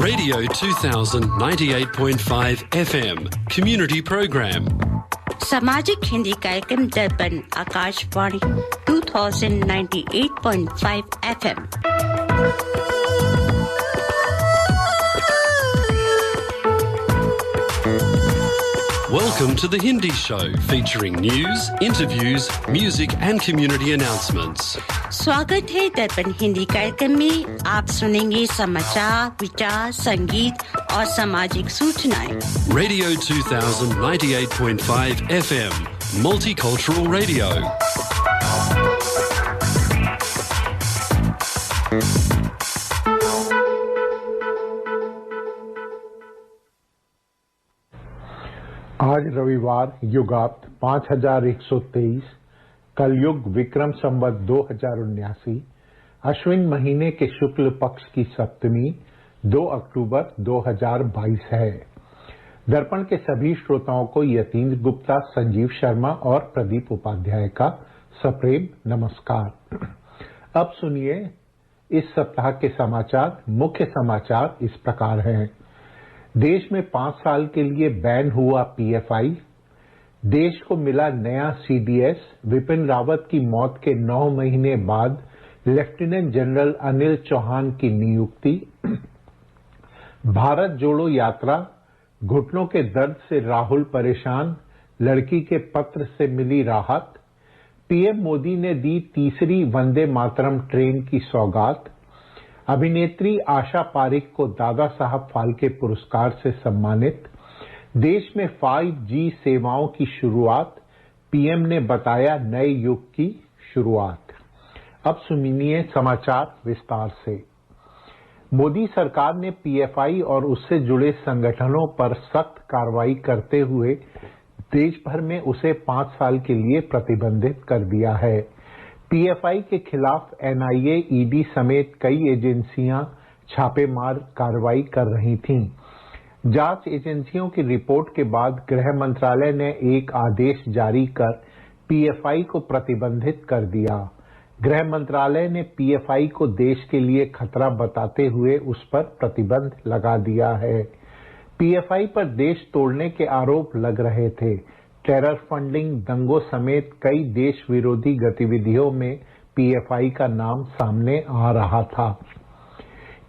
Radio 2000 98.5 FM Community Program. सामाजिक हिंदी कार्यक्रम दर्पण Akashvani 2098.5 FM। Welcome to the Hindi Show, featuring news, interviews, music and community announcements. स्वागत है दर्पण हिंदी कार्यक्रम में। आप सुनेंगे समाचार, विचार, संगीत और सामाजिक सूचनाएं। Radio 2000 98.5 FM Multicultural Radio. आज रविवार युगाप्त 5123 कलयुग विक्रम संवत 2079 अश्विन महीने के शुक्ल पक्ष की सप्तमी 2 अक्टूबर 2022 है। दर्पण के सभी श्रोताओं को यतीन्द्र गुप्ता, संजीव शर्मा और प्रदीप उपाध्याय का सप्रेम नमस्कार। अब सुनिए इस सप्ताह के समाचार। मुख्य समाचार इस प्रकार हैं। देश में 5 साल के लिए बैन हुआ पीएफआई। देश को मिला नया सीडीएस। विपिन रावत की मौत के 9 महीने बाद लेफ्टिनेंट जनरल अनिल चौहान की नियुक्ति। भारत जोड़ो यात्रा। घुटनों के दर्द से राहुल परेशान, लड़की के पत्र से मिली राहत। पीएम मोदी ने दी तीसरी वंदे मातरम ट्रेन की सौगात। अभिनेत्री आशा पारिक को दादा साहब फाल्के पुरस्कार से सम्मानित। देश में 5G सेवाओं की शुरुआत। पीएम ने बताया नए युग की शुरुआत। अब सुनिए समाचार विस्तार से। मोदी सरकार ने पीएफआई और उससे जुड़े संगठनों पर सख्त कार्रवाई करते हुए देश भर में उसे 5 साल के लिए प्रतिबंधित कर दिया है। पीएफआई के खिलाफ एनआईए, ईडी समेत कई एजेंसियां छापेमार कार्रवाई कर रही थीं। जांच एजेंसियों की रिपोर्ट के बाद गृह मंत्रालय ने एक आदेश जारी कर पीएफआई को प्रतिबंधित कर दिया। गृह मंत्रालय ने पीएफआई को देश के लिए खतरा बताते हुए उस पर प्रतिबंध लगा दिया है। पीएफआई पर देश तोड़ने के आरोप लग रहे थे। टेरर फंडिंग, दंगों समेत कई देश विरोधी गतिविधियों में पीएफआई का नाम सामने आ रहा था।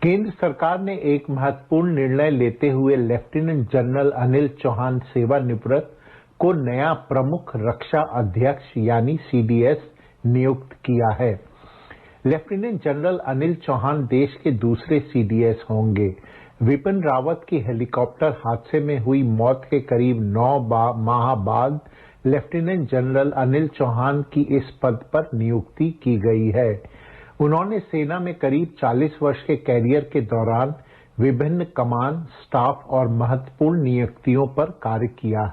केंद्र सरकार ने एक महत्वपूर्ण निर्णय लेते हुए लेफ्टिनेंट जनरल अनिल चौहान सेवानिवृत्त को नया प्रमुख रक्षा अध्यक्ष यानी सीडीएस नियुक्त किया है। लेफ्टिनेंट जनरल अनिल चौहान देश के दूसरे सीडीएस होंगे। विपिन रावत की हेलीकॉप्टर हादसे में हुई मौत के करीब 9 माह बाद लेफ्टिनेंट जनरल अनिल चौहान की इस पद पर नियुक्ति की गई है। उन्होंने सेना में करीब 40 वर्ष के कैरियर के दौरान विभिन्न कमान, स्टाफ और महत्वपूर्ण नियुक्तियों पर कार्य किया।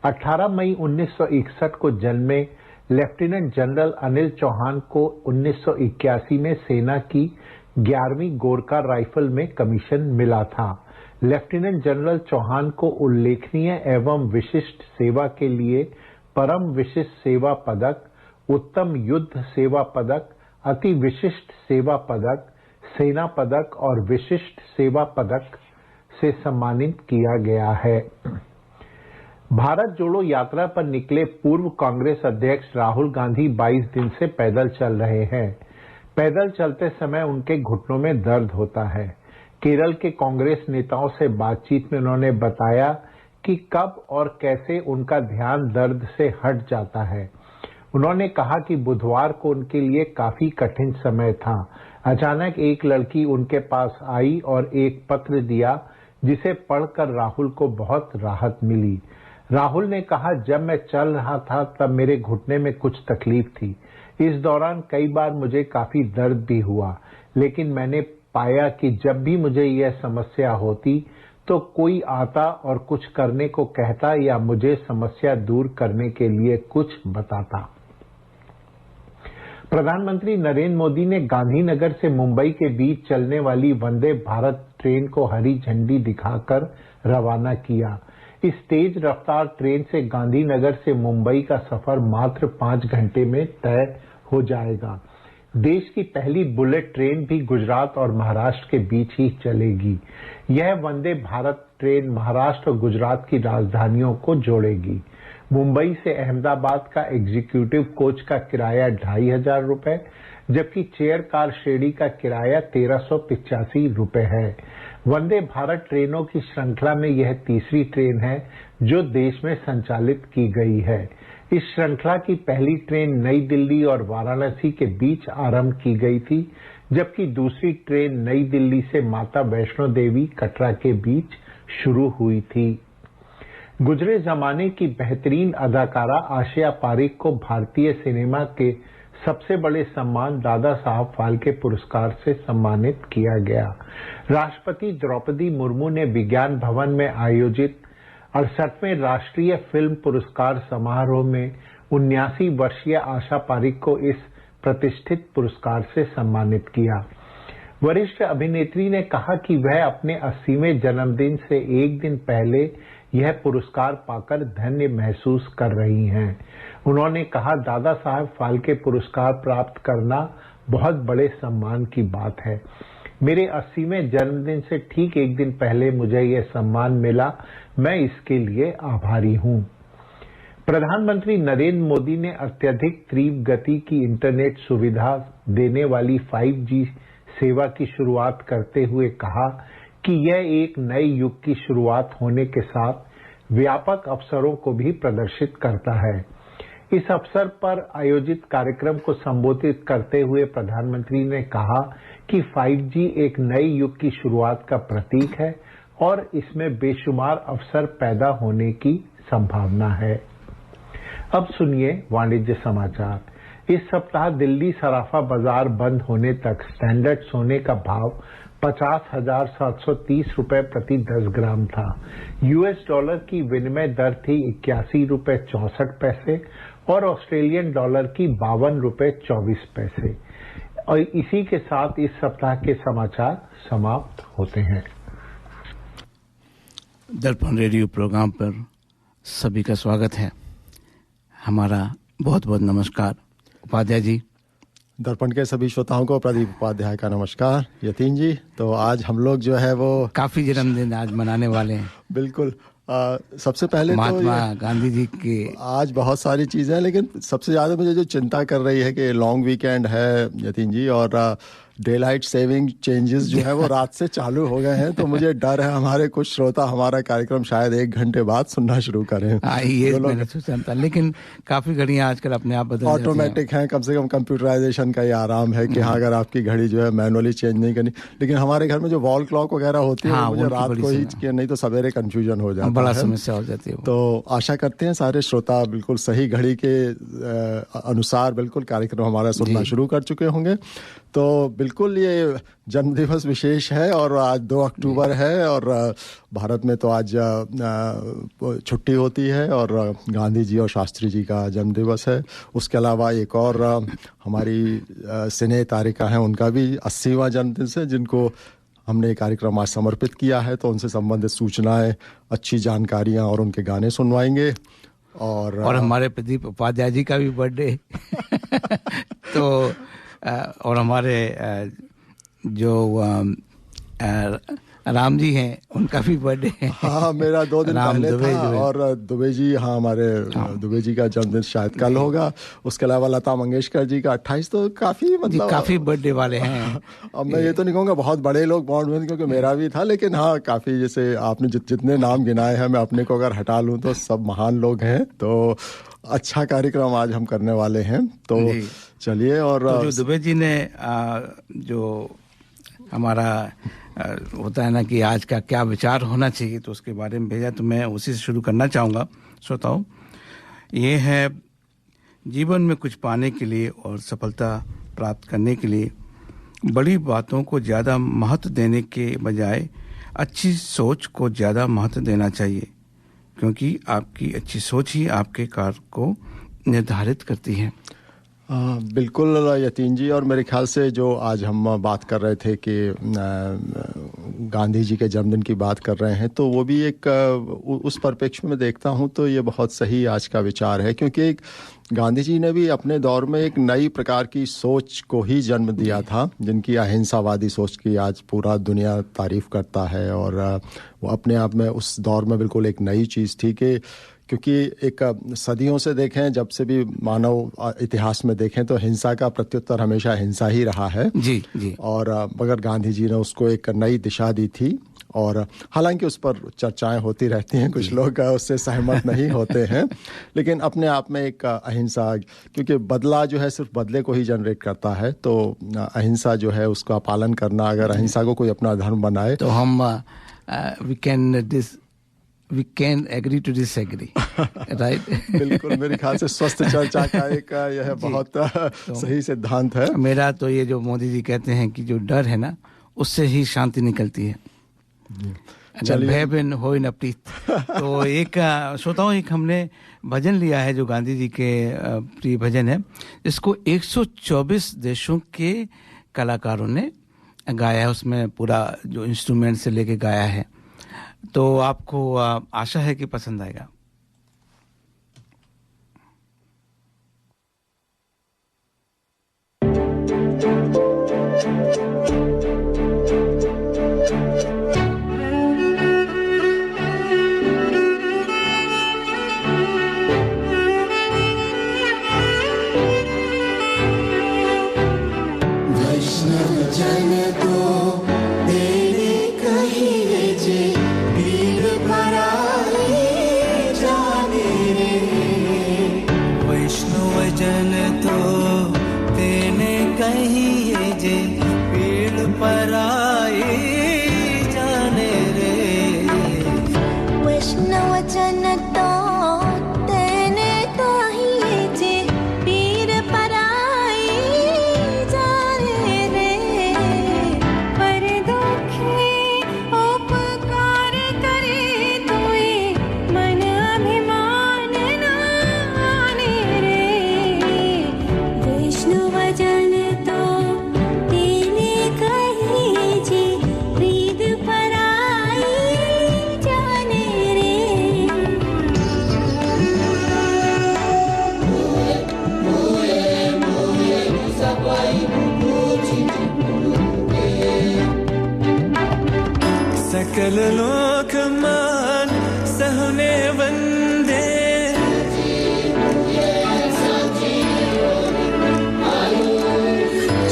18 मई 1961 को जन्मे लेफ्टिनेंट जनरल अनिल चौहान को 1981 में सेना की 11वीं गोरखा राइफल में कमीशन मिला था। लेफ्टिनेंट जनरल चौहान को उल्लेखनीय एवं विशिष्ट सेवा के लिए परम विशिष्ट सेवा पदक, उत्तम युद्ध सेवा पदक, अति विशिष्ट सेवा पदक, सेना पदक और विशिष्ट सेवा पदक से सम्मानित किया गया है। भारत जोड़ो यात्रा पर निकले पूर्व कांग्रेस अध्यक्ष राहुल गांधी 22 दिन से पैदल चल रहे हैं। पैदल चलते समय उनके घुटनों में दर्द होता है। केरल के कांग्रेस नेताओं से बातचीत में उन्होंने बताया कि कब और कैसे उनका ध्यान दर्द से हट जाता है। उन्होंने कहा कि बुधवार को उनके लिए काफी कठिन समय था। अचानक एक लड़की उनके पास आई और एक पत्र दिया जिसे पढ़कर राहुल को बहुत राहत मिली। राहुल ने कहा, जब मैं चल रहा था तब मेरे घुटने में कुछ तकलीफ थी। इस दौरान कई बार मुझे काफी दर्द भी हुआ, लेकिन मैंने पाया कि जब भी मुझे यह समस्या होती तो कोई आता और कुछ करने को कहता या मुझे समस्या दूर करने के लिए कुछ बताता। प्रधानमंत्री नरेंद्र मोदी ने गांधीनगर से मुंबई के बीच चलने वाली वंदे भारत ट्रेन को हरी झंडी दिखाकर रवाना किया। इस तेज रफ्तार ट्रेन से गांधीनगर से मुंबई का सफर मात्र 5 घंटे में तय हो जाएगा। देश की पहली बुलेट ट्रेन भी गुजरात और महाराष्ट्र के बीच ही चलेगी। यह वंदे भारत ट्रेन महाराष्ट्र और गुजरात की राजधानियों को जोड़ेगी। मुंबई से अहमदाबाद का एग्जीक्यूटिव कोच का किराया 2,500 रुपए, जबकि चेयर कार श्रेणी का किराया 1,385 रुपए है। वंदे भारत ट्रेनों की श्रृंखला में यह तीसरी ट्रेन है जो देश में संचालित की गई है। इस श्रृंखला की पहली ट्रेन नई दिल्ली और वाराणसी के बीच आरंभ की गई थी, जबकि दूसरी ट्रेन नई दिल्ली से माता वैष्णो देवी कटरा के बीच शुरू हुई थी। गुजरे जमाने की बेहतरीन अदाकारा आशिया पारिक को भारतीय सिनेमा के सबसे बड़े सम्मान दादा साहब फाल्के पुरस्कार से सम्मानित किया गया। राष्ट्रपति द्रौपदी मुर्मू ने विज्ञान भवन में आयोजित 68वें राष्ट्रीय फिल्म पुरस्कार समारोह में 79 वर्षीय आशा पारिक को इस प्रतिष्ठित पुरस्कार से सम्मानित किया। वरिष्ठ अभिनेत्री ने कहा कि वह अपने 80वें जन्मदिन से एक दिन पहले यह पुरस्कार पाकर धन्य महसूस कर रही हैं। उन्होंने कहा, दादा साहब फाल्के पुरस्कार प्राप्त करना बहुत बड़े सम्मान की बात है। मेरे 80वें जन्मदिन से ठीक एक दिन पहले मुझे यह सम्मान मिला, मैं इसके लिए आभारी हूं। प्रधानमंत्री नरेंद्र मोदी ने अत्यधिक तीव्र गति की इंटरनेट सुविधा देने वाली 5G सेवा की शुरुआत करते हुए कहा कि यह एक नए युग की शुरुआत होने के साथ व्यापक अवसरों को भी प्रदर्शित करता है। इस अवसर पर आयोजित कार्यक्रम को संबोधित करते हुए प्रधानमंत्री ने कहा कि 5G एक नए युग की शुरुआत का प्रतीक है और इसमें बेशुमार अवसर पैदा होने की संभावना है। अब सुनिए वाणिज्य समाचार। इस सप्ताह दिल्ली सराफा बाजार बंद होने तक स्टैंडर्ड सोने का भाव 50,730 रुपए प्रति 10 ग्राम था। यूएस डॉलर की विनिमय दर थी 81 रुपए 64 पैसे और ऑस्ट्रेलियन डॉलर की 52 रुपए 24 पैसे। और इसी के साथ इस सप्ताह के समाचार समाप्त होते हैं। दर्पण रेडियो प्रोग्राम पर सभी का स्वागत है। हमारा बहुत बहुत नमस्कार उपाध्याय जी। दर्पण के सभी श्रोताओं को प्रदीप उपाध्याय का नमस्कार। यतीन जी, तो आज हम लोग जो है वो काफी जन्मदिन आज मनाने वाले हैं। बिल्कुल। सबसे पहले महात्मा गांधी जी के आज बहुत सारी चीजें हैं, लेकिन सबसे ज्यादा मुझे जो चिंता कर रही है कि लॉन्ग वीकेंड है यतीन जी, और डे लाइट सेविंग चेंजेस जो है वो रात से चालू हो गए हैं, तो मुझे डर है हमारे कुछ श्रोता हमारा कार्यक्रम शायद 1 घंटे बाद सुनना शुरू करें। ये मैंने सोचा था, लेकिन काफी घड़ियां आजकल अपने आप बदल ऑटोमेटिक हैं। कम से कम कंप्यूटराइजेशन का ये आराम है कि हाँ, अगर आपकी घड़ी जो है मैनुअली चेंज नहीं करनी। लेकिन हमारे घर में जो वॉल क्लॉक वगैरह होती है मुझे रात को ही, नहीं तो सवेरे कंफ्यूजन हो जाता है, बड़ा समस्या हो जाती है। तो आशा करते हैं सारे श्रोता बिल्कुल सही घड़ी के अनुसार बिल्कुल कार्यक्रम हमारा सुनना शुरू कर चुके होंगे। तो बिल्कुल ये जन्मदिवस विशेष है और आज 2 अक्टूबर है और भारत में तो आज छुट्टी होती है और गांधी जी और शास्त्री जी का जन्मदिवस है। उसके अलावा एक और हमारी सिने तारिका हैं, उनका भी 80वां जन्मदिन है, जिनको हमने कार्यक्रम आज समर्पित किया है। तो उनसे संबंधित सूचनाएं, अच्छी जानकारियां और उनके गाने सुनवाएंगे। और हमारे प्रदीप उपाध्याय जी का भी बर्थडे तो और हमारे जो राम जी हैं उनका भी बर्थडे है। हाँ, मेरा 2 दिन पहले था। और दुबे जी, हाँ, हमारे दुबे जी का जन्मदिन शायद कल होगा। उसके अलावा लता मंगेशकर जी का 28, तो काफी मतलब काफी बर्थडे वाले हैं। अब मैं ये तो नहीं कहूँगा बहुत बड़े लोग बॉन्ड में, क्योंकि मेरा भी था, लेकिन हाँ काफी, जैसे आपने जितने नाम गिनाए हैं मैं अपने को अगर हटा लूँ तो सब महान लोग हैं। तो अच्छा कार्यक्रम आज हम करने वाले हैं, तो चलिए। और तो जो दुबे जी ने जो हमारा होता है ना कि आज का क्या विचार होना चाहिए, तो उसके बारे में भेजा, तो मैं उसी से शुरू करना चाहूँगा। श्रोताओं, ये है जीवन में कुछ पाने के लिए और सफलता प्राप्त करने के लिए बड़ी बातों को ज़्यादा महत्व देने के बजाय अच्छी सोच को ज़्यादा महत्व देना चाहिए, क्योंकि आपकी अच्छी सोच ही आपके कार्य को निर्धारित करती है। बिल्कुल यतीन जी, और मेरे ख्याल से जो आज हम बात कर रहे थे कि गांधी जी के जन्मदिन की बात कर रहे हैं, तो वो भी एक उस परिप्रेक्ष्य में देखता हूँ तो ये बहुत सही आज का विचार है, क्योंकि एक गांधी जी ने भी अपने दौर में एक नई प्रकार की सोच को ही जन्म दिया था, जिनकी अहिंसावादी सोच की आज पूरा दुनिया तारीफ करता है। और वो अपने आप में उस दौर में बिल्कुल एक नई चीज़ थी कि क्योंकि एक सदियों से देखें, जब से भी मानव इतिहास में देखें तो हिंसा का प्रत्युत्तर हमेशा हिंसा ही रहा है। जी जी। और मगर गांधी जी ने उसको एक नई दिशा दी थी, और हालांकि उस पर चर्चाएं होती रहती हैं, कुछ लोग उससे सहमत नहीं होते हैं, लेकिन अपने आप में एक अहिंसा, क्योंकि बदला जो है सिर्फ बदले को ही जनरेट करता है, तो अहिंसा जो है उसका पालन करना, अगर अहिंसा को कोई अपना धर्म बनाए तो हम we can agree to disagree, right? बिल्कुल, मेरे ख्याल से स्वस्थ चर्चा का एक यह बहुत सही सिद्धांत है। मेरा तो ये जो मोदी जी कहते हैं कि जो डर है ना, उससे ही शांति निकलती है। भय बिन होय न प्रीत। तो एक श्रोताओं, एक हमने भजन लिया है जो गांधी जी के प्रिय भजन है, जिसको 124 देशों के कलाकारों ने गाया है। उसमें पूरा जो इंस्ट्रूमेंट से लेके गाया है, तो आपको आशा है कि पसंद आएगा। सकल लोक मान सहने वंदे,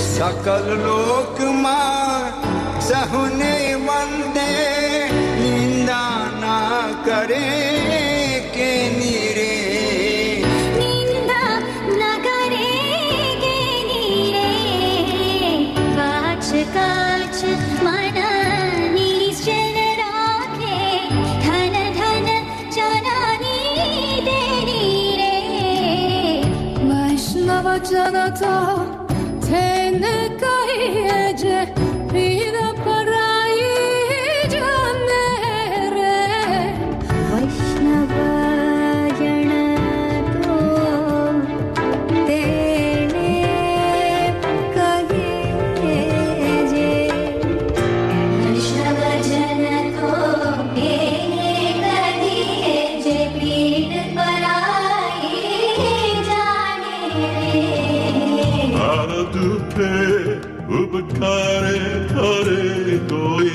सकल लोक मान सहने वंदे, निंदा ना करे के नीरे, निंदा ना करे के नीरे, काछ काछ मन जनता तेने कहिए जे पीर पराई जाने रे, वैष्णव जन तो तेने कहिए जे, वैष्णव जन तो तेने कहिए जे पीर पराई उपकारे करे कोई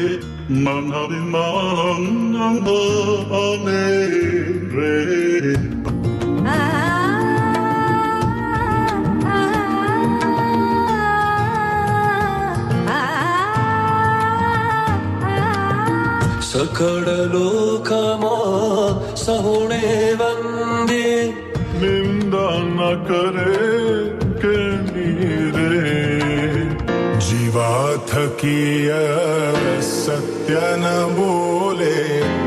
मनभिमान बने रे। सकल लोकमा सहुणे वंदे, निंदा न करे के नीरे, जीवा थकी सत्य न बोले,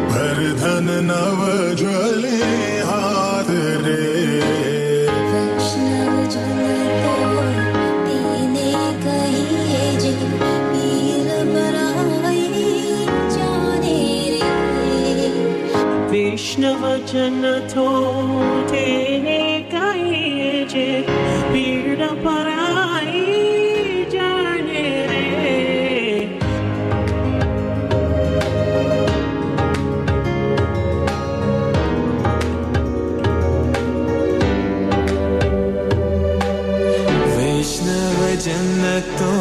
भर धन नव ज्वले हाथ रे, वैष्णव जन तो तेने कहिए जे पीर पराई जाने रे, वैष्णव जन तो तेने कहिए जे पीर पराई जाने रे, जन्नतों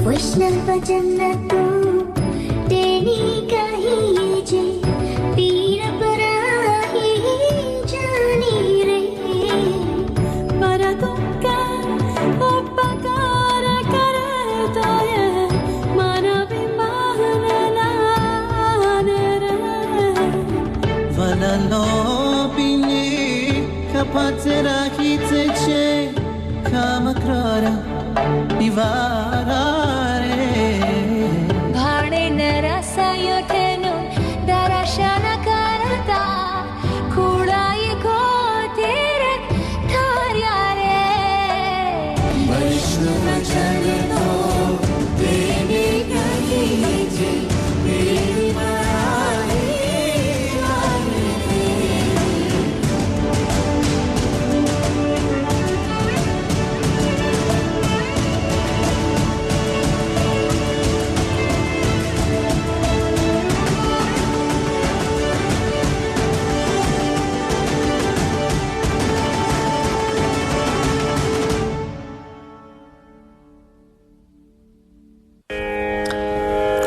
वैष्णव जन्नतु तेरी कही जे पीर पराही जानी रे पर तुमका उपकार करता है मानव महान रे वनलो बिने kapatera hitse kamakara divarare भाणे नरसायो ठेनु दर्शन करता खुड़ाई को तेरे थार्या रे वैष्णव जन्नतों तेरी कही जे मेरी बड़ाई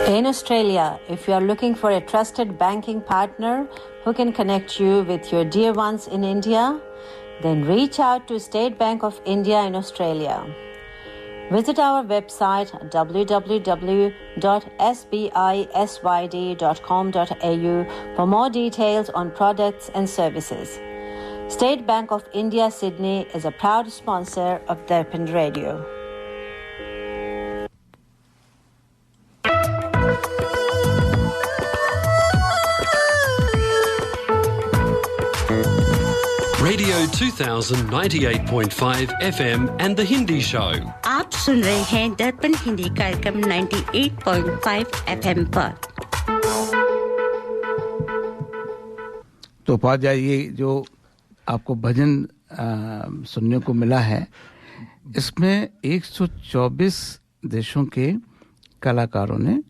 In Australia, if you are looking for a trusted banking partner who can connect you with your dear ones in India, then reach out to State Bank of India in Australia. Visit our website www.sbisyd.com.au for more details on products and services. State Bank of India Sydney is a proud sponsor of Darpan Radio. Radio 2000 98.5 FM and The Hindi Show. आप सुन रहे हैं दर्पण हिंदी कार्यक्रम 98.5 FM पर। तो पाजा ये जो आपको भजन सुनने को मिला है, इसमें 124 देशों के कलाकारों ने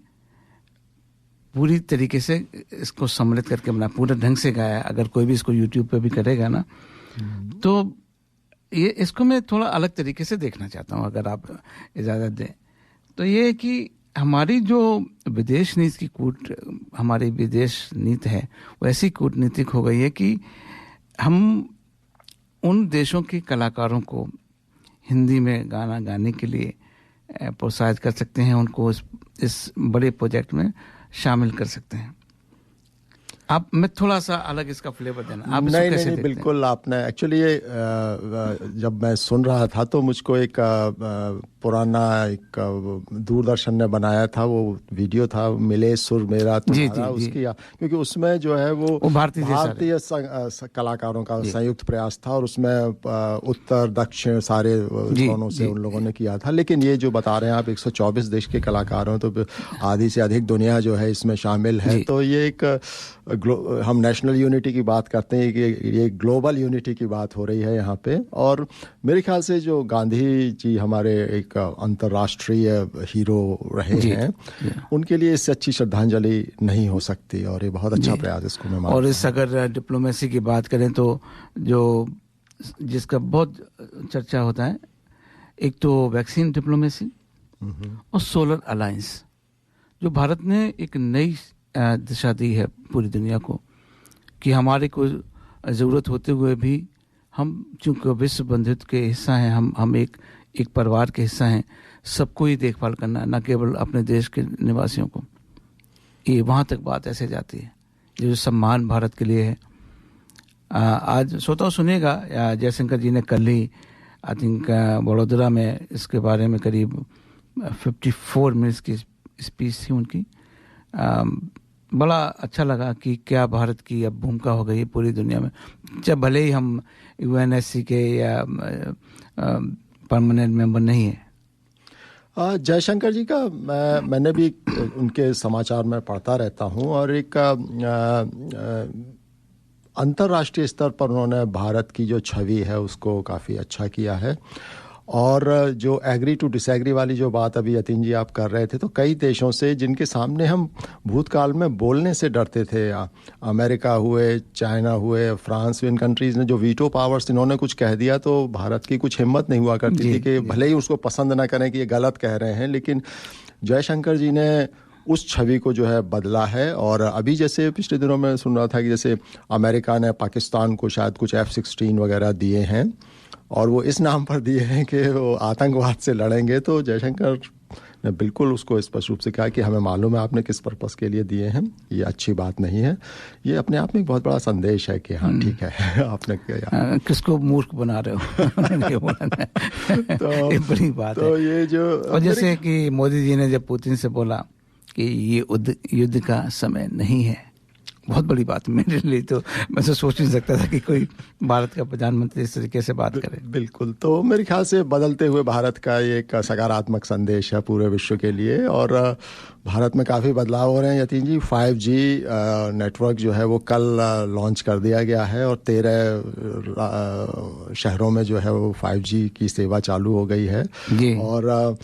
पूरी तरीके से इसको सम्मिलित करके बना, पूरे ढंग से गाया। अगर कोई भी इसको YouTube पे भी करेगा ना, तो ये इसको मैं थोड़ा अलग तरीके से देखना चाहता हूँ, अगर आप इजाज़त दें। तो ये है कि हमारी जो विदेश नीति की हमारी विदेश नीति है, वो ऐसी कूटनीतिक हो गई है कि हम उन देशों के कलाकारों को हिंदी में गाना गाने के लिए प्रोत्साहित कर सकते हैं, उनको इस बड़े प्रोजेक्ट में शामिल कर सकते हैं। आप मैं थोड़ा सा अलग इसका फ्लेवर देना, आप इसको कैसे देखते हैं? बिल्कुल, आपने एक्चुअली ये जब मैं सुन रहा था तो मुझको एक पुराना एक दूरदर्शन ने बनाया था, वो वीडियो था मिले सुर मेरा तुम्हारा, उसकी, क्योंकि उसमें जो है वो भारतीय कलाकारों का संयुक्त प्रयास था और उसमें उत्तर दक्षिण सारे कोनों से उन लोगों ने किया था। लेकिन ये जो बता रहे हैं आप 124 देश के कलाकार हैं, तो आधी से अधिक दुनिया जो है इसमें शामिल है। तो ये एक हम नेशनल यूनिटी की बात करते हैं कि ये ग्लोबल यूनिटी की बात हो रही है यहाँ पे। और मेरे ख्याल से जो गांधी जी हमारे एक अंतर्राष्ट्रीय हीरो रहे हैं, उनके लिए इससे अच्छी श्रद्धांजलि नहीं हो सकती, और ये बहुत अच्छा प्रयास इसको मैं मानता हूं। और इस अगर डिप्लोमेसी की बात करें तो जो जिसका बहुत चर्चा होता है, एक तो वैक्सीन डिप्लोमेसी और सोलर अलायंस, जो भारत ने एक नई दिशा दी है पूरी दुनिया को कि हमारे को ज़रूरत होते हुए भी हम चूँकि विश्व बंधुत्व के हिस्सा हैं, हम एक परिवार के हिस्सा हैं, सबको ही देखभाल करना, न केवल अपने देश के निवासियों को। ये वहाँ तक बात ऐसे जाती है, जो सम्मान भारत के लिए है। आज श्रोताओं सुनेगा, जयशंकर जी ने कल ही आई थिंक बड़ौदा में इसके बारे में करीब 54 मिनट्स की स्पीच थी उनकी। बड़ा अच्छा लगा कि क्या भारत की अब भूमिका हो गई है पूरी दुनिया में। जब भले ही हम यूएनएससी के या परमानेंट मेंबर नहीं है, जयशंकर जी का मैंने भी उनके समाचार में पढ़ता रहता हूं, और एक अंतर्राष्ट्रीय स्तर पर उन्होंने भारत की जो छवि है उसको काफ़ी अच्छा किया है। और जो एग्री टू डिसएग्री वाली जो बात अभी यतीन जी आप कर रहे थे, तो कई देशों से जिनके सामने हम भूतकाल में बोलने से डरते थे, अमेरिका हुए, चाइना हुए, फ्रांस, इन कंट्रीज़ ने जो वीटो पावर्स, इन्होंने कुछ कह दिया तो भारत की कुछ हिम्मत नहीं हुआ करती थी कि भले ही उसको पसंद ना करें कि ये गलत कह रहे हैं, लेकिन जयशंकर जी ने उस छवि को जो है बदला है। और अभी जैसे पिछले दिनों में सुन रहा था कि जैसे अमेरिका ने पाकिस्तान को शायद कुछ F-16 वगैरह दिए हैं, और वो इस नाम पर दिए हैं कि वो आतंकवाद से लड़ेंगे। तो जयशंकर ने बिल्कुल उसको स्पष्ट रूप से कहा कि हमें मालूम है आपने किस पर्पस के लिए दिए हैं, ये अच्छी बात नहीं है। ये अपने आप में एक बहुत बड़ा संदेश है कि हाँ ठीक है आपने किया, किसको मूर्ख बना रहे हो तो ये बड़ी बात तो है। ये जो और जैसे कि मोदी जी ने जब पुतिन से बोला कि ये युद्ध का समय नहीं है, बहुत बड़ी बात मेरे लिए, तो मैं तो सोच नहीं सकता था कि कोई भारत का प्रधानमंत्री इस तरीके से बात करे। बिल्कुल, तो मेरे ख्याल से बदलते हुए भारत का ये एक सकारात्मक संदेश है पूरे विश्व के लिए। और भारत में काफ़ी बदलाव हो रहे हैं यतीन जी। 5G नेटवर्क जो है वो कल लॉन्च कर दिया गया है, और 13 शहरों में जो है वो 5G की सेवा चालू हो गई है। और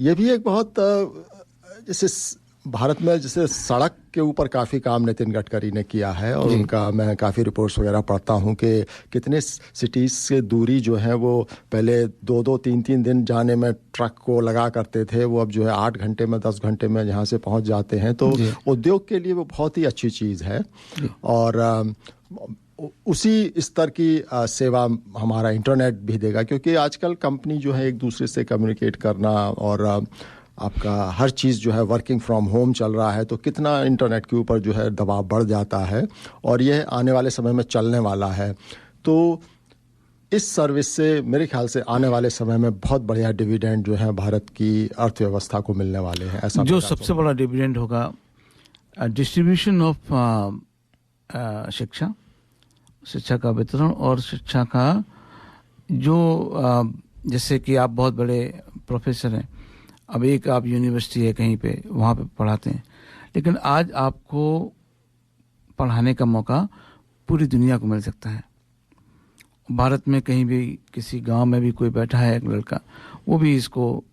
ये भी एक बहुत जैसे भारत में जैसे सड़क के ऊपर काफ़ी काम नितिन गडकरी ने किया है, और उनका मैं काफ़ी रिपोर्ट्स वगैरह पढ़ता हूँ कि कितने सिटीज़ से दूरी जो है वो पहले 2-2, 3-3 दिन जाने में ट्रक को लगा करते थे, वो अब जो है 8 घंटे में, 10 घंटे में यहाँ से पहुँच जाते हैं। तो उद्योग के लिए वो बहुत ही अच्छी चीज़ है। और उसी स्तर की सेवा हमारा इंटरनेट भी देगा, क्योंकि आजकल कंपनी जो है एक दूसरे से कम्युनिकेट करना, और आपका हर चीज़ जो है वर्किंग फ्रॉम होम चल रहा है, तो कितना इंटरनेट के ऊपर जो है दबाव बढ़ जाता है, और यह आने वाले समय में चलने वाला है। तो इस सर्विस से मेरे ख्याल से आने वाले समय में बहुत बढ़िया डिविडेंड जो है भारत की अर्थव्यवस्था को मिलने वाले हैं। ऐसा जो सबसे बड़ा डिविडेंड होगा डिस्ट्रीब्यूशन ऑफ शिक्षा का वितरण, और शिक्षा का जो जैसे कि आप बहुत बड़े प्रोफेसर हैं, अब एक आप यूनिवर्सिटी है कहीं पे, वहाँ पे पढ़ाते हैं, लेकिन आज आपको पढ़ाने का मौका पूरी दुनिया को मिल सकता है। भारत में कहीं भी किसी गांव में भी कोई बैठा है एक लड़का, वो भी इसको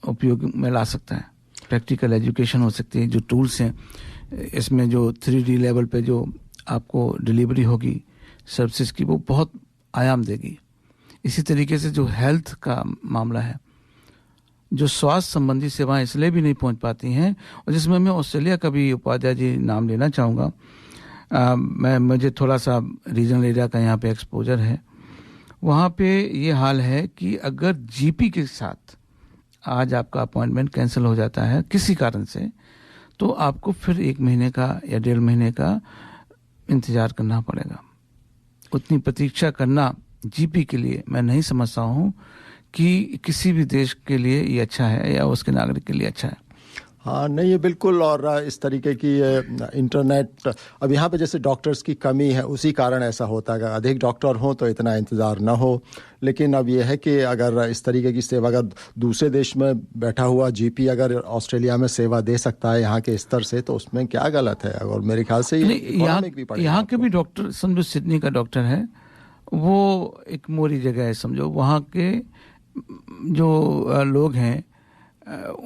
उपयोग में ला सकता है। प्रैक्टिकल एजुकेशन हो सकती है। जो टूल्स हैं इसमें, जो 3D लेवल पे जो आपको डिलीवरी होगी सर्विसेज की, वो बहुत आयाम देगी। इसी तरीके से जो हेल्थ का मामला है, जो स्वास्थ्य संबंधी सेवाएं इसलिए भी नहीं पहुंच पाती हैं, और जिसमें मैं ऑस्ट्रेलिया का भी उपाध्याय जी नाम लेना चाहूँगा। मुझे थोड़ा सा रीजनल एरिया का यहाँ पे एक्सपोजर है। वहाँ पे ये हाल है कि अगर जीपी के साथ आज आपका अपॉइंटमेंट कैंसिल हो जाता है किसी कारण से, तो आपको फिर 1 महीने का या 1.5 महीने का इंतज़ार करना पड़ेगा। उतनी प्रतीक्षा करना जीपी के लिए मैं नहीं समझता हूँ कि किसी भी देश के लिए ये अच्छा है या उसके नागरिक के लिए अच्छा है। हाँ, नहीं, ये बिल्कुल। और इस तरीके की इंटरनेट, अब यहाँ पे जैसे डॉक्टर्स की कमी है, उसी कारण ऐसा होता है। अधिक डॉक्टर हों तो इतना इंतज़ार ना हो। लेकिन अब ये है कि अगर इस तरीके की सेवा, अगर दूसरे देश में बैठा हुआ जीपी अगर ऑस्ट्रेलिया में सेवा दे सकता है यहाँ के स्तर से, तो उसमें क्या गलत है? और मेरे ख्याल से यहाँ के भी डॉक्टर, समझो सिडनी का डॉक्टर है, वो एक मोरी जगह है, समझो वहाँ के जो लोग हैं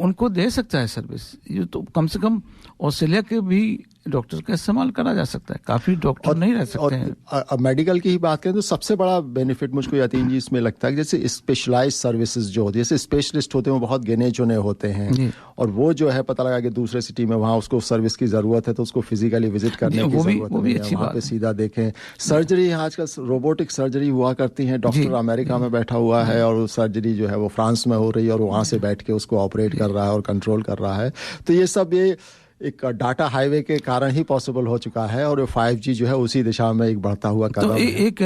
उनको दे सकता है सर्विस। ये तो कम से कम ऑस्ट्रेलिया के भी डॉक्टर का इस्तेमाल करा जा सकता है। काफ़ी डॉक्टर नहीं रह सकते हैं। अब मेडिकल की ही बात करें तो सबसे बड़ा बेनिफिट मुझको यतीन जी इसमें लगता है कि जैसे स्पेशलाइज्ड सर्विसेज जो होती है, जैसे स्पेशलिस्ट होते हैं वो बहुत गिने चुने होते हैं, और वो जो है पता लगा कि दूसरे सिटी में वहाँ उसको सर्विस की ज़रूरत है, तो उसको फिजिकली विजिट करने की ज़रूरत नहीं है, वहाँ पे सीधा देखें। सर्जरी आजकल रोबोटिक सर्जरी हुआ करती है। डॉक्टर अमेरिका में बैठा हुआ है और सर्जरी जो है वो फ्रांस में हो रही है, और वहाँ से बैठ के उसको ऑपरेट कर रहा है और कंट्रोल कर रहा है। तो ये सब ये एक डाटा हाईवे के कारण ही पॉसिबल हो चुका है, और 5G जो है उसी दिशा में एक बढ़ता हुआ कदम तो एक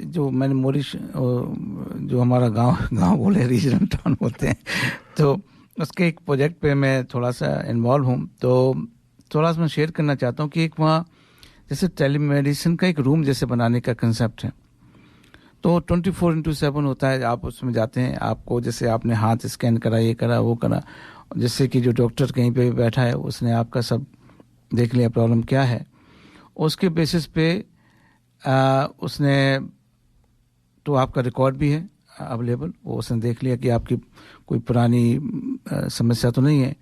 जो मैंने मोरिश, जो हमारा गांव बोले रीजनल टाउन बोलते हैं, तो उसके एक प्रोजेक्ट पे मैं थोड़ा सा इन्वॉल्व हूँ। तो थोड़ा सा मैं शेयर करना चाहता हूँ कि एक वहाँ जैसे टेलीमेडिसिन का एक रूम जैसे बनाने का कंसेप्ट है। तो 24/7 होता है, आप उसमें जाते हैं, आपको जैसे आपने हाथ स्कैन करा, ये करा, वो करा, जिससे कि जो डॉक्टर कहीं पे भी बैठा है उसने आपका सब देख लिया प्रॉब्लम क्या है, उसके बेसिस पे उसने तो आपका रिकॉर्ड भी है अवेलेबल, वो उसने देख लिया कि आपकी कोई पुरानी समस्या तो नहीं है,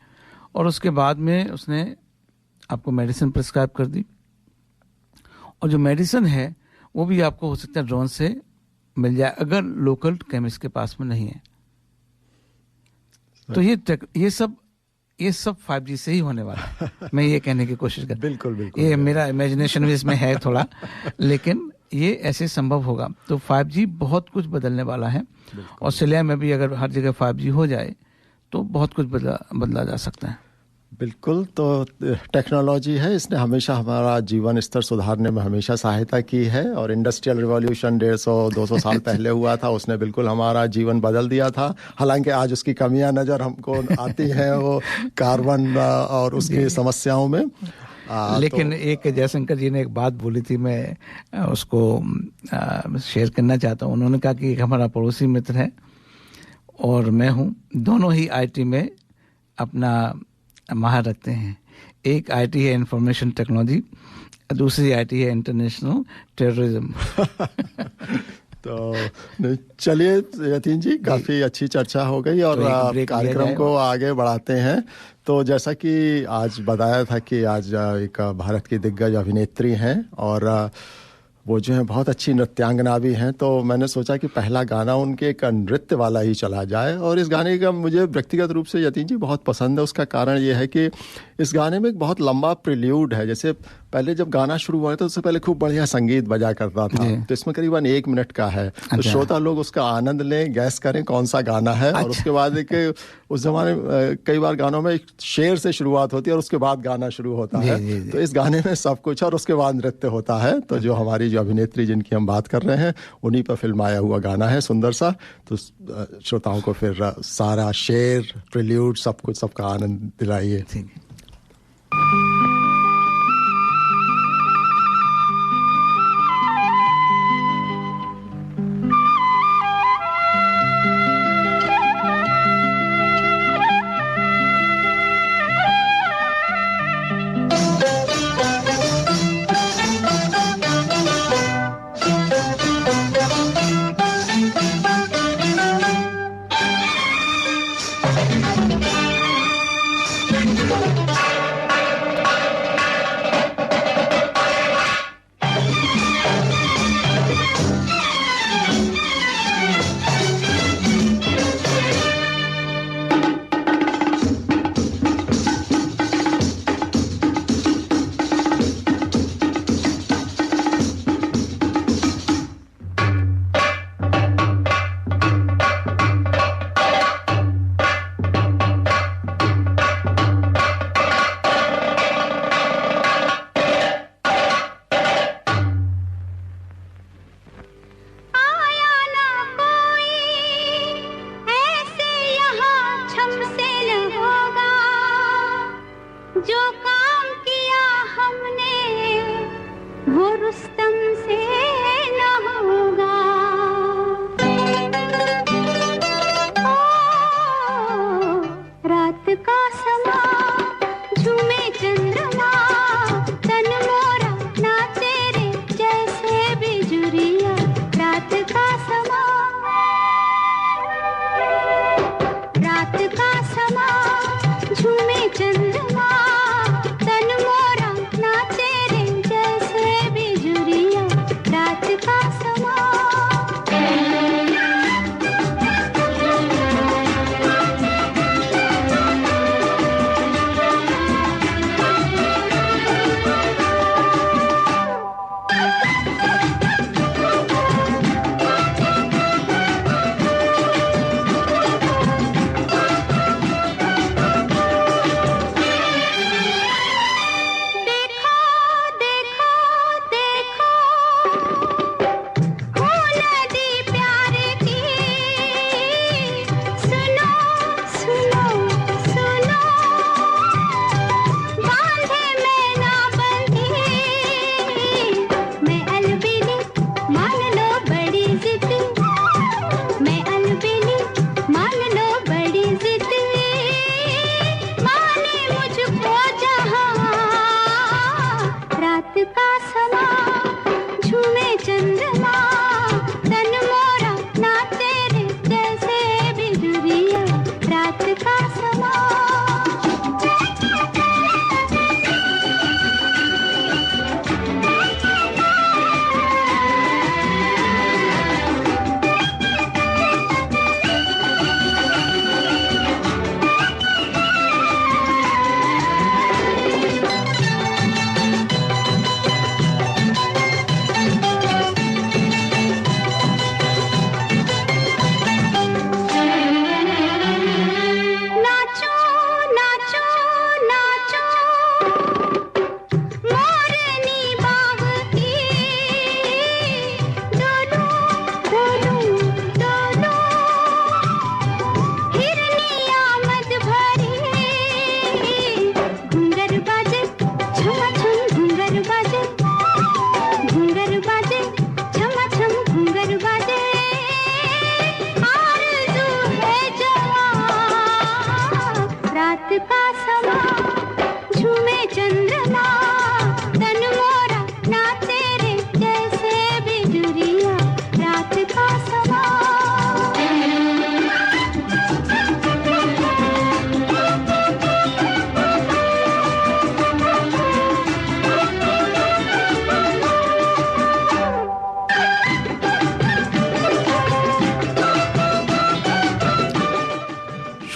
और उसके बाद में उसने आपको मेडिसिन प्रिस्क्राइब कर दी, और जो मेडिसिन है वो भी आपको हो सकता है ड्रोन से मिल जाए अगर लोकल केमिस्ट के पास में नहीं है। तो ये सब 5G से ही होने वाला है। मैं ये कहने की कोशिश कर बिल्कुल बिल्कुल, ये मेरा इमेजिनेशन भी इसमें है थोड़ा, लेकिन ये ऐसे संभव होगा। तो 5G बहुत कुछ बदलने वाला है। ऑस्ट्रेलिया में भी अगर हर जगह 5G हो जाए तो बहुत कुछ बदला जा सकता है। बिल्कुल, तो टेक्नोलॉजी है, इसने हमेशा हमारा जीवन स्तर सुधारने में हमेशा सहायता की है, और इंडस्ट्रियल रिवॉल्यूशन 150-200 साल पहले हुआ था, उसने बिल्कुल हमारा जीवन बदल दिया था। हालांकि आज उसकी कमियां नज़र हमको आती हैं, वो कार्बन और उसकी समस्याओं में। लेकिन एक जयशंकर जी ने एक बात बोली थी, मैं उसको शेयर करना चाहता हूँ। उन्होंने कहा कि एक हमारा पड़ोसी मित्र है और मैं हूँ, दोनों ही IT में अपना माहिर रखते हैं। एक IT है इंफॉर्मेशन टेक्नोलॉजी, दूसरी IT है इंटरनेशनल टेररिज्म। तो चलिए यतीन जी, काफ़ी अच्छी चर्चा हो गई, और तो कार्यक्रम को आगे बढ़ाते हैं। तो जैसा कि आज बताया था कि आज एक भारत की दिग्गज अभिनेत्री हैं, और वो जो है बहुत अच्छी नृत्यांगना भी हैं, तो मैंने सोचा कि पहला गाना उनके एक नृत्य वाला ही चला जाए। और इस गाने का मुझे व्यक्तिगत रूप से यतीन जी बहुत पसंद है। उसका कारण ये है कि इस गाने में एक बहुत लंबा प्रिल्यूड है। जैसे पहले जब गाना शुरू हुआ था उससे पहले खूब बढ़िया संगीत बजा करता था, तो इसमें करीबन 1 मिनट का है। तो श्रोता लोग उसका आनंद लें, गैस करें कौन सा गाना है। और उसके बाद एक उस जमाने में कई बार गानों में एक शेर से शुरुआत होती है और उसके बाद गाना शुरू होता है। तो इस गाने में सब कुछ, और उसके बाद नृत्य होता है। तो जो हमारी जो अभिनेत्री जिनकी हम बात कर रहे हैं, उन्हीं पर फिल्माया हुआ गाना है सुंदर सा। तो श्रोताओं को फिर सारा शेर, प्रिल्यूड, सब कुछ, सबका आनंद दिलाइए।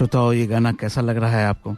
श्रोताओं, ये गाना कैसा लग रहा है आपको?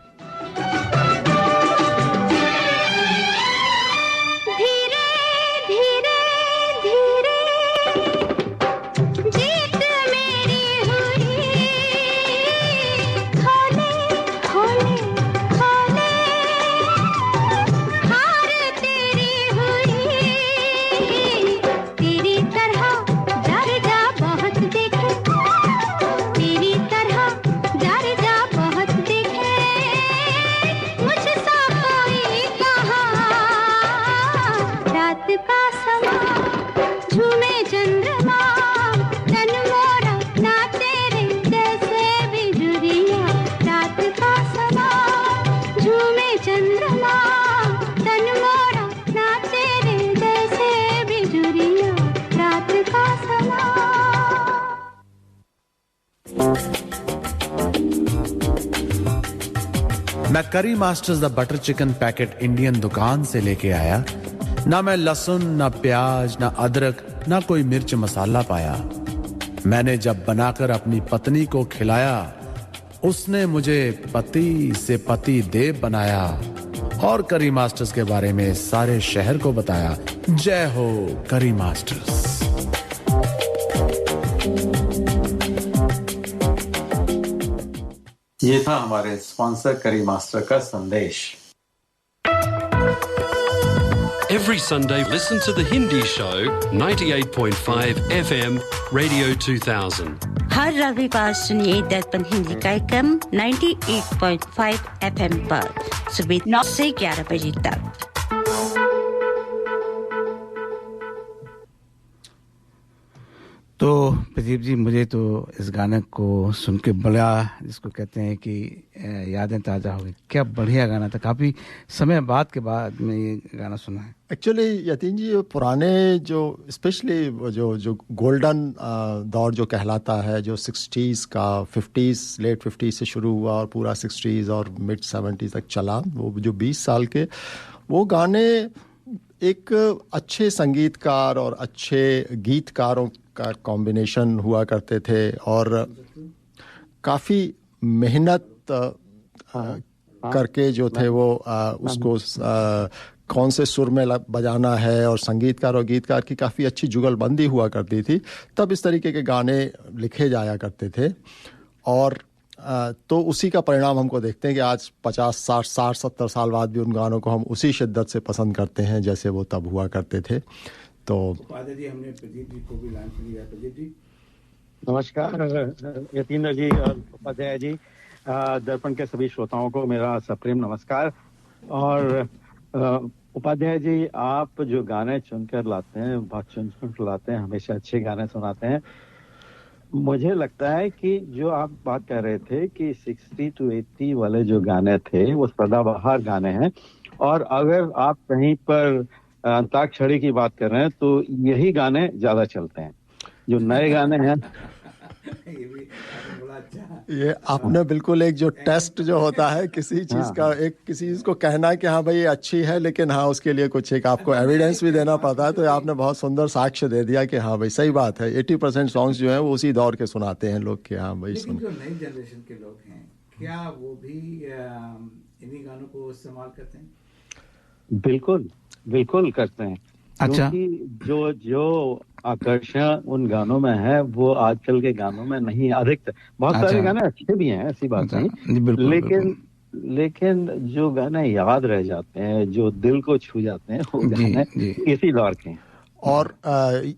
मैं करी masters the butter chicken packet Indian दुकान से लेके आया। ना मैं लहसुन, ना प्याज, ना अदरक, ना कोई मिर्च मसाला पाया। मैंने जब बनाकर अपनी पत्नी को खिलाया, उसने मुझे पति से पति देव बनाया और करी मास्टर्स के बारे में सारे शहर को बताया। जय हो करी मास्टर्स। ये था हमारे स्पॉन्सर करी मास्टर का संदेश। Every Sunday, listen to the Hindi show, 98.5 FM, Radio 2000. हर रविवार सुनिए दर्पण हिंदी कार्यक्रम 98.5 FM पर सुबह 9 से 11 बजे तक। तो प्रदीप जी, मुझे तो इस गाने को सुन के बड़ा, जिसको कहते हैं कि यादें ताज़ा हो गई। क्या बढ़िया गाना था, काफ़ी समय बाद के बाद में ये गाना सुना है। एक्चुअली यतीन जी, पुराने जो स्पेशली जो गोल्डन दौर जो कहलाता है, जो 60s का 50s लेट 50s से शुरू हुआ और पूरा 60s और मिड 70s तक चला, वो जो 20 साल के वो गाने एक अच्छे संगीतकार और अच्छे गीतकारों का कॉम्बिनेशन हुआ करते थे और काफ़ी मेहनत करके जो थे वो उसको कौन से सुर में बजाना है, और संगीतकार और गीतकार की काफ़ी अच्छी जुगलबंदी हुआ करती थी। तब इस तरीके के गाने लिखे जाया करते थे और तो उसी का परिणाम हमको देखते हैं कि आज 50, 60, 70 साल बाद भी उन गानों को हम उसी शिद्दत से पसंद करते हैं जैसे वो तब हुआ करते थे। तो उपाध्याय जी, हमने प्रदीप जी को भी लाइन पे लिया। प्रदीप जी नमस्कार। यतीन जी, उपाध्याय जी, दर्पण के सभी श्रोताओं को मेरा सप्रेम नमस्कार। और उपाध्याय जी, आप जो गाने चुनकर लाते हैं, बहुत चुन लाते हैं, हमेशा अच्छे गाने सुनाते हैं। मुझे लगता है कि जो आप बात कर रहे थे कि 60 to 80 वाले जो गाने थे वो सदाबहार गाने हैं, और अगर आप कहीं पर अंताक्षरी की बात कर रहे हैं तो यही गाने ज्यादा चलते हैं। जो नए गाने हैं ये आपने बिल्कुल एक जो टेस्ट जो होता है किसी चीज का, एक किसी चीज को कहना है कि हाँ भाई ये अच्छी है, लेकिन हाँ उसके लिए कुछ एक आपको एविडेंस भी देना पड़ता है। तो आपने बहुत सुंदर साक्ष्य दे दिया कि हाँ भाई सही बात है। 80% सॉन्ग्स जो हैं वो उसी दौर के सुनाते हैं लोग कि हाँ भाई सुन। जो नई जनरेशन के लोग हैं, क्या वो भी इन्हीं गानों को इस्तेमाल करते हैं? बिल्कुल बिल्कुल करते हैं। अच्छा। क्योंकि जो आकर्षण उन गानों में है वो आजकल के गानों में नहीं। अधिकतर बहुत सारे गाने अच्छे भी हैं, ऐसी बात नहीं, लेकिन जो गाने याद रह जाते हैं, जो दिल को छू जाते हैं, वो गाने इसी दौर के हैं। और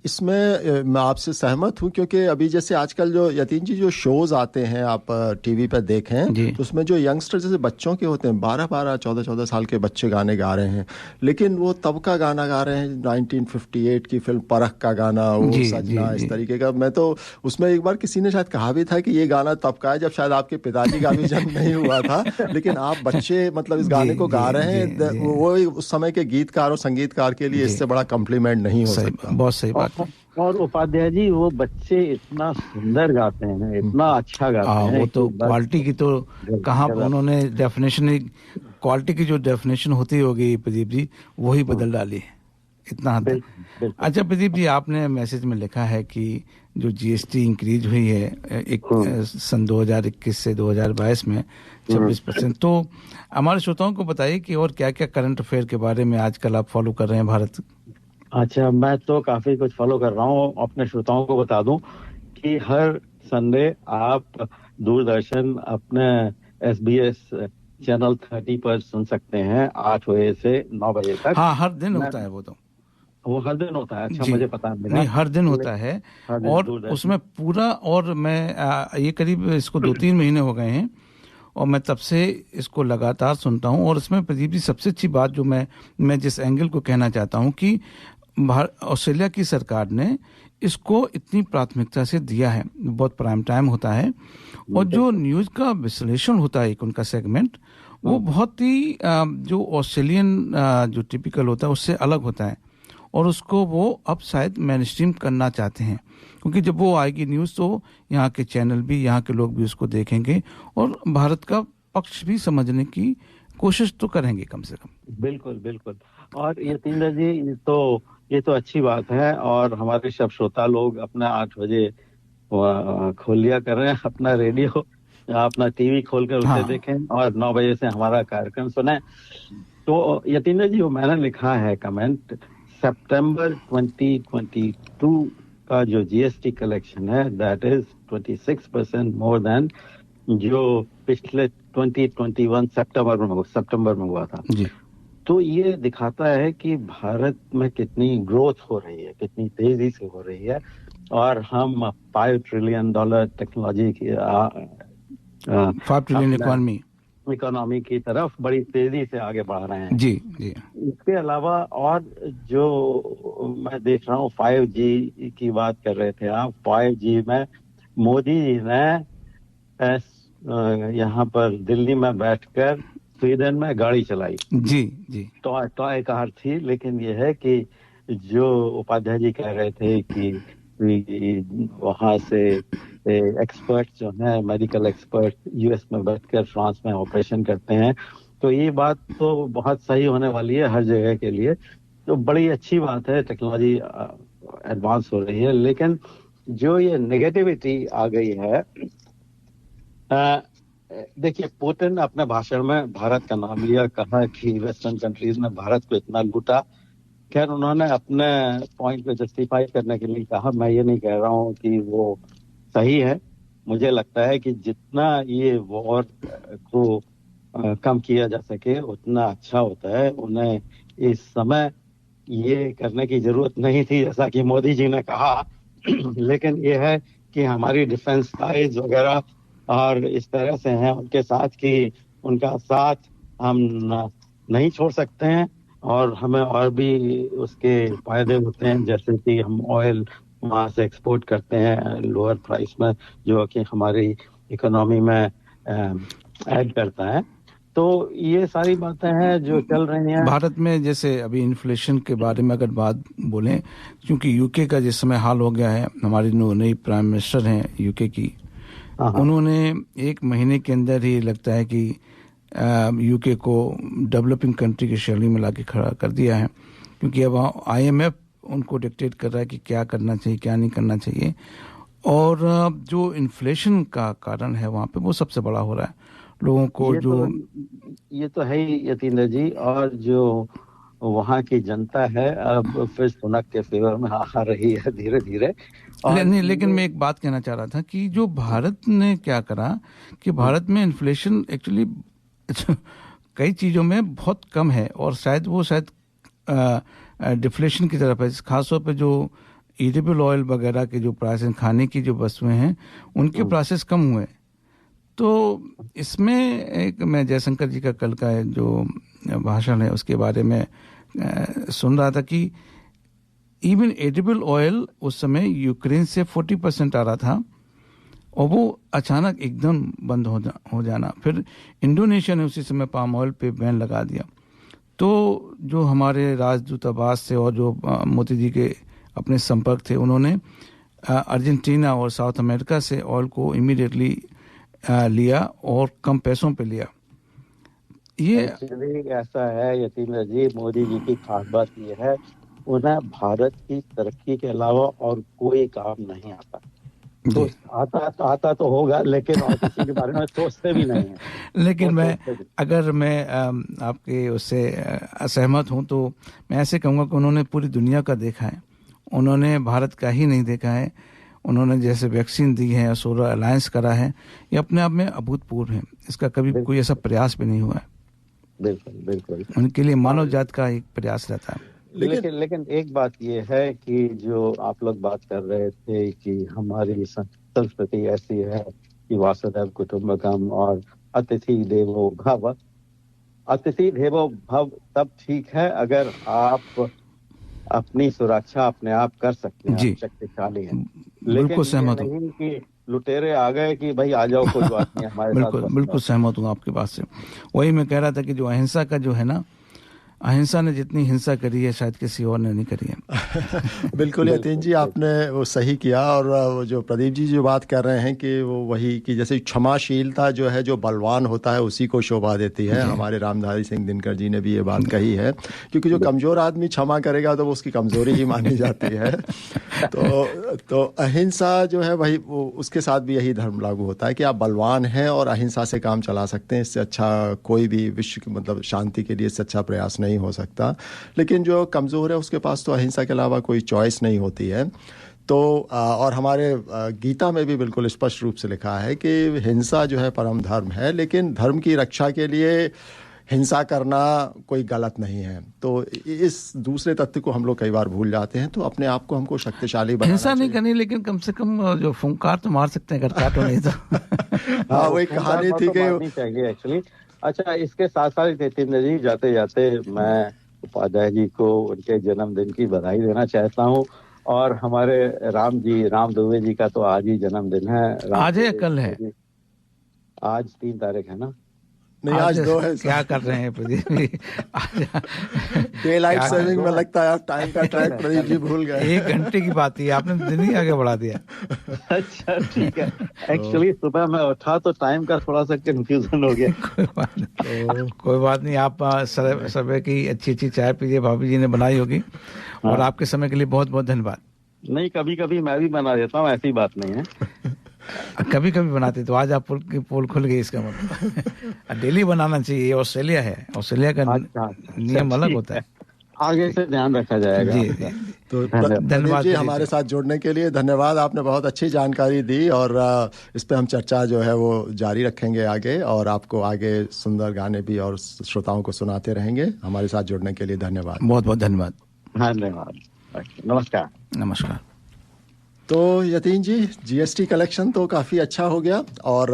इसमें मैं आपसे सहमत हूँ, क्योंकि अभी जैसे आजकल जो यतीन जी जो शोज आते हैं आप टीवी पर देखें तो उसमें जो यंगस्टर जैसे बच्चों के होते हैं, 12-12, 14-14 साल के बच्चे गाने गा रहे हैं, लेकिन वो तब का गाना गा रहे हैं 1958 की फिल्म परख का गाना, वो सजना, इस तरीके का। मैं तो उसमें एक बार किसी ने शायद कहा भी था कि ये गाना तब का है जब शायद आपके पिताजी का भी जन्म नहीं हुआ था, लेकिन आप बच्चे मतलब इस गाने को गा रहे हैं। वो उस समय के गीतकार और संगीतकार के लिए इससे बड़ा कॉम्प्लीमेंट नहीं हो सकता। बहुत सही बात है। और उपाध्याय जी, वो बच्चे इतना सुंदर गाते हैं, इतना अच्छा गाते हैं। वो तो क्वालिटी की तो कहाँ उन्होंने डेफिनेशन, क्वालिटी की जो डेफिनेशन होती होगी प्रदीप जी, वही बदल डाली है, इतना हद तक। अच्छा प्रदीप जी, आपने मैसेज में लिखा है कि जो जीएसटी इंक्रीज हुई है एक सन 2021 से 2022 में 26%। तो हमारे श्रोताओं को बताइए कि और क्या क्या करंट अफेयर के बारे में आजकल आप फॉलो कर रहे हैं भारत। अच्छा, मैं तो काफी कुछ फॉलो कर रहा हूँ। अपने श्रोताओं को बता दूं कि हर संडे आप दूरदर्शन अपने SBS चैनल 30 पर सुन सकते हैं 8 बजे से 9 बजे तक। हाँ, हर दिन होता है वो हर दिन होता है। अच्छा, मुझे पता नहीं, हर दिन होता है। और उसमें पूरा, और मैं ये करीब इसको 2-3 महीने हो गए हैं और मैं तब से इसको लगातार सुनता हूँ। और इसमें प्रदीप जी सबसे अच्छी बात जो मैं जिस एंगल को कहना चाहता हूँ कि ऑस्ट्रेलिया की सरकार ने इसको इतनी प्राथमिकता से दिया है, बहुत प्राइम टाइम होता है और जो न्यूज़ का विश्लेषण होता है एक उनका सेगमेंट वो बहुत ही जो ऑस्ट्रेलियन जो टिपिकल होता है उससे अलग होता है और उसको वो अब शायद मेनस्ट्रीम करना चाहते हैं, क्योंकि जब वो आएगी न्यूज़ तो यहाँ के चैनल भी, यहाँ के लोग भी उसको देखेंगे और भारत का पक्ष भी समझने की कोशिश तो करेंगे कम से कम। बिल्कुल बिल्कुल। और यतीन्द्र जी ये तो अच्छी बात है और हमारे सब श्रोता लोग अपना 8 बजे खोल लिया कर रहे हैं अपना रेडियो, अपना टीवी खोलकर उसे देखें और 9 बजे से हमारा कार्यक्रम सुने। तो यतीन्द्र जी, मैंने लिखा है कमेंट, सितंबर 2022 का जो जीएसटी कलेक्शन है दैट इज 26% मोर देन जो पिछले 2021 सितंबर में हुआ था जी। तो ये दिखाता है कि भारत में कितनी ग्रोथ हो रही है, कितनी तेजी से हो रही है और हम $5 ट्रिलियन टेक्नोलॉजी की 5 ट्रिलियन इकोनॉमी की तरफ बड़ी तेजी से आगे बढ़ रहे हैं जी जी। इसके अलावा और जो मैं देख रहा हूँ 5G की बात कर रहे थे आप, 5G में मोदी जी ने यहाँ पर दिल्ली में बैठकर स्वीडन में गाड़ी चलाई जी जी। तो एक कार थी, लेकिन ये है कि जो उपाध्याय जी कह रहे थे कि वहाँ से एक्सपर्ट जो है मेडिकल एक्सपर्ट यूएस में बैठकर फ्रांस में ऑपरेशन करते हैं, तो ये बात तो बहुत सही होने वाली है हर जगह के लिए। तो बड़ी अच्छी बात है, टेक्नोलॉजी एडवांस हो रही है। लेकिन जो ये नेगेटिविटी आ गई है, देखिए पुतिन अपने भाषण में भारत का नाम लिया, कहा कि वेस्टर्न कंट्रीज ने भारत को इतना लूटा। खैर उन्होंने अपने पॉइंट को जस्टिफाई करने के लिए कहा, मैं ये नहीं कह रहा हूँ कि वो सही है। मुझे लगता है कि जितना ये वॉर को कम किया जा सके उतना अच्छा होता है। उन्हें इस समय ये करने की जरूरत नहीं थी जैसा कि मोदी जी ने कहा लेकिन ये है कि हमारी डिफेंस साइज वगैरह और इस तरह से हैं उनके साथ कि उनका साथ हम नहीं छोड़ सकते हैं और हमें और भी उसके फायदे होते हैं, जैसे कि हम ऑयल वहाँ से एक्सपोर्ट करते हैं लोअर प्राइस में, जो कि हमारी इकोनॉमी में ऐड करता है। तो ये सारी बातें हैं जो चल रही हैं भारत में। जैसे अभी इन्फ्लेशन के बारे में अगर बात बोलें, क्योंकि यूके का जिस समय हाल हो गया है, हमारी नई प्राइम मिनिस्टर हैं यूके की, उन्होंने 1 महीने के अंदर ही लगता है कि यूके को डेवलपिंग कंट्री की शैली में लाके खड़ा कर दिया है, क्योंकि अब IMF उनको डिक्टेट कर रहा है कि क्या करना चाहिए क्या नहीं करना चाहिए। और जो इन्फ्लेशन का कारण है वहाँ पे वो सबसे बड़ा हो रहा है लोगों को। ये तो है ही यतीन्द्र जी। और जो वहाँ की जनता है अब फिर सुनक के फेवर में आ रही है धीरे धीरे। नहीं, लेकिन मैं एक बात कहना चाह रहा था कि जो भारत ने क्या करा कि भारत में इन्फ्लेशन एक्चुअली कई चीज़ों में बहुत कम है और शायद डिफ्लेशन की तरफ है। खासतौर पे जो ईडेबल ऑयल वगैरह के जो प्राइस हैं, खाने की जो वस्तुएं हैं, उनके प्राइसेस कम हुए। तो इसमें एक मैं जयशंकर जी का कल का जो भाषण है उसके बारे में सुन रहा था कि इवन एडिबल ऑयल उस समय यूक्रेन से 40% आ रहा था और वो अचानक एकदम बंद हो जाना। फिर इंडोनेशिया ने उसी समय पाम ऑयल पे बैन लगा दिया। तो जो हमारे राजदूतावास से और जो मोदी जी के अपने संपर्क थे, उन्होंने अर्जेंटीना और साउथ अमेरिका से ऑयल को इमीडिएटली लिया और कम पैसों पे लिया। ये ऐसा है यतीन्द्र जी, मोदी जी की खास बात ये है उन्हें भारत की तरक्की के अलावा और कोई काम नहीं आता। तो आता तो होगा, लेकिन और किसी के बारे में सोचते भी नहीं है। लेकिन मैं आपके उससे असहमत हूं, तो मैं ऐसे कहूँगा कि उन्होंने पूरी दुनिया का देखा है, उन्होंने भारत का ही नहीं देखा है। उन्होंने जैसे वैक्सीन दी है, सोलर अलायंस करा है, ये अपने आप में अभूतपूर्व है। इसका कभी कोई ऐसा प्रयास भी नहीं हुआ है। बिल्कुल उनके लिए मानव जात का एक प्रयास रहता है। लेकिन एक बात ये है कि जो आप लोग बात कर रहे थे कि हमारी संस्कृति ऐसी है कि वासुदेव कुटुंबकम और अतिथि देवो भव। अतिथि देवो भव तब ठीक है अगर आप अपनी सुरक्षा अपने आप कर सकते हैं, आप शक्तिशाली हैं। बिल्कुल सहमत हूँ। नहीं कि लुटेरे आ गए कि भाई आ जाओ, कोई बात नहीं हमारे साथ। बिल्कुल सहमत हूँ आपके बात से। वही मैं कह रहा था कि जो अहिंसा का जो है ना, अहिंसा ने जितनी हिंसा करी है शायद किसी और ने नहीं करी है। बिल्कुल यतीन जी, आपने वो सही किया। और वो जो प्रदीप जी जो बात कर रहे हैं कि वो वही कि जैसे क्षमाशीलता जो है, जो बलवान होता है उसी को शोभा देती है। हमारे रामधारी सिंह दिनकर जी ने भी ये बात कही है, क्योंकि जो कमज़ोर आदमी क्षमा करेगा तो वो उसकी कमज़ोरी ही मानी जाती है। तो अहिंसा जो है वही, वो उसके साथ भी यही धर्म लागू होता है कि आप बलवान हैं और अहिंसा से काम चला सकते हैं। इससे अच्छा कोई भी विश्व की मतलब शांति के लिए इससे अच्छा प्रयास नहीं हो सकता। लेकिन जो कमज़ोर है उसके पास तो अहिंसा के अलावा कोई चॉइस नहीं होती है। तो और हमारे गीता में भी बिल्कुल स्पष्ट रूप से लिखा है कि हिंसा जो है परम धर्म है, लेकिन धर्म की रक्षा के लिए हिंसा करना कोई गलत नहीं है। तो इस दूसरे तथ्य को हम लोग कई बार भूल जाते हैं। तो अपने आप को हमको शक्तिशाली बनाना हिंसा नहीं करनी, लेकिन कम से कम जो फुंकार तो मार सकते हैं, अगर काटो नहीं तो। हाँ, वो एक कहानी थी कि चाहिए एक्चुअली। अच्छा, इसके साथ साथ नितिन जी, जाते जाते मैं उपाध्याय जी को उनके जन्मदिन की बधाई देना चाहता हूँ। और हमारे राम दुबे जी का तो आज ही जन्मदिन है। आज है कल है? आज 3 तारीख है ना? नहीं, आज 2 है। क्या कर रहे हैं Pradeep ji? Day light saving में लगता है आप टाइम का ट्रैक प्रदीप जी भूल गए। 1 घंटे की बात ही आपने दिन ही आगे बढ़ा दिया। अच्छा ठीक है। एक्चुअली सुबह मैं उठा तो टाइम का थोड़ा सा कंफ्यूजन हो गया। कोई बात नहीं। आप सुबह की अच्छी चाय पीजिए, भाभी जी ने बनाई होगी। और आपके समय के लिए बहुत बहुत धन्यवाद। नहीं, कभी कभी मैं भी बना देता हूँ, ऐसी बात नहीं है। कभी कभी बनाते, तो आज आप पोल खुल गई, इसका मतलब डेली बनाना चाहिए। ऑस्ट्रेलिया है, ऑस्ट्रेलिया का नियम अलग होता है। आगे से ध्यान रखा जाएगा। जी। तो धन्यवाद जी हमारे साथ जुड़ने के लिए। धन्यवाद, आपने बहुत अच्छी जानकारी दी और इस पे हम चर्चा जो है वो जारी रखेंगे आगे, और आपको आगे सुंदर गाने भी और श्रोताओं को सुनाते रहेंगे। हमारे साथ जुड़ने के लिए धन्यवाद। बहुत बहुत धन्यवाद। धन्यवाद। नमस्कार। नमस्कार। तो यतीन जी, जीएसटी कलेक्शन तो काफ़ी अच्छा हो गया। और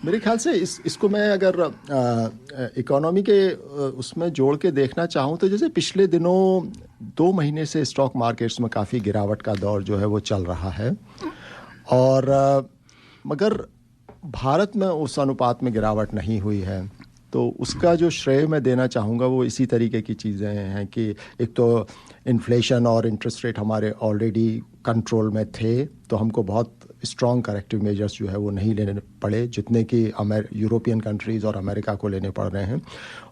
मेरे ख्याल से इसको मैं अगर इकोनॉमी के उसमें जोड़ के देखना चाहूँ तो जैसे पिछले दिनों 2 महीने से स्टॉक मार्केट्स में काफ़ी गिरावट का दौर जो है वो चल रहा है। और मगर भारत में उस अनुपात में गिरावट नहीं हुई है। तो उसका जो श्रेय मैं देना चाहूँगा वो इसी तरीके की चीज़ें हैं कि एक तो इन्फ्लेशन और इंटरेस्ट रेट हमारे ऑलरेडी कंट्रोल में थे, तो हमको बहुत स्ट्रॉन्ग करेक्टिव मेजर्स जो है वो नहीं लेने पड़े जितने कि यूरोपियन कंट्रीज़ और अमेरिका को लेने पड़ रहे हैं।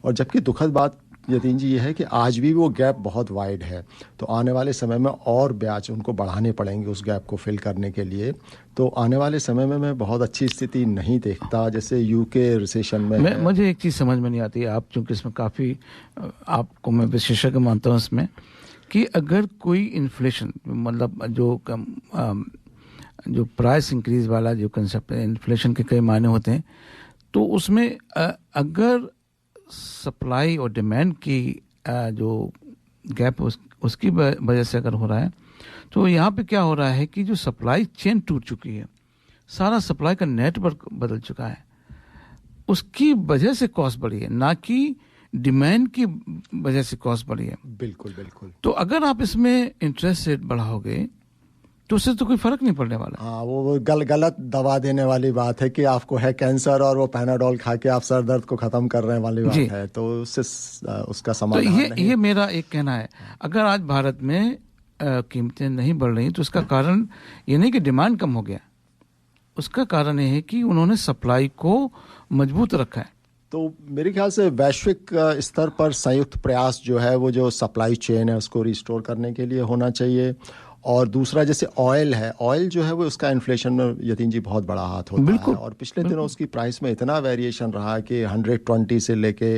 और जबकि दुखद बात यतीन जी ये है कि आज भी वो गैप बहुत वाइड है। तो आने वाले समय में और ब्याज उनको बढ़ाने पड़ेंगे उस गैप को फिल करने के लिए। तो आने वाले समय में मैं बहुत अच्छी स्थिति नहीं देखता, जैसे यूके रिसेशन में मुझे एक चीज़ समझ में नहीं आती, आप चूँकि इसमें काफ़ी आपको मैं विशेषज्ञ मानता हूँ इसमें, कि अगर कोई इन्फ्लेशन मतलब जो प्राइस इंक्रीज वाला जो कंसेप्ट है, इन्फ्लेशन के कई मायने होते हैं, तो उसमें अगर सप्लाई और डिमांड की जो गैप उसकी वजह से अगर हो रहा है, तो यहाँ पे क्या हो रहा है कि जो सप्लाई चेन टूट चुकी है, सारा सप्लाई का नेटवर्क बदल चुका है, उसकी वजह से कॉस्ट बढ़ी है, ना कि डिमांड की वजह से कॉस्ट बढ़ी है। बिल्कुल बिल्कुल। तो अगर आप इसमें इंटरेस्ट रेट बढ़ाओगे तो उससे तो कोई फर्क नहीं पड़ने वाला। हाँ, वो गलत दवा देने वाली बात है कि आपको है कैंसर और वो पैनाडोल खा के आप सर दर्द को खत्म कर रहे वाली बात है। तो उससे उसका समाधान तो ये मेरा एक कहना है। अगर आज भारत में कीमतें नहीं बढ़ रही तो उसका कारण ये नहीं कि डिमांड कम हो गया, उसका कारण ये है कि उन्होंने सप्लाई को मजबूत रखा है। तो मेरे ख्याल से वैश्विक स्तर पर संयुक्त प्रयास जो है वो जो सप्लाई चेन है उसको रिस्टोर करने के लिए होना चाहिए। और दूसरा जैसे ऑयल है, ऑयल जो है वो उसका इन्फ्लेशन में यतीन जी बहुत बड़ा हाथ होता है, और पिछले दिनों उसकी प्राइस में इतना वेरिएशन रहा कि 120 से लेके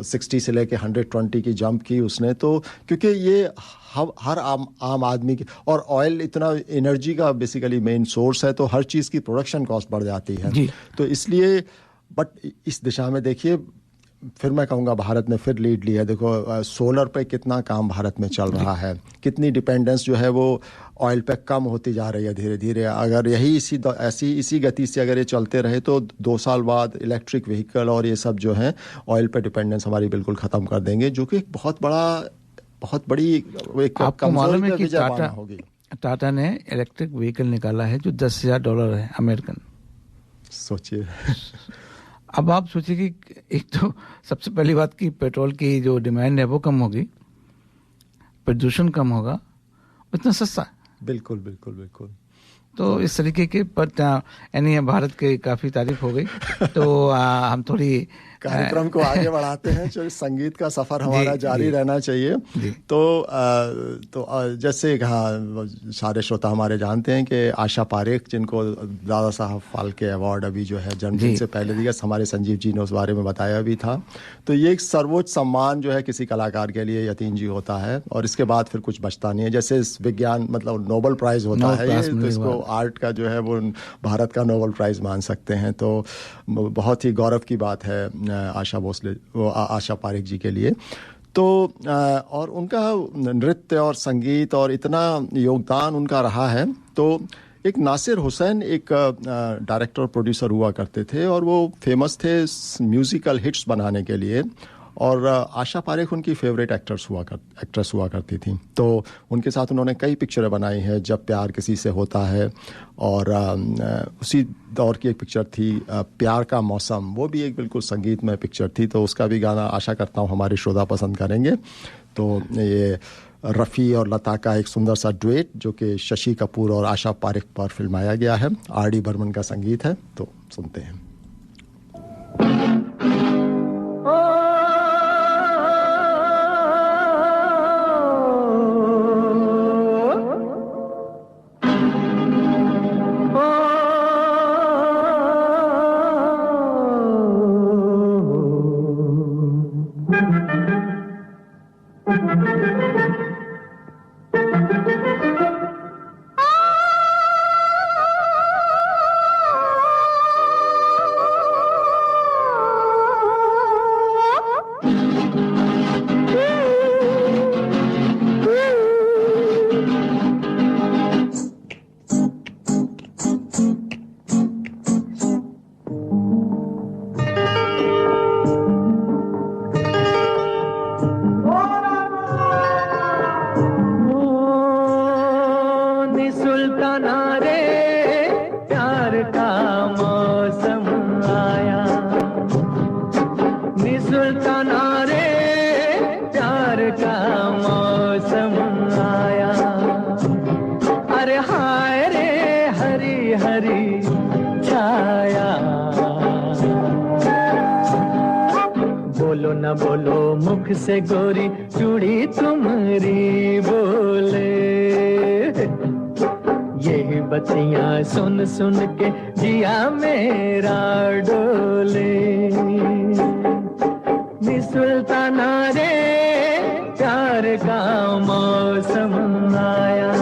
60 से लेके 120 की जंप की उसने। तो क्योंकि ये हर आम आदमी की, और ऑयल इतना एनर्जी का बेसिकली मेन सोर्स है, तो हर चीज़ की प्रोडक्शन कॉस्ट बढ़ जाती है। तो इसलिए बट इस दिशा में देखिए, फिर मैं कहूँगा भारत ने फिर लीड लिया है। देखो सोलर पे कितना काम भारत में चल रहा है, कितनी डिपेंडेंस जो है वो ऑयल पे कम होती जा रही है धीरे धीरे। अगर यही इसी गति से अगर ये चलते रहे तो 2 साल बाद इलेक्ट्रिक व्हीकल और ये सब जो है ऑयल पे डिपेंडेंस हमारी बिल्कुल ख़त्म कर देंगे, जो कि एक बहुत बड़ी एक आपको मालूम है कि होगी। टाटा ने इलेक्ट्रिक व्हीकल निकाला है जो $10,000 है अमेरिकन। सोचिए। अब आप सोचिए कि एक तो सबसे पहली बात कि पेट्रोल की जो डिमांड है वो कम होगी, प्रदूषण कम होगा, इतना सस्ता। बिल्कुल बिल्कुल बिल्कुल। तो इस तरीके के पर यानी भारत के काफ़ी तारीफ हो गई। तो हम थोड़ी कार्यक्रम को आगे बढ़ाते हैं, जो संगीत का सफ़र हमारा जारी रहना चाहिए। तो जैसे हाँ, सारे श्रोता हमारे जानते हैं कि आशा पारेख, जिनको दादा साहब फाल्के अवार्ड अभी जो है जन्मदिन से पहले दिया, हमारे संजीव जी ने उस बारे में बताया भी था। तो ये एक सर्वोच्च सम्मान जो है किसी कलाकार के लिए यतीन जी होता है, और इसके बाद फिर कुछ बचता नहीं है। जैसे विज्ञान मतलब नोबेल प्राइज़ होता है ये, तो इसको आर्ट का जो है वो भारत का नोबेल प्राइज़ मान सकते हैं। तो बहुत ही गौरव की बात है आशा पारेख जी के लिए। तो और उनका नृत्य और संगीत और इतना योगदान उनका रहा है। तो एक नासिर हुसैन एक डायरेक्टर प्रोड्यूसर हुआ करते थे, और वो फेमस थे म्यूजिकल हिट्स बनाने के लिए, और आशा पारेख उनकी फेवरेट एक्ट्रेस हुआ करती थी। तो उनके साथ उन्होंने कई पिक्चरें बनाई हैं, जब प्यार किसी से होता है, और उसी दौर की एक पिक्चर थी प्यार का मौसम, वो भी एक बिल्कुल संगीतमय पिक्चर थी। तो उसका भी गाना आशा करता हूँ हमारे श्रोता पसंद करेंगे। तो ये रफ़ी और लता का एक सुंदर सा डुएट जो कि शशि कपूर और आशा पारेख पर फिल्माया गया है, R.D. बर्मन का संगीत है, तो सुनते हैं। से गोरी चूड़ी तुम्हारी बोले, यही बतियां सुन सुन के जिया मेरा डोले। नी सुल्ताना रे प्यार का मौसम आया।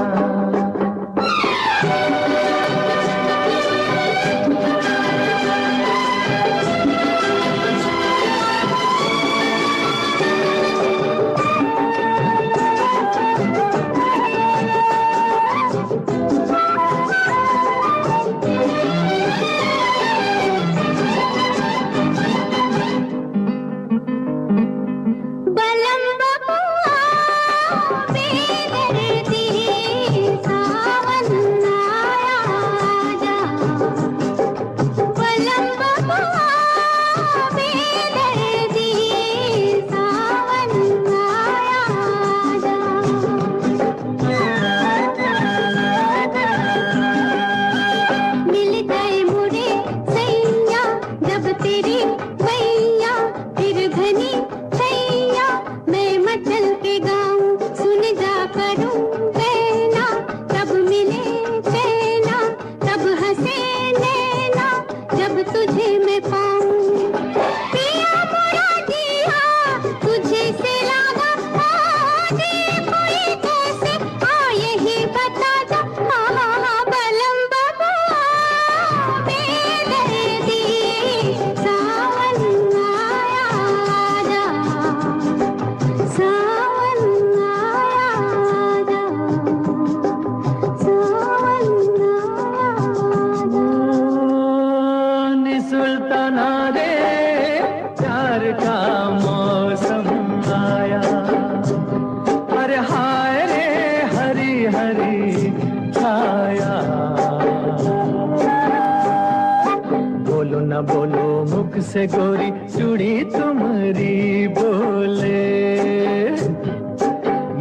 से गोरी चूड़ी तुम्हारी बोले,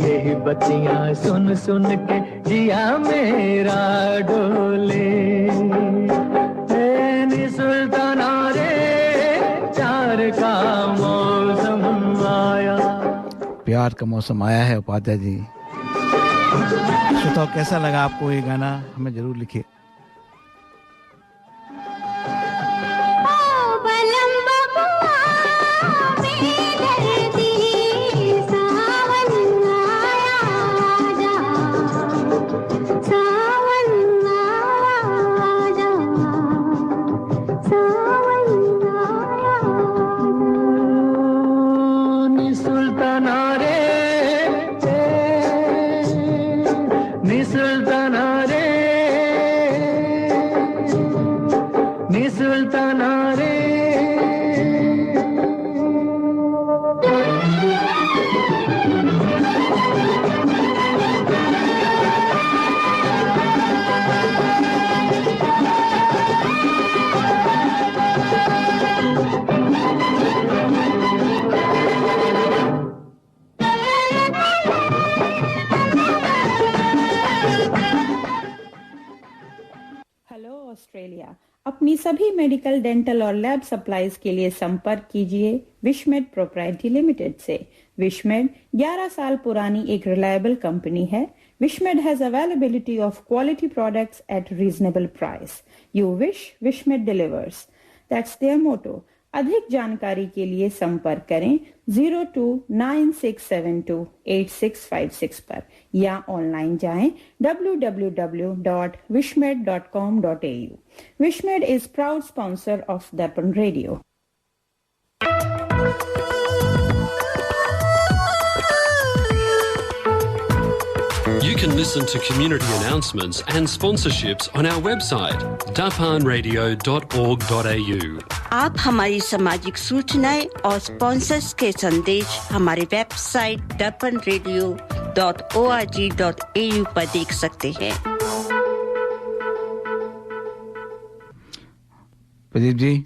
यही बत्तियां सुन सुन के जिया मेरा डोले। नी सुल्ताना रे प्यार का मौसम आया। प्यार का मौसम आया है उपाध्याय जी। श्रोताओं, कैसा लगा आपको ये गाना? हमें जरूर लिखिए। ऑस्ट्रेलिया। अपनी सभी मेडिकल, डेंटल और लैब सप्लाईज के लिए संपर्क कीजिए विशमेड प्रोप्राइटरी लिमिटेड से। विशमेड 11 साल पुरानी एक रिलायबल कंपनी है। Wishmed has availability of quality products at reasonable price. You wish, Wishmed delivers. That's their motto. अधिक जानकारी के लिए संपर्क करें 0296728656 पर या ऑनलाइन जाएं www.wishmed.com.au। Wishmed is proud sponsor of Darpan Radio. You can listen to community announcements and sponsorships on our website, darpanradio.org.au. आप हमारी सामाजिक सूचनाएं और स्पॉन्सर्स के संदेश हमारे वेबसाइट darpanradio.org.au पर देख सकते हैं। प्रदीप जी,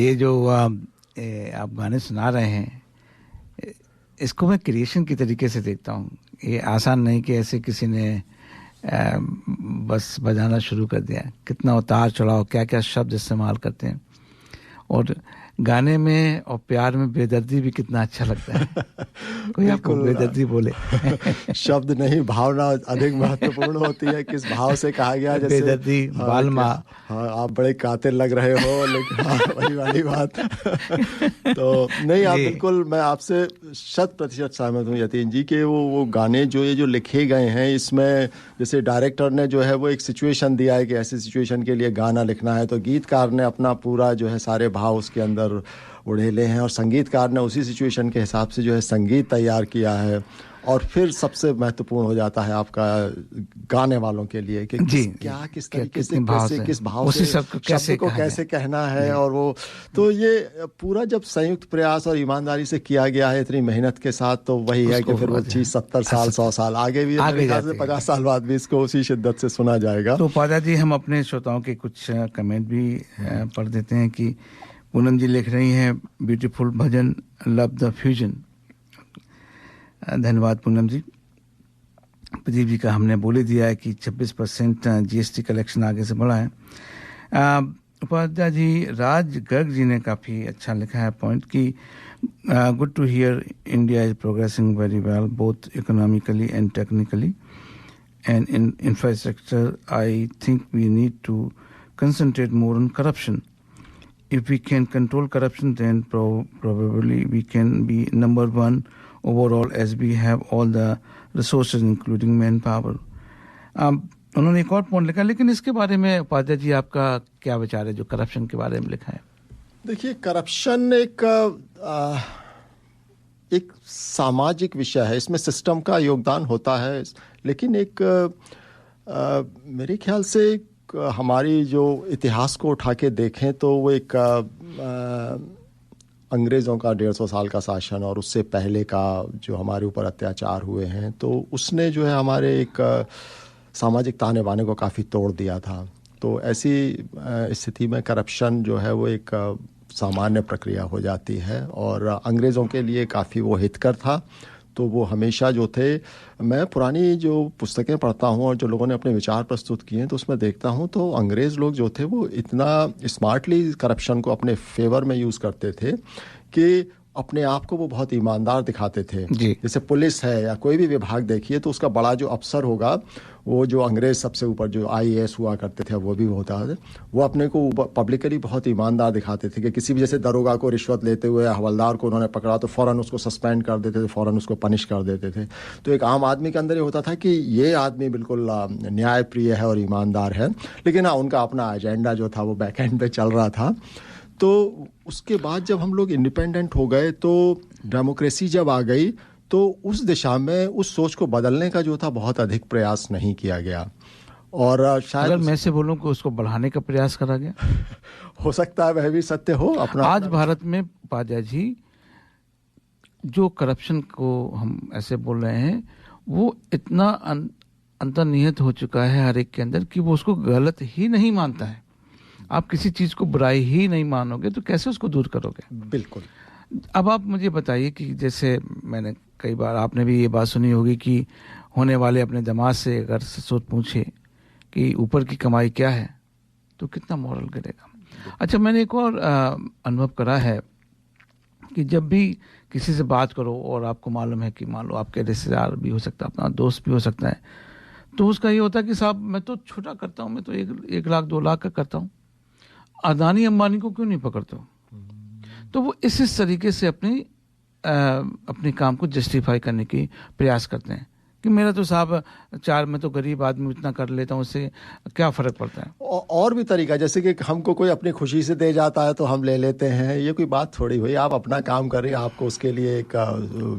ये जो आप गाने सुना रहे हैं, इसको मैं क्रिएशन की तरीके से देखता हूँ। ये आसान नहीं कि ऐसे किसी ने बस बजाना शुरू कर दिया। कितना उतार चढ़ाव, क्या क्या शब्द इस्तेमाल करते हैं, और गाने में और प्यार में बेदर्दी भी कितना अच्छा लगता है। कोई आपको बेदर्दी बोले शब्द नहीं, भावना अधिक महत्वपूर्ण होती है। किस भाव से कहा गया, जैसे बेदर्दी, बालमा। हाँ, आप बड़े कातिल लग रहे हो, लेकिन हाँ, वही वाली बात। तो नहीं, आप बिल्कुल, मैं आपसे 100% सहमत हूँ यतीन जी के वो गाने जो लिखे गए हैं, इसमें जैसे डायरेक्टर ने जो है वो एक सिचुएशन दिया है कि ऐसी सिचुएशन के लिए गाना लिखना है, तो गीतकार ने अपना पूरा जो है सारे भाव उसके अंदर उड़ेले हैं, और संगीतकार ने उसी सिचुएशन के हिसाब से जो है संगीत तैयार किया है। और फिर सबसे महत्वपूर्ण हो जाता है आपका गाने वालों के लिए कि किस तरीके से, किस भाव से शब्द को कैसे कहना है। और वो तो ये पूरा जब संयुक्त प्रयास और ईमानदारी से किया गया है इतनी मेहनत के साथ, तो वही है कि फिर वो चीज 70 साल 100 साल आगे भी 50 साल बाद भी इसको उसी शिद्दत से सुना जाएगा। तो पादा जी, हम अपने श्रोताओं के कुछ कमेंट भी पढ़ देते हैं कि पूनम जी लिख रही हैं, beautiful bhajan, love the fusion. धन्यवाद पूनम जी। प्रदीप जी का हमने बोल ही दिया है कि 26% जीएसटी कलेक्शन आगे से बढ़ा है। उपाध्याय जी, राज गर्ग जी ने काफ़ी अच्छा लिखा है पॉइंट कि good to hear India is progressing very well both economically and technically and in infrastructure. I think we need to concentrate more on corruption. If we can control corruption, then probably we can be number one overall, as we have all the resources including manpower. उन्होंने एक और point लिखा, लेकिन इसके बारे में उपाध्याय जी आपका क्या विचार है जो करप्शन के बारे में लिखा है? देखिए, करप्शन एक सामाजिक विषय है, इसमें सिस्टम का योगदान होता है, लेकिन एक मेरे ख्याल से हमारी जो इतिहास को उठा के देखें तो वो एक अंग्रेज़ों का 150 साल का शासन और उससे पहले का जो हमारे ऊपर अत्याचार हुए हैं, तो उसने जो है हमारे एक सामाजिक ताने बाने को काफ़ी तोड़ दिया था। तो ऐसी स्थिति में करप्शन जो है वो एक सामान्य प्रक्रिया हो जाती है और अंग्रेज़ों के लिए काफ़ी वो हितकर था। तो वो हमेशा जो थे, मैं पुरानी जो पुस्तकें पढ़ता हूँ और जो लोगों ने अपने विचार प्रस्तुत किए हैं तो उसमें देखता हूँ तो अंग्रेज़ लोग जो थे वो इतना स्मार्टली करप्शन को अपने फेवर में यूज़ करते थे कि अपने आप को वो बहुत ईमानदार दिखाते थे। जैसे पुलिस है या कोई भी विभाग देखिए तो उसका बड़ा जो अफसर होगा, वो जो अंग्रेज सबसे ऊपर जो IAS हुआ करते थे, वो भी होता है, वो अपने को पब्लिकली बहुत ईमानदार दिखाते थे कि किसी भी जैसे दरोगा को रिश्वत लेते हुए हवलदार को उन्होंने पकड़ा तो फ़ौरन उसको सस्पेंड कर देते थे, फ़ौरन उसको पनिश कर देते थे। तो एक आम आदमी के अंदर ये होता था कि ये आदमी बिल्कुल न्यायप्रिय है और ईमानदार है, लेकिन हाँ उनका अपना एजेंडा जो था वो बैक एंड पे चल रहा था। तो उसके बाद जब हम लोग इंडिपेंडेंट हो गए तो डेमोक्रेसी जब आ गई तो उस दिशा में उस सोच को बदलने का जो था बहुत अधिक प्रयास नहीं किया गया। और शायद अगर मैं से बोलूं कि उसको बढ़ाने का प्रयास करा गया हो सकता है वह भी सत्य हो। अपना आज भारत में पाजा जी जो करप्शन को हम ऐसे बोल रहे हैं वो इतना अंतर्निहित हो चुका है हर एक के अंदर कि वो उसको गलत ही नहीं मानता है। आप किसी चीज को बुराई ही नहीं मानोगे तो कैसे उसको दूर करोगे? बिल्कुल। अब आप मुझे बताइए कि जैसे मैंने कई बार, आपने भी ये बात सुनी होगी कि होने वाले अपने दामाद से अगर सोच पूछे कि ऊपर की कमाई क्या है तो कितना मॉरल गिरेगा। अच्छा, मैंने एक और अनुभव करा है कि जब भी किसी से बात करो और आपको मालूम है कि मान लो आपके रिश्तेदार भी हो सकता है, अपना दोस्त भी हो सकता है, तो उसका ये होता है कि साहब मैं तो छोटा करता हूँ, मैं तो 1 लाख 2 लाख का करता हूँ, अदानी अंबानी को क्यों नहीं पकड़ते हो? तो वो इस तरीके से अपने काम को जस्टिफाई करने की प्रयास करते हैं कि मेरा तो साहब मैं तो गरीब आदमी इतना कर लेता हूँ, उससे क्या फ़र्क पड़ता है। और भी तरीका, जैसे कि हमको कोई अपनी खुशी से दे जाता है तो हम ले लेते हैं, ये कोई बात थोड़ी हुई। आप अपना काम कर रहे हैं, आपको उसके लिए एक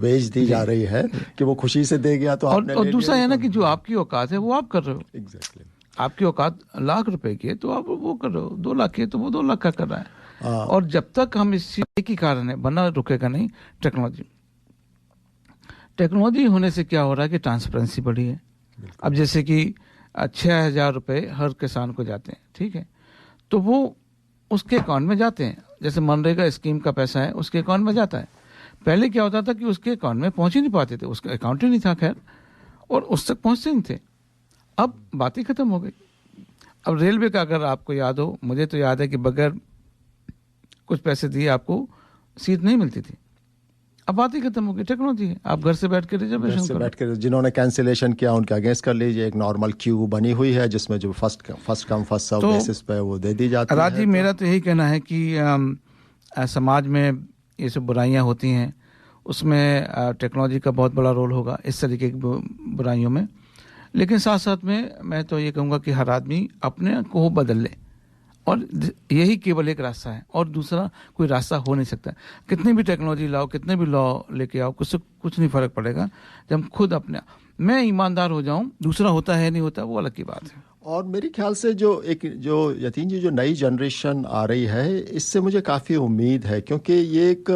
वेज दी जा रही है कि वो खुशी से दे गया तो आपने और दूसरा है ना कि जो आपकी औकात है वो आप कर रहे हो। एग्जैक्टली। आपकी औकात लाख रुपए की है तो आप वो कर रहे हो, 2 लाख की है तो वो 2 लाख का कर रहा है। और जब तक हम इस चीज की कारण है, वरना रुकेगा नहीं। टेक्नोलॉजी होने से क्या हो रहा है कि ट्रांसपेरेंसी बढ़ी है। अब जैसे कि 6,000 रुपये हर किसान को जाते हैं, ठीक है, तो वो उसके अकाउंट में जाते हैं। जैसे मनरेगा स्कीम का पैसा है उसके अकाउंट में जाता है। पहले क्या होता था कि उसके अकाउंट में पहुंच ही नहीं पाते थे, उसका अकाउंट ही नहीं था खैर, और उस तक पहुंचते नहीं थे। अब बात ही खत्म हो गई। अब रेलवे का अगर आपको याद हो, मुझे तो याद है कि बगैर कुछ पैसे दिए आपको सीट नहीं मिलती थी। अब बात ही खत्म हो गई, टेक्नोलॉजी है, आप घर से बैठ के रिजर्वेशन करो। बैठ के जिन्होंने कैंसिलेशन किया उनके अगेंस्ट कर लीजिए। एक नॉर्मल क्यू बनी हुई है जिसमें जो first come first serve basis पे वो दे दी जाती है। राजी, मेरा तो यही कहना है कि समाज में ये सब बुराइयां होती हैं, उसमें टेक्नोलॉजी का बहुत बड़ा रोल होगा इस तरीके की बुराइयों में। लेकिन साथ साथ में मैं तो ये कहूँगा कि हर आदमी अपने को बदल ले, और यही केवल एक रास्ता है, और दूसरा कोई रास्ता हो नहीं सकता। कितनी भी टेक्नोलॉजी लाओ, कितने भी लॉ लेके आओ, कुछ नहीं फर्क पड़ेगा जब हम खुद मैं ईमानदार हो जाऊं। दूसरा होता है नहीं होता वो अलग की बात है। और मेरे ख्याल से जो यतीन जी जो नई जनरेशन आ रही है, इससे मुझे काफ़ी उम्मीद है, क्योंकि ये एक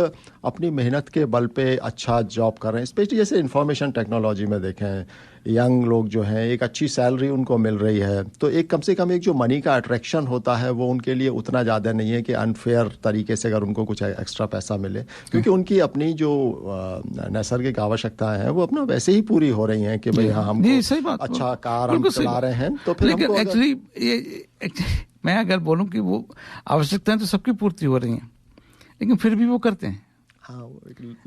अपनी मेहनत के बल पे अच्छा जॉब कर रहे हैं। स्पेशली जैसे इंफॉर्मेशन टेक्नोलॉजी में देखें, यंग लोग जो हैं, एक अच्छी सैलरी उनको मिल रही है, तो एक कम से कम एक जो मनी का अट्रैक्शन होता है वो उनके लिए उतना ज़्यादा नहीं है कि अनफेयर तरीके से अगर उनको कुछ एक्स्ट्रा पैसा मिले, क्योंकि उनकी अपनी जो नैसर्गिक आवश्यकताएं हैं वो अपना वैसे ही पूरी हो रही हैं कि भाई हाँ हम अच्छा कार हम चला रहे हैं। तो फिर एक्चुअली मैं अगर बोलूँ कि वो आवश्यकताएं तो सबकी पूर्ति हो रही हैं, लेकिन फिर भी वो करते हैं। हाँ,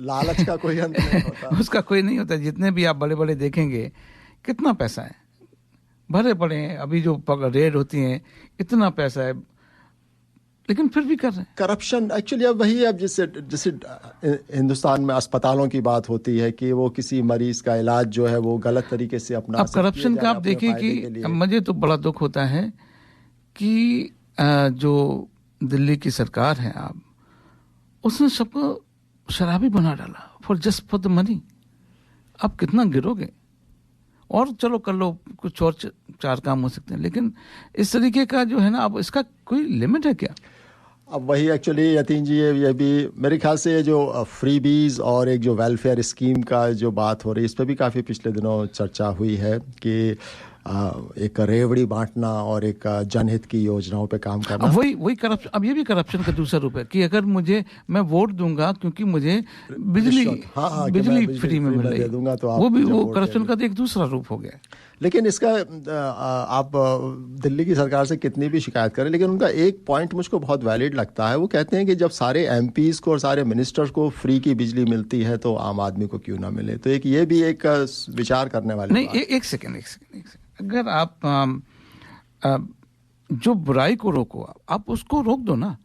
लालच का कोई अंत नहीं होता। उसका कोई नहीं होता। जितने भी आप बड़े बड़े देखेंगे, कितना पैसा है, भरे पड़े हैं, अभी जो रेड होती हैं इतना पैसा है, लेकिन फिर भी कर रहे हैं। करप्शन एक्चुअली अब वही है। अब जैसे हिंदुस्तान में अस्पतालों की बात होती है कि वो किसी मरीज का इलाज जो है वो गलत तरीके से अपना। अब करप्शन का आप देखिए कि मुझे तो बड़ा दुख होता है कि जो दिल्ली की सरकार है, आप उसने सबको शराबी बना डाला फॉर द मनी। अब कितना गिरोगे? और चलो कर लो, कुछ और 4 काम हो सकते हैं, लेकिन इस तरीके का जो है ना, अब इसका कोई लिमिट है क्या? अब वही एक्चुअली यतीन जी ये भी मेरे ख्याल से ये जो फ्रीबीज और एक जो वेलफेयर स्कीम का जो बात हो रही है, इस पर भी काफ़ी पिछले दिनों चर्चा हुई है कि एक रेवड़ी बांटना और एक जनहित की योजनाओं पे काम करना। अब वही करप्शन, अब ये भी करप्शन का दूसरा रूप है कि अगर मैं वोट दूंगा क्योंकि मुझे बिजली फ्री में मिल रही है, तो वो करप्शन का एक दूसरा रूप हो गया। लेकिन इसका आप दिल्ली की सरकार से कितनी भी शिकायत करें, लेकिन उनका एक पॉइंट मुझको बहुत वैलिड लगता है। वो कहते हैं कि जब सारे एमपीज को और सारे मिनिस्टर्स को फ्री की बिजली मिलती है तो आम आदमी को क्यों ना मिले। तो ये भी एक विचार करने वाली नहीं। एक सेकंड, अगर आप जो बुराई को रोको, आप उसको रोक दो ना।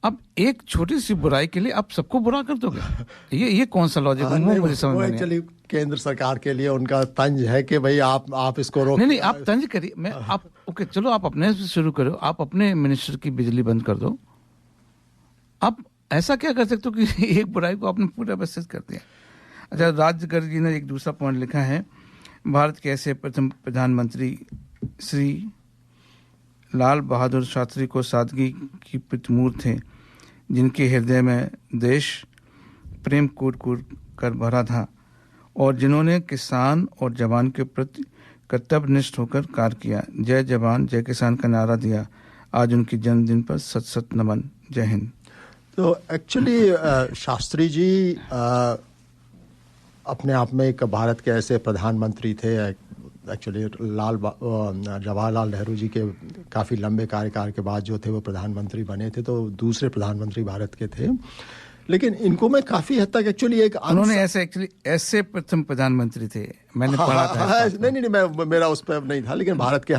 अब एक छोटी सी बुराई के लिए आप सबको बुरा कर दोगे, ये कौन सा लॉजिक है? मुझे समझ में नहीं। एक्चुअली केंद्र सरकार के लिए उनका तंज है कि भाई आप इसको रोक। नहीं, आप तंज करिए। ओके, चलो आप अपने से शुरू करो। आप अपने मिनिस्टर की बिजली बंद कर दो। आप ऐसा क्या कर सकते हो कि एक बुराई को आपने पूरा बसेस कर दिया। अच्छा, राजगर जी ने एक दूसरा पॉइंट लिखा है, भारत के ऐसे प्रथम प्रधानमंत्री श्री लाल बहादुर शास्त्री को सादगी की प्रतिमूर्ति थे, जिनके हृदय में देश प्रेम कूट कर भरा था और जिन्होंने किसान और जवान के प्रति कर्तव्यनिष्ठ होकर कार्य किया। जय जवान जय किसान का नारा दिया। आज उनके जन्मदिन पर सत सत नमन। जय हिंद। तो एक्चुअली शास्त्री जी अपने आप में एक भारत के ऐसे प्रधानमंत्री थे। एक्चुअली जवाहरलाल नेहरू जी के काफ़ी लंबे कार्यकाल के बाद जो थे वो प्रधानमंत्री बने थे, तो दूसरे प्रधानमंत्री भारत के थे। लेकिन इनको मैं काफ़ी हद तक एक्चुअली उन्होंने ऐसे प्रथम प्रधानमंत्री थे, मैंने पढ़ा था। नहीं, मेरा उस पर नहीं था, लेकिन भारत के